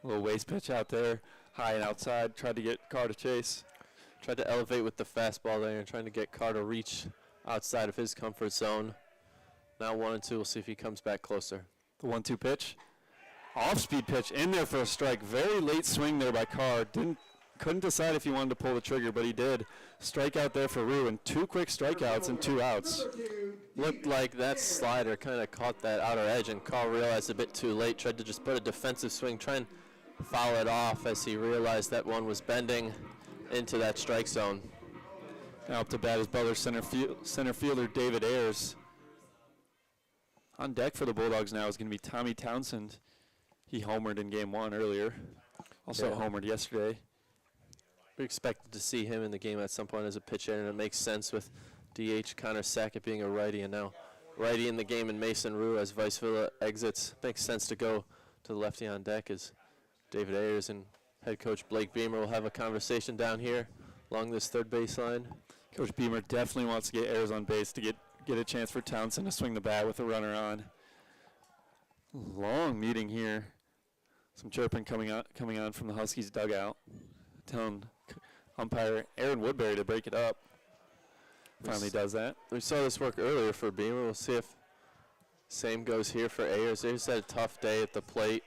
a little waste pitch out there, high and outside. Tried to get Carr to chase. Tried to elevate with the fastball there and trying to get Carr to reach outside of his comfort zone. Now 1-2. We'll see if he comes back closer. The 1-2 pitch, off-speed pitch in there for a strike. Very late swing there by Carr. Couldn't decide if he wanted to pull the trigger, but he did. Strikeout there for Rue, and 2 quick strikeouts and 2 outs. Looked like that slider kind of caught that outer edge, and Carl realized a bit too late. Tried to just put a defensive swing, try and foul it off as he realized that one was bending into that strike zone. Now up to bat is Butler center fielder David Ayers. On deck for the Bulldogs now is going to be Tommy Townsend. He homered in game 1 earlier. Also Yeah. homered yesterday. We expected to see him in the game at some point as a pitcher, and it makes sense with DH Connor Sackett being a righty, and now righty in the game in Mason Rue as Vicevilla exits. Makes sense to go to the lefty on deck as David Ayers and head coach Blake Beamer will have a conversation down here along this third baseline. Coach Beamer definitely wants to get Ayers on base to get a chance for Townsend to swing the bat with a runner on. Long meeting here. Some chirping coming on from the Huskies dugout. Telling umpire Aaron Woodbury to break it up. Finally does that. We saw this work earlier for Beamer. We'll see if same goes here for Ayers. Ayers had a tough day at the plate.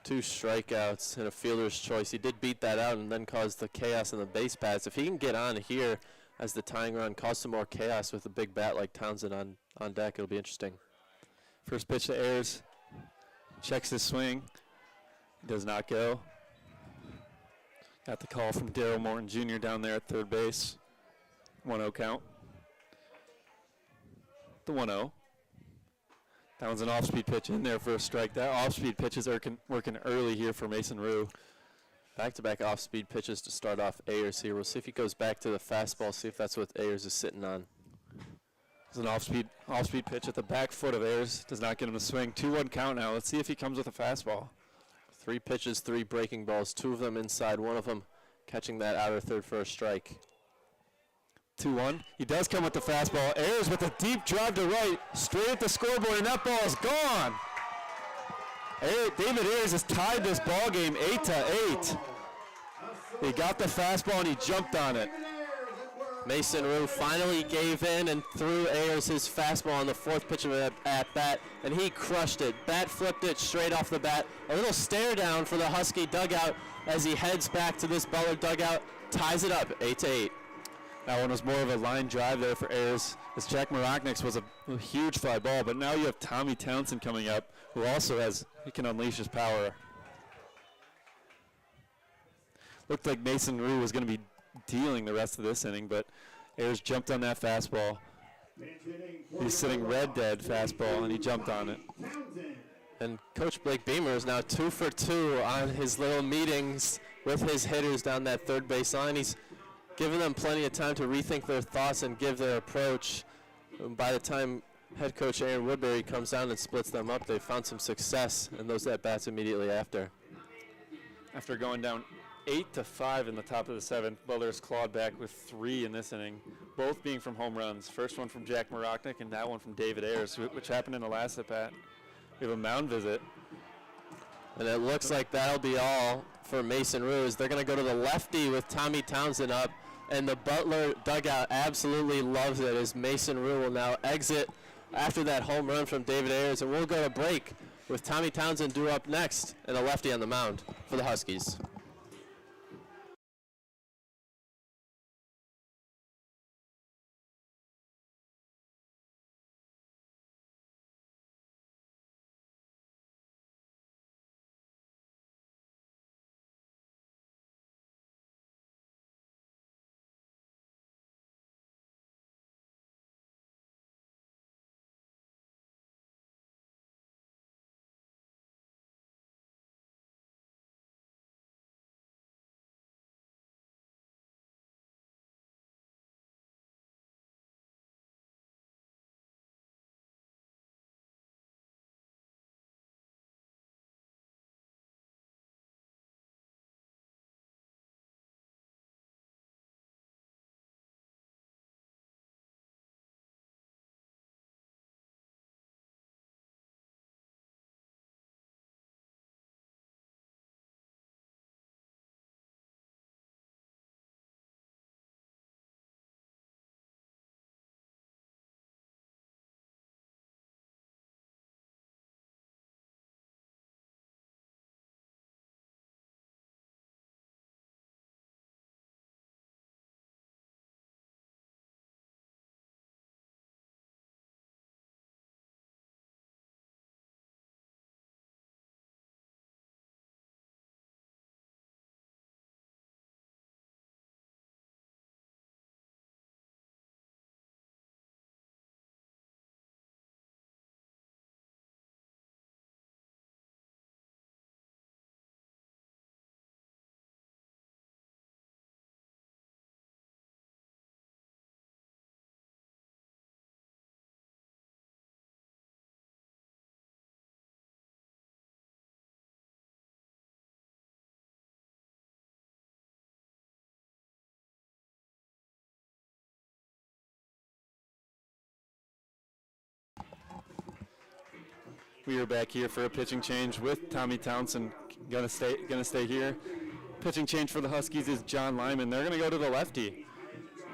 2 strikeouts and a fielder's choice. He did beat that out and then caused the chaos in the base paths. If he can get on here as the tying run, cause some more chaos with a big bat like Townsend on deck, it'll be interesting. First pitch to Ayers. Checks his swing. Does not go. Got the call from Darryl Morton Jr. down there at third base. 1-0 count. The 1-0. That one's an off-speed pitch in there for a strike. That off-speed pitch is working early here for Mason Rue. Back-to-back off-speed pitches to start off Ayers here. We'll see if he goes back to the fastball, see if that's what Ayers is sitting on. It's an off-speed pitch at the back foot of Ayers. Does not get him to swing. 2-1 count now. Let's see if he comes with a fastball. 3 pitches, 3 breaking balls, 2 of them inside, 1 of them catching that outer third for a strike. 2-1. He does come with the fastball. Ayers with a deep drive to right, straight at the scoreboard, and that ball is gone. David Ayers has tied this ball game 8-8. He got the fastball and he jumped on it. Mason Rue finally gave in and threw Ayers his fastball on the 4th pitch of it at bat, and he crushed it. Bat flipped it straight off the bat. A little stare down for the Husky dugout as he heads back to this Butler dugout, ties it up 8-8. That one was more of a line drive there for Ayers, as Jack Maroknick's was a huge fly ball, but now you have Tommy Townsend coming up, who also he can unleash his power. Looked like Mason Rue was going to be dealing the rest of this inning, but Ayers jumped on that fastball. He's sitting red dead fastball, and he jumped on it. And Coach Blake Beamer is now 2 for 2 on his little meetings with his hitters down that third base line. He's giving them plenty of time to rethink their thoughts and give their approach. And by the time head coach Aaron Woodbury comes down and splits them up, they've found some success in those at-bats immediately after. After going down 8-5 in the top of the 7th, Butler's clawed back with 3 in this inning, both being from home runs. First one from Jack Maroknick and that one from David Ayers, which happened in the last at-bat. We have a mound visit. And it looks like that'll be all for Mason Rue. They're going to go to the lefty with Tommy Townsend up, and the Butler dugout absolutely loves it as Mason Rue will now exit after that home run from David Ayers, and we'll go to break with Tommy Townsend due up next and a lefty on the mound for the Huskies. We are back here for a pitching change with Tommy Townsend gonna stay here. Pitching change for the Huskies is John Lyman. They're gonna go to the lefty.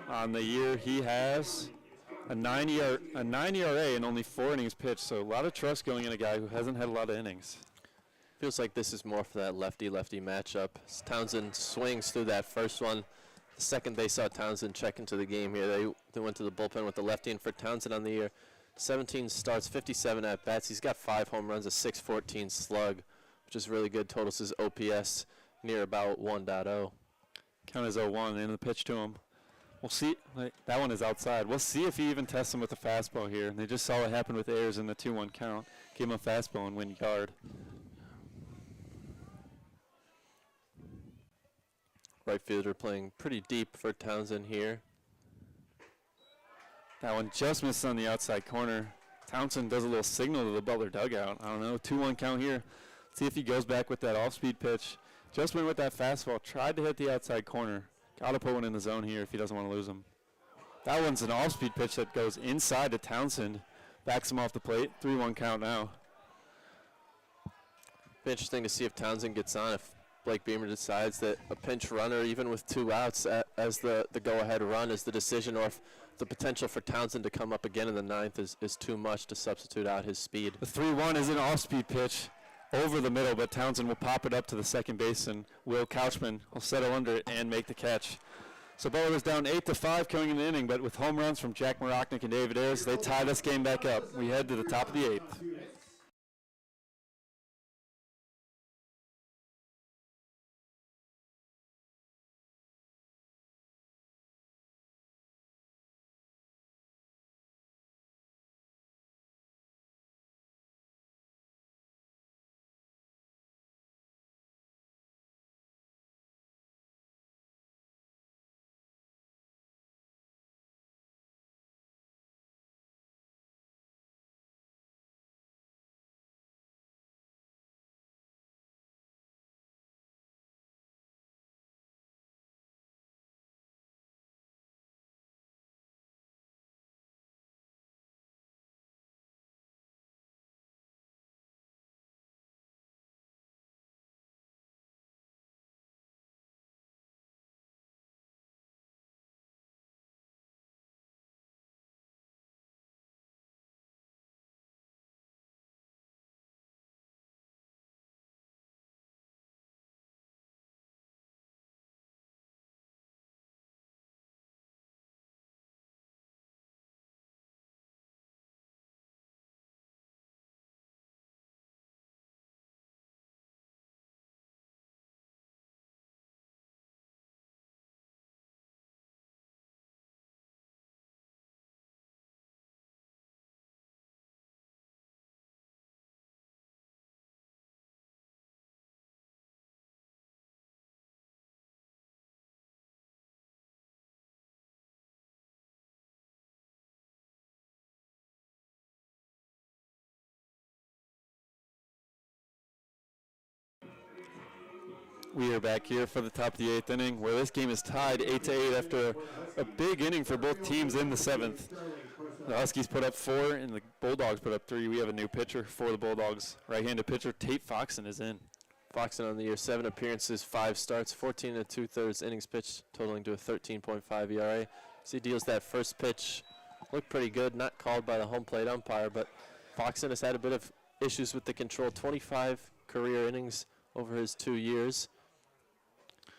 On the year, he has a 9 ERA and only 4 innings pitched, so a lot of trust going in a guy who hasn't had a lot of innings. Feels like this is more for that lefty-lefty matchup. As Townsend swings through that first one. The second they saw Townsend check into the game here, they went to the bullpen with the lefty. And for Townsend on the year, 17 starts, 57 at-bats. He's got 5 home runs, a 6.14 slug, which is really good. Totals his OPS near about 1.0. Count is 0-1 in the pitch to him. We'll see. That one is outside. We'll see if he even tests him with a fastball here. They just saw what happened with Ayers in the 2-1 count. Gave him a fastball and went yard. Right fielder playing pretty deep for Townsend here. That one just missed on the outside corner. Townsend does a little signal to the Butler dugout. I don't know, 2-1 count here. See if he goes back with that off-speed pitch. Just went with that fastball. Tried to hit the outside corner. Got to put one in the zone here if he doesn't want to lose him. That one's an off-speed pitch that goes inside to Townsend. Backs him off the plate. 3-1 count now. Be interesting to see if Townsend gets on, if Blake Beamer decides that a pinch runner, even with 2 outs as the go-ahead run, is the decision, or if the potential for Townsend to come up again in the 9th is too much to substitute out his speed. The 3-1 is an off-speed pitch over the middle, but Townsend will pop it up to the second baseman. Will Couchman will settle under it and make the catch. So Butler was down 8-5 coming in the inning, but with home runs from Jack Maroknik and David Ayers, they tie this game back up. We head to the top of the 8th. We are back here for the top of the 8th inning, where this game is tied 8-8 after a big inning for both teams in the 7th. The Huskies put up 4 and the Bulldogs put up 3. We have a new pitcher for the Bulldogs. Right-handed pitcher Tate Foxen is in. Foxen on the year, 7 appearances, 5 starts, 14 2/3 innings pitched, totaling to a 13.5 ERA. So he deals that first pitch. Looked pretty good, not called by the home plate umpire, but Foxen has had a bit of issues with the control. 25 career innings over his 2 years.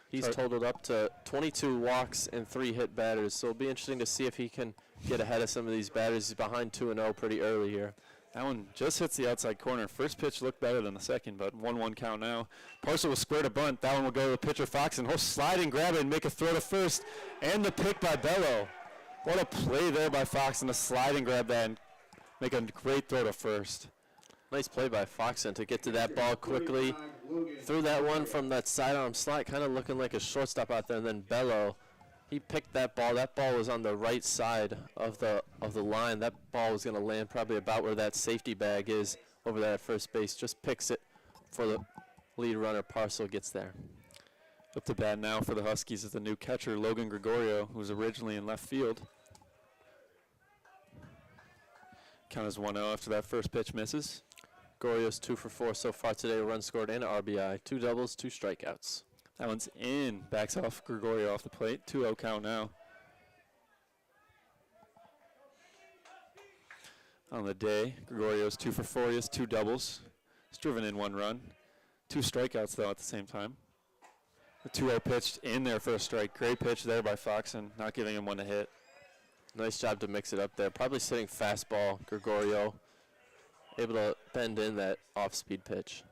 He's totaled up to 22 walks and 3 hit batters, so it'll be interesting to see if he can get ahead of some of these batters. He's behind 2-0 pretty early here. That one just hits the outside corner. First pitch looked better than the second, but 1-1 count now. Parcel will square to bunt. That one will go to the pitcher Foxen. He'll slide and grab it and make a throw to first, and the pick by Bello. What a play there by Foxen to slide and grab that and make a great throw to first. Nice play by Foxen to get to that ball quickly. Threw that one from that sidearm slide, kind of looking like a shortstop out there, and then Bello, he picked that ball. That ball was on the right side of the line. That ball was going to land probably about where that safety bag is over there at first base. Just picks it for the lead runner. Parcel gets there. Up to bat now for the Huskies is the new catcher, Logan Gregorio, who was originally in left field. Count is 1-0 after that first pitch misses. Gorio's 2 for 4 so far today. Run scored and RBI. 2 doubles, 2 strikeouts. That one's in. Backs off Gregorio off the plate. 2-0 count now. On the day, Gregorio's 2 for 4. He has 2 doubles. He's driven in 1 run. 2 strikeouts, though, at the same time. The 2-0 pitched in there for a strike. Great pitch there by Foxen, not giving him one to hit. Nice job to mix it up there. Probably sitting fastball, Gregorio. Able to bend in that off-speed pitch.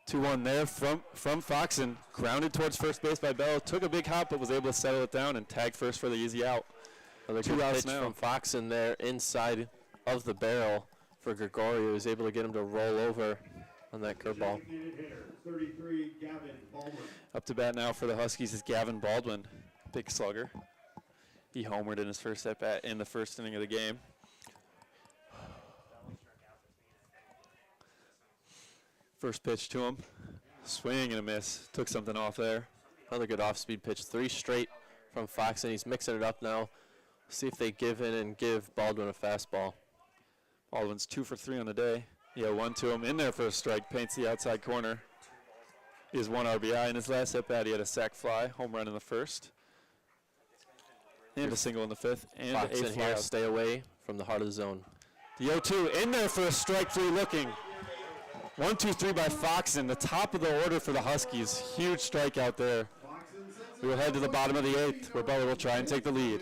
2-1 there from Foxen. Grounded towards first base by Bello. Took a big hop, but was able to settle it down and tag first for the easy out. Another 2 good outs pitch now from Foxen there inside of the barrel for Gregorio. He was able to get him to roll over on that curveball. Designated hitter, 33, Gavin Baldwin. Up to bat now for the Huskies is Gavin Baldwin. Big slugger. He homered in his first at-bat in the first inning of the game. First pitch to him. Swing and a miss. Took something off there. Another good off-speed pitch. 3 straight from Foxen. He's mixing it up now. See if they give in and give Baldwin a fastball. Baldwin's 2 for 3 on the day. Yeah, 1 to him. In there for a strike. Paints the outside corner. He has 1 RBI. In his last at-bat, he had a sac fly. Home run in the first. And a single in the 5th. And Foxen a fly here, out. stay away from the heart of the zone. The 0-2 in there for a strike 3 looking. 1-2-3 by Foxen, the top of the order for the Huskies. Huge strikeout there. We will head to the bottom of the 8th, where Butler will try and take the lead.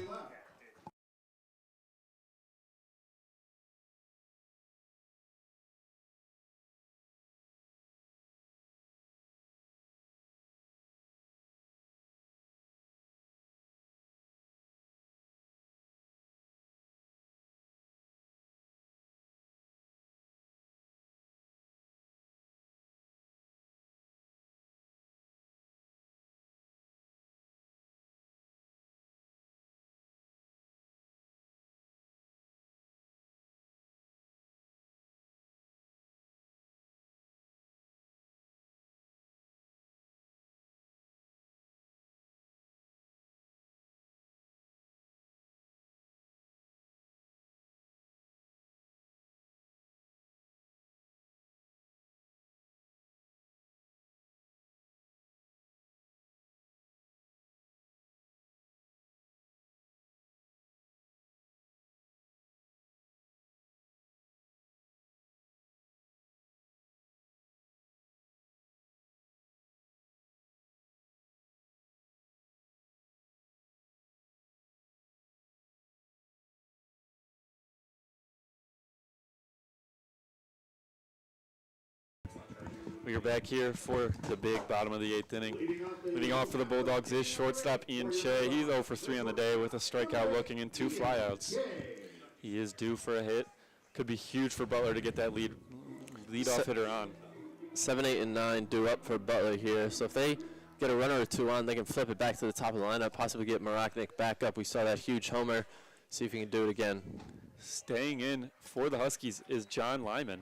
We are back here for the big bottom of the 8th inning. Leading off for the Bulldogs is shortstop Ian Che. He's 0 for 3 on the day with a strikeout looking and 2 flyouts. He is due for a hit. Could be huge for Butler to get that lead-off hitter on. 7, 8, and 9 due up for Butler here. So if they get a runner or 2 on, they can flip it back to the top of the lineup, possibly get Maroknik back up. We saw that huge homer. See if he can do it again. Staying in for the Huskies is John Lyman.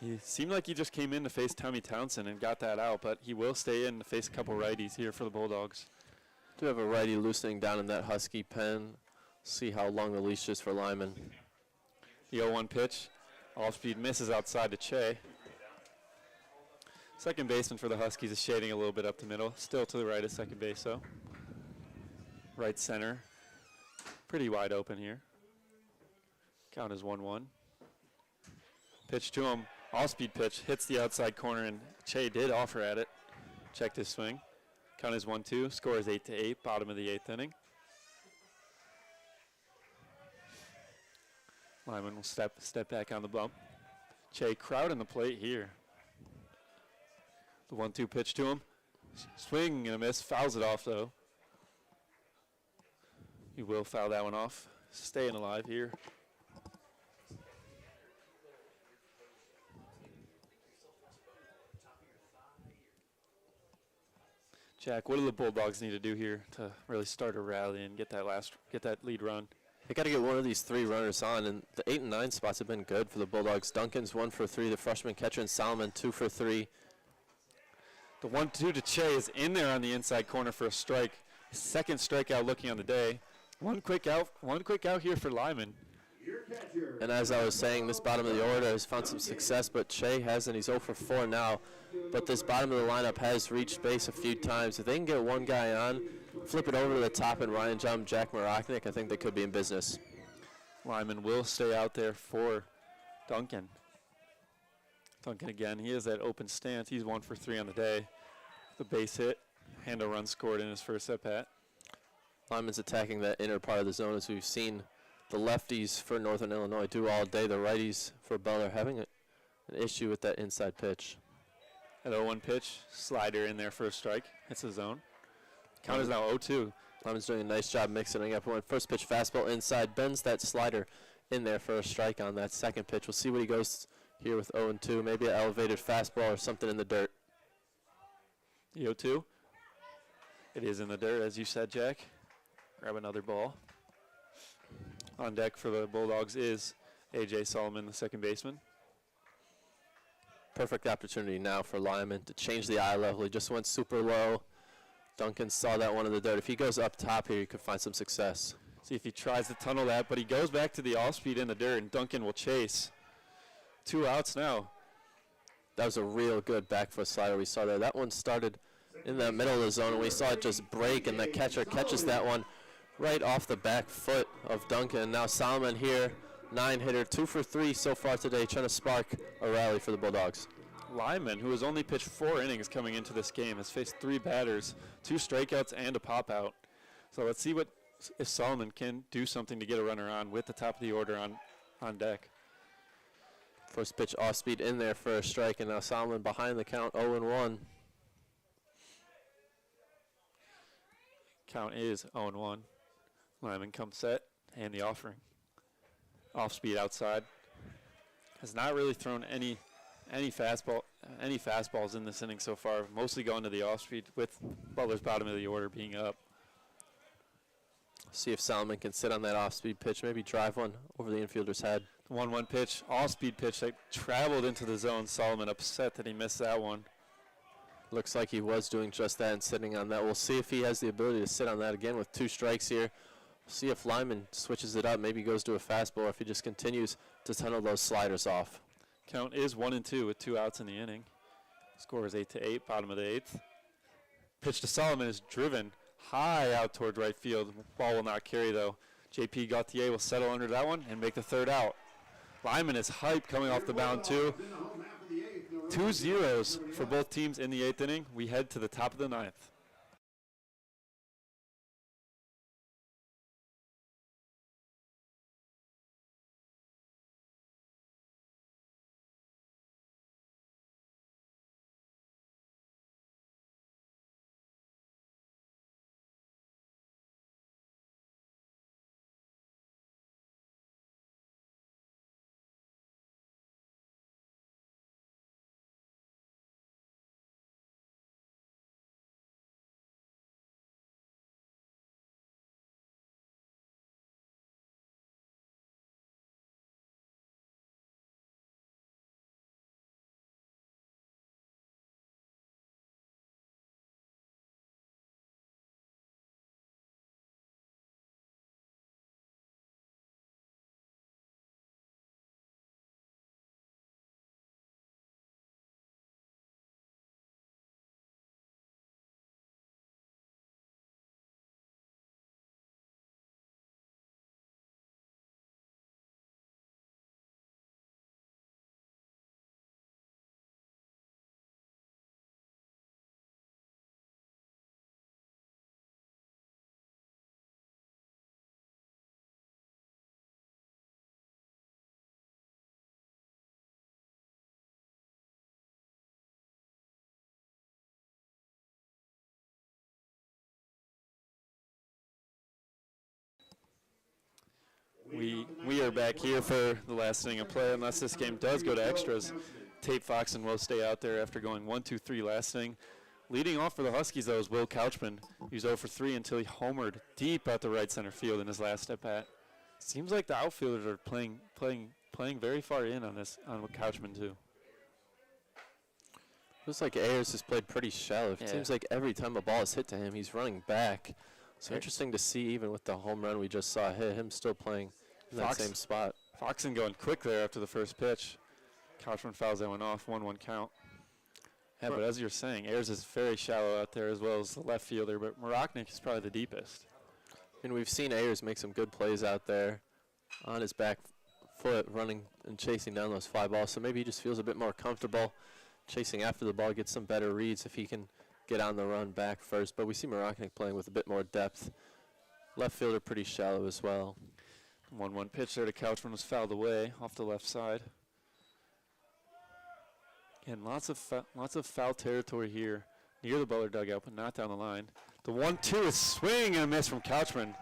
He seemed like he just came in to face Tommy Townsend and got that out, but he will stay in to face a couple righties here for the Bulldogs. Do have a righty loosening down in that Husky pen. See how long the leash is for Lyman. The 0-1 pitch. Off-speed misses outside to Che. Second baseman for the Huskies is shading a little bit up the middle. Still to the right of second base, though. Right center. Pretty wide open here. Count is 1-1. Pitch to him. All-speed pitch. Hits the outside corner, and Che did offer at it. Checked his swing. Count is 1-2. Score is 8-8. Bottom of the 8th inning. Lyman will step back on the bump. Che crowding the plate here. The 1-2 pitch to him. Swing and a miss. Fouls it off, though. He will foul that one off. Staying alive here. Jack, what do the Bulldogs need to do here to really start a rally and get that lead run? They got to get one of these 3 runners on, and the 8 and 9 spots have been good for the Bulldogs. Duncan's 1 for 3, the freshman catcher, and Solomon 2 for 3. The 1-2 to Che is in there on the inside corner for a strike. His second strikeout looking on the day. One quick out here for Lyman. Your catcher. And as I was saying, this bottom of the order has found some success, but Che hasn't. He's 0 for 4 now. But this bottom of the lineup has reached base a few times. If they can get one guy on, flip it over to the top, and Ryan jump Jack Maroknik, I think they could be in business. Lyman will stay out there for Duncan. Duncan again, he has that open stance. He's 1 for 3 on the day. The base hit and a run scored in his first at-bat. Lyman's attacking that inner part of the zone, as we've seen the lefties for Northern Illinois do all day. The righties for Butler having an issue with that inside pitch. At 0-1 pitch, slider in there for a strike. Hits the zone. Count is now 0-2. Lyman's doing a nice job mixing up one. First pitch fastball inside, bends that slider in there for a strike on that second pitch. We'll see what he goes here with 0-2. Maybe an elevated fastball or something in the dirt. The 0-2. It is in the dirt, as you said, Jack. Grab another ball. On deck for the Bulldogs is A.J. Solomon, the second baseman. Perfect opportunity now for Lyman to change the eye level. He just went super low. Duncan saw that one in the dirt. If he goes up top here, he could find some success. See if he tries to tunnel that, but he goes back to the off-speed in the dirt, and Duncan will chase. 2 outs now. That was a real good back foot slider we saw there. That one started in the middle of the zone, and we saw it just break, and the catcher catches that one right off the back foot of Duncan. Now Solomon here, 9-hitter, 2 for 3 so far today, trying to spark a rally for the Bulldogs. Lyman, who has only pitched 4 innings coming into this game, has faced 3 batters, 2 strikeouts, and a pop-out. So let's see if Solomon can do something to get a runner on with the top of the order on deck. First pitch off speed in there for a strike, and now Solomon behind the count, 0-1. Count is 0-1. Lyman comes set, and the offering. Off speed outside. Has not really thrown any fastballs in this inning so far. Mostly going to the off speed with Butler's bottom of the order being up. See if Solomon can sit on that off speed pitch, maybe drive one over the infielder's head. 1-1 pitch, off speed pitch that traveled into the zone. Solomon upset that he missed that one. Looks like he was doing just that and sitting on that. We'll see if he has the ability to sit on that again with 2 strikes here. See if Lyman switches it up, maybe goes to a fastball, or if he just continues to tunnel those sliders off. Count is 1-2 with 2 outs in the inning. Score is 8-8, bottom of the 8th. Pitch to Solomon is driven high out toward right field. Ball will not carry though. JP Gauthier will settle under that one and make the 3rd out. Lyman is hyped coming off the mound too. 2 zeros for both teams in the 8th inning. We head to the top of the 9th. We are back here for the last inning of play, unless this game does go to extras. Tate Foxen will stay out there after going 1-2-3 last inning. Leading off for the Huskies, though, is Will Couchman. He was 0 for 3 until he homered deep out the right center field in his last at-bat. Seems like the outfielders are playing very far in on Couchman, too. Looks like Ayers has played pretty shallow. It seems like every time a ball is hit to him, he's running back. So interesting to see, even with the home run we just saw hit, him still playing in that same spot. Foxen going quick there after the first pitch. Couchman fouls that one off, 1-1 count. Yeah, but as you're saying, Ayers is very shallow out there as well as the left fielder, but Maroknik is probably the deepest. And we've seen Ayers make some good plays out there on his back foot, running and chasing down those fly balls. So maybe he just feels a bit more comfortable chasing after the ball, gets some better reads if he can get on the run back first. But we see Maroknik playing with a bit more depth. Left fielder pretty shallow as well. 1-1 pitch there to Couchman was fouled away off the left side. Again, lots of foul territory here near the Butler dugout, but not down the line. The 1-2 is swing and a miss from Couchman.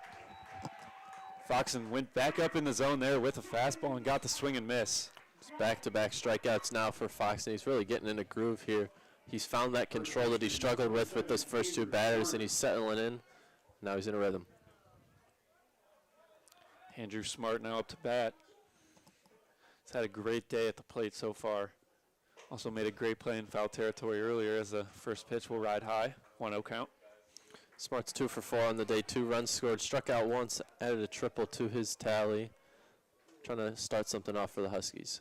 Foxen went back up in the zone there with a fastball and got the swing and miss. It's back-to-back strikeouts now for Foxen. He's really getting in a groove here. He's found that control that he struggled with those first two batters, and he's settling in. Now he's in a rhythm. Andrew Smart now up to bat. He's had a great day at the plate so far. Also made a great play in foul territory earlier as the first pitch will ride high. 1-0 count. Smart's 2 for 4 on the day. 2 runs scored. Struck out once. Added a triple to his tally. Trying to start something off for the Huskies.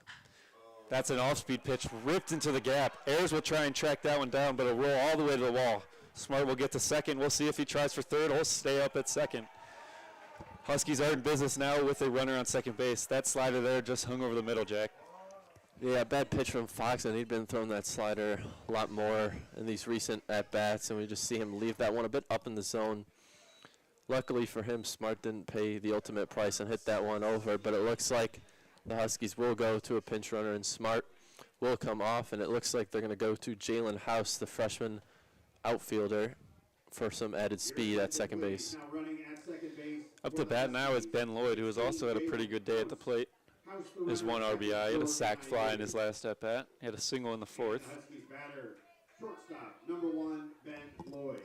That's an off-speed pitch ripped into the gap. Ayers will try and track that one down, but it'll roll all the way to the wall. Smart will get to second. We'll see if he tries for third. He'll stay up at second. Huskies are in business now with a runner on second base. That slider there just hung over the middle, Jack. Yeah, bad pitch from Fox, and he'd been throwing that slider a lot more in these recent at-bats, and we just see him leave that one a bit up in the zone. Luckily for him, Smart didn't pay the ultimate price and hit that one over, but it looks like the Huskies will go to a pinch runner, and Smart will come off, and it looks like they're going to go to Jalen House, the freshman outfielder, for some added speed at second base. Up to bat now is Ben Lloyd, who has also had a pretty good day at the plate. There's 1 RBI. He had a sac fly in his last at-bat. He had a single in the fourth. Huskies batter, shortstop, number 1, Ben Lloyd.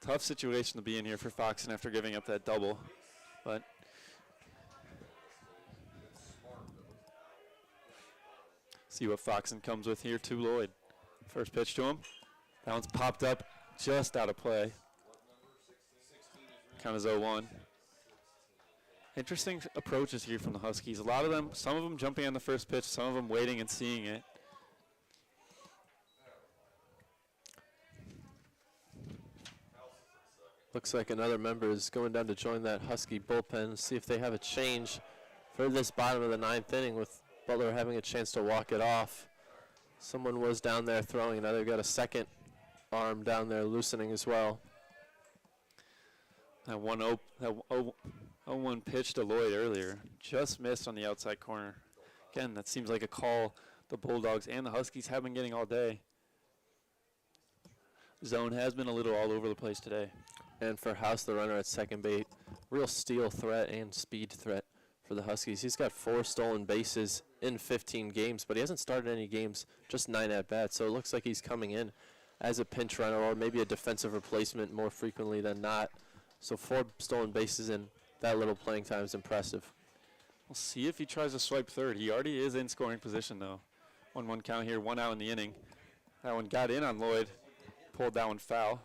Tough situation to be in here for Foxen after giving up that double. But see what Foxen comes with here to Lloyd. First pitch to him. That one's popped up just out of play. Count is 0-1. Interesting approaches here from the Huskies. A lot of them, some of them jumping on the first pitch, some of them waiting and seeing it. Looks like another member is going down to join that Husky bullpen, see if they have a change for this bottom of the 9th inning with Butler having a chance to walk it off. Someone was down there throwing. Now they've got a second arm down there loosening as well. That 0-1 pitch to Lloyd earlier just missed on the outside corner. Again, that seems like a call the Bulldogs and the Huskies have been getting all day. Zone has been a little all over the place today. And for House, the runner at second base, real steal threat and speed threat for the Huskies. He's got 4 stolen bases in 15 games, but he hasn't started any games, just 9 at-bats. So it looks like he's coming in as a pinch runner or maybe a defensive replacement more frequently than not. So 4 stolen bases in that little playing time is impressive. We'll see if he tries to swipe third. He already is in scoring position, though. 1-1 count here, 1 out in the inning. That one got in on Lloyd, pulled that one foul.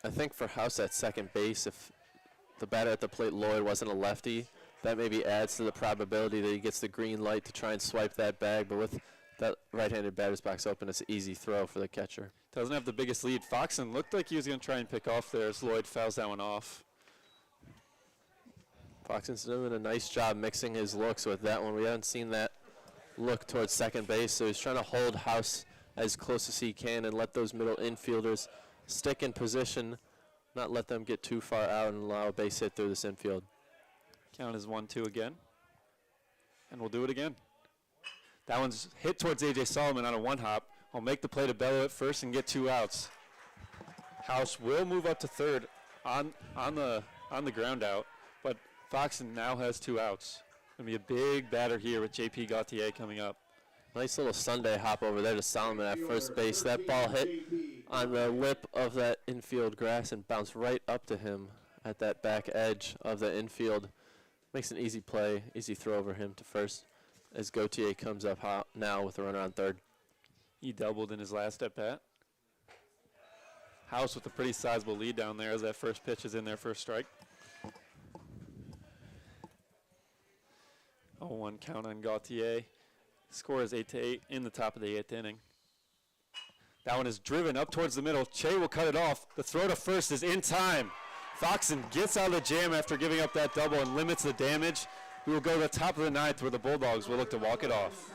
I think for House at second base, if the batter at the plate, Lloyd, wasn't a lefty, that maybe adds to the probability that he gets the green light to try and swipe that bag. But with that right-handed batter's box open, it's an easy throw for the catcher. Doesn't have the biggest lead. Foxen looked like he was going to try and pick off there as Lloyd fouls that one off. Foxen's doing a nice job mixing his looks with that one. We haven't seen that look towards second base, so he's trying to hold House as close as he can and let those middle infielders stick in position, not let them get too far out and allow a base hit through this infield. Count is 1-2 again. And we'll do it again. That one's hit towards A.J. Solomon on a one-hop. I'll make the play to Bello at first and get 2 outs. House will move up to third on the ground out, but Foxen now has 2 outs. Going to be a big batter here with J.P. Gauthier coming up. Nice little Sunday hop over there to Solomon at first base. That ball hit on the lip of that infield grass and bounced right up to him at that back edge of the infield. Makes an easy play, easy throw over him to first as Gauthier comes up now with a runner on third. He doubled in his last at-bat. House with a pretty sizable lead down there as that first pitch is in there for a strike. 0-1 count on Gautier. Score is 8-8 in the top of the 8th inning. That one is driven up towards the middle. Che will cut it off. The throw to first is in time. Foxen gets out of the jam after giving up that double and limits the damage. We will go to the top of the 9th where the Bulldogs will look to walk it off.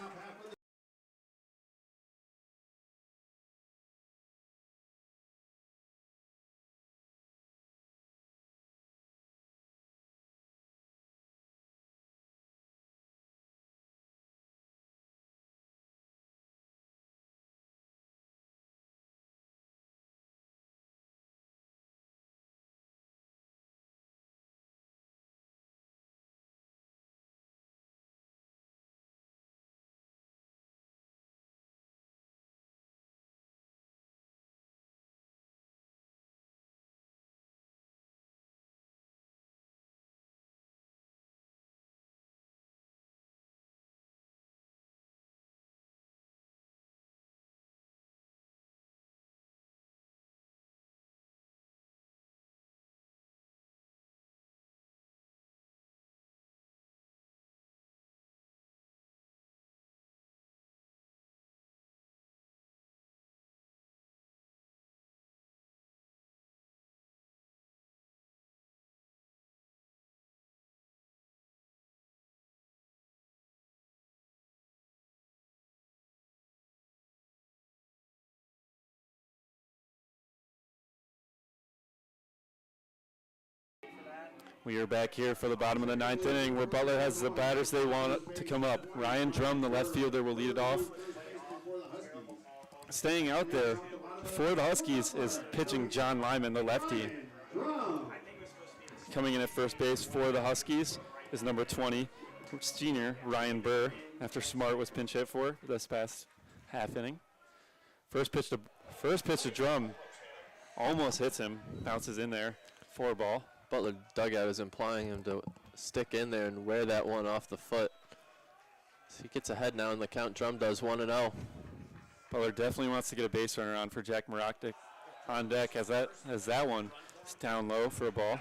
We are back here for the bottom of the 9th inning where Butler has the batters they want to come up. Ryan Drum, the left fielder, will lead it off. Staying out there for the Huskies is pitching John Lyman, the lefty. Coming in at first base for the Huskies is number 20, senior Ryan Burr, after Smart was pinch hit for this past half inning. First pitch to Drum almost hits him, bounces in there for a ball. Butler dugout is implying him to stick in there and wear that one off the foot. So he gets ahead now, and the count. Drum does 1-0. Butler definitely wants to get a base runner on for Jack Maroknik on deck as that one is down low for a ball.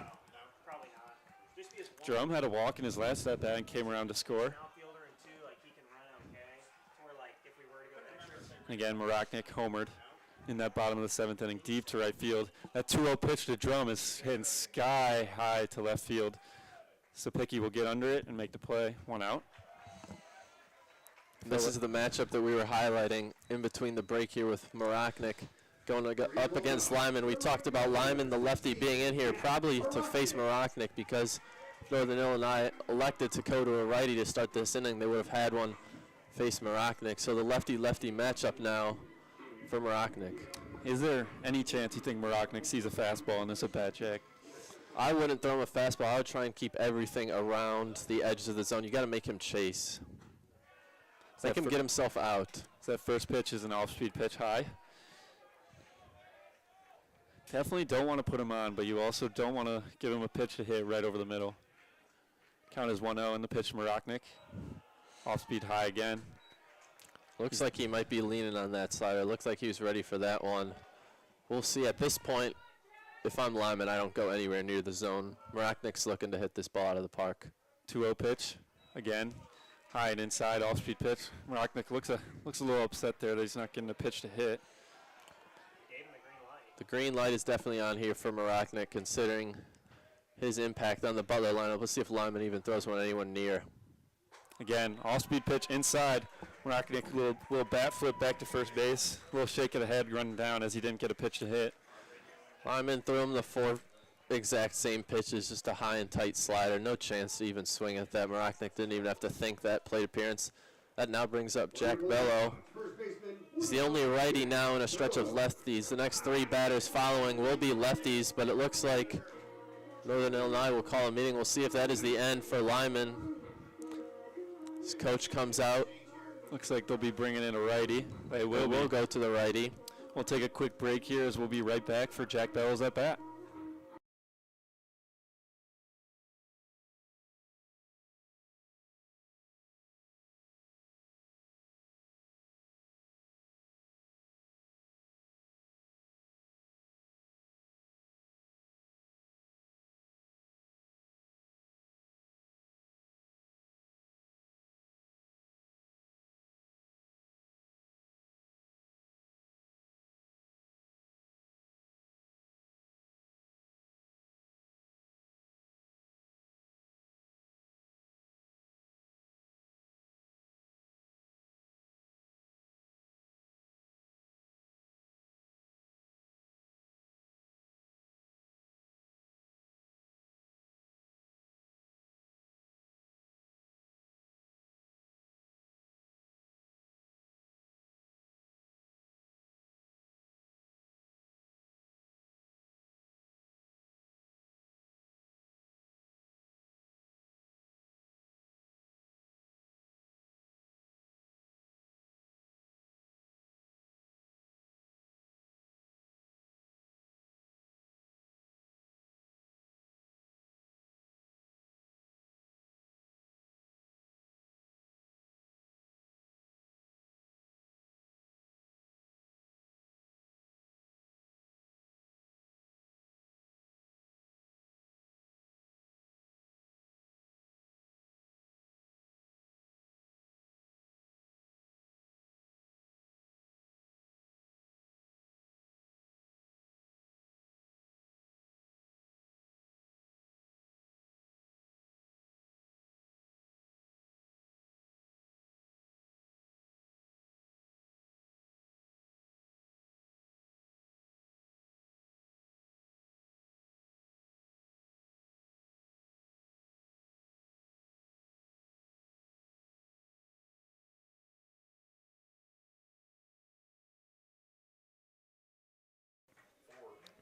Drum had a walk in his last at bat and came around to score. Again, Maroknik homered in that bottom of the 7th inning, deep to right field. That 2-0 pitch to Drum is hitting sky high to left field. Sapicki will get under it and make the play. 1 out. This is the matchup that we were highlighting in between the break here with Maroknik going up against Lyman. We talked about Lyman, the lefty, being in here probably to face Maroknik because Northern Illinois elected to go to a righty to start this inning. They would have had one face Maroknik. So the lefty-lefty matchup now for Maroknik. Is there any chance you think Maroknik sees a fastball in this at-bat, Jack? I wouldn't throw him a fastball. I would try and keep everything around the edges of the zone. You got to make him chase. Make him get himself out. So that first pitch is an off-speed pitch high. Definitely don't want to put him on, but you also don't want to give him a pitch to hit right over the middle. Count is 1-0 in the pitch to Maroknik. Off-speed high again. Looks like he might be leaning on that slider. Looks like he was ready for that one. We'll see. At this point, if I'm Lyman, I don't go anywhere near the zone. Maroknik's looking to hit this ball out of the park. 2-0 pitch again. High and inside, off-speed pitch. Maroknik looks a little upset there that he's not getting a pitch to hit. The green light is definitely on here for Maroknik, considering his impact on the Butler lineup. Let's see if Lyman even throws one anyone near. Again, off-speed pitch inside. Maroknik little bat flip back to first base. A little shake of the head running down as he didn't get a pitch to hit. Lyman threw him the 4 exact same pitches, just a high and tight slider. No chance to even swing at that. Maroknik didn't even have to think that plate appearance. That now brings up Jack Bello. He's the only righty now in a stretch of lefties. The next 3 batters following will be lefties, but it looks like Northern Illinois will call a meeting. We'll see if that is the end for Lyman. His coach comes out. Looks like they'll be bringing in a righty. They will go to the righty. We'll take a quick break here as we'll be right back for Jack Bello's at bat.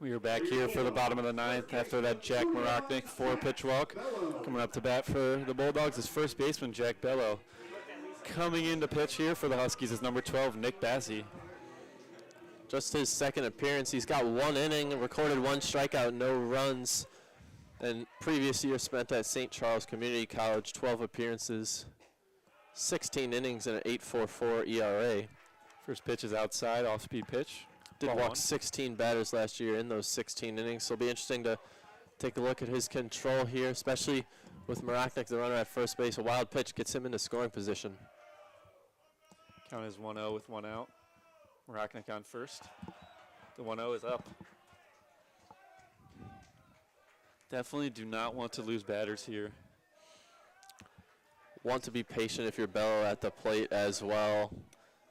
We are back here for the bottom of the ninth after that Jack Maroknik 4-pitch walk. Coming up to bat for the Bulldogs is first baseman Jack Bello. Coming in to pitch here for the Huskies is number 12, Nick Bassi. Just his second appearance. He's got 1 inning, recorded 1 strikeout, no runs. And previous year spent at St. Charles Community College, 12 appearances, 16 innings, and an 8.44 ERA. First pitch is outside, off-speed pitch. Did Ball walk one. 16 batters last year in those 16 innings, so it'll be interesting to take a look at his control here, especially with Maroknik, the runner at first base. A wild pitch gets him into scoring position. Count is 1-0 with 1 out. Maroknik on first. The 1-0 is up. Definitely do not want to lose batters here. Want to be patient if you're Bello at the plate as well.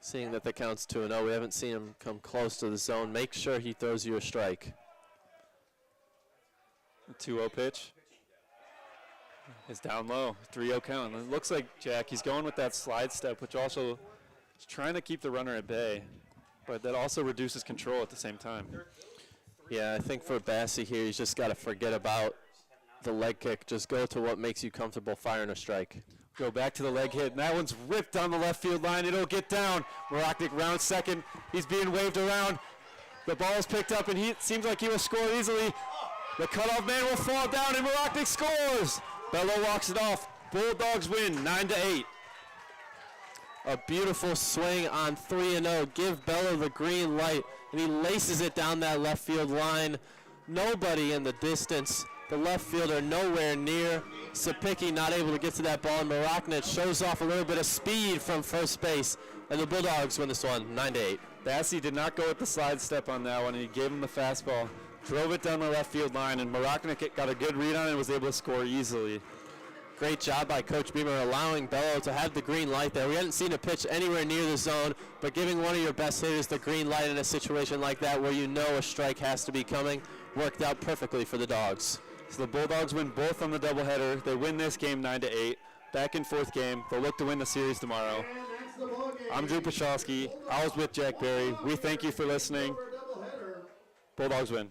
Seeing that the count's 2-0, we haven't seen him come close to the zone. Make sure he throws you a strike. The 2-0 pitch is down low. 3-0 count. And it looks like Jack, he's going with that slide step, which also is trying to keep the runner at bay, but that also reduces control at the same time. Yeah, I think for Bassi here, he's just got to forget about the leg kick. Just go to what makes you comfortable firing a strike. Go back to the leg hit, and that one's ripped down the left field line. It'll get down. Maroknik round second. He's being waved around. The ball is picked up, and it seems like he will score easily. The cutoff man will fall down, and Maroknik scores. Bello walks it off. Bulldogs win 9-8. A beautiful swing on 3-0. Give Bello the green light, and he laces it down that left field line. Nobody in the distance. The left fielder nowhere near. Sapicki not able to get to that ball, and Maroknik shows off a little bit of speed from first base, and the Bulldogs win this one 9-8. Bassi did not go with the slide step on that one, and he gave him the fastball. Drove it down the left field line, and Maroknik got a good read on it and was able to score easily. Great job by Coach Beamer allowing Bello to have the green light there. We hadn't seen a pitch anywhere near the zone, but giving one of your best hitters the green light in a situation like that where you know a strike has to be coming worked out perfectly for the Dogs. So the Bulldogs win both on the doubleheader. They win this game 9-8. Back in fourth game. They'll look to win the series tomorrow. I'm Drew Pachalski. I was with Jack Berry. We thank you for listening. Bulldogs win.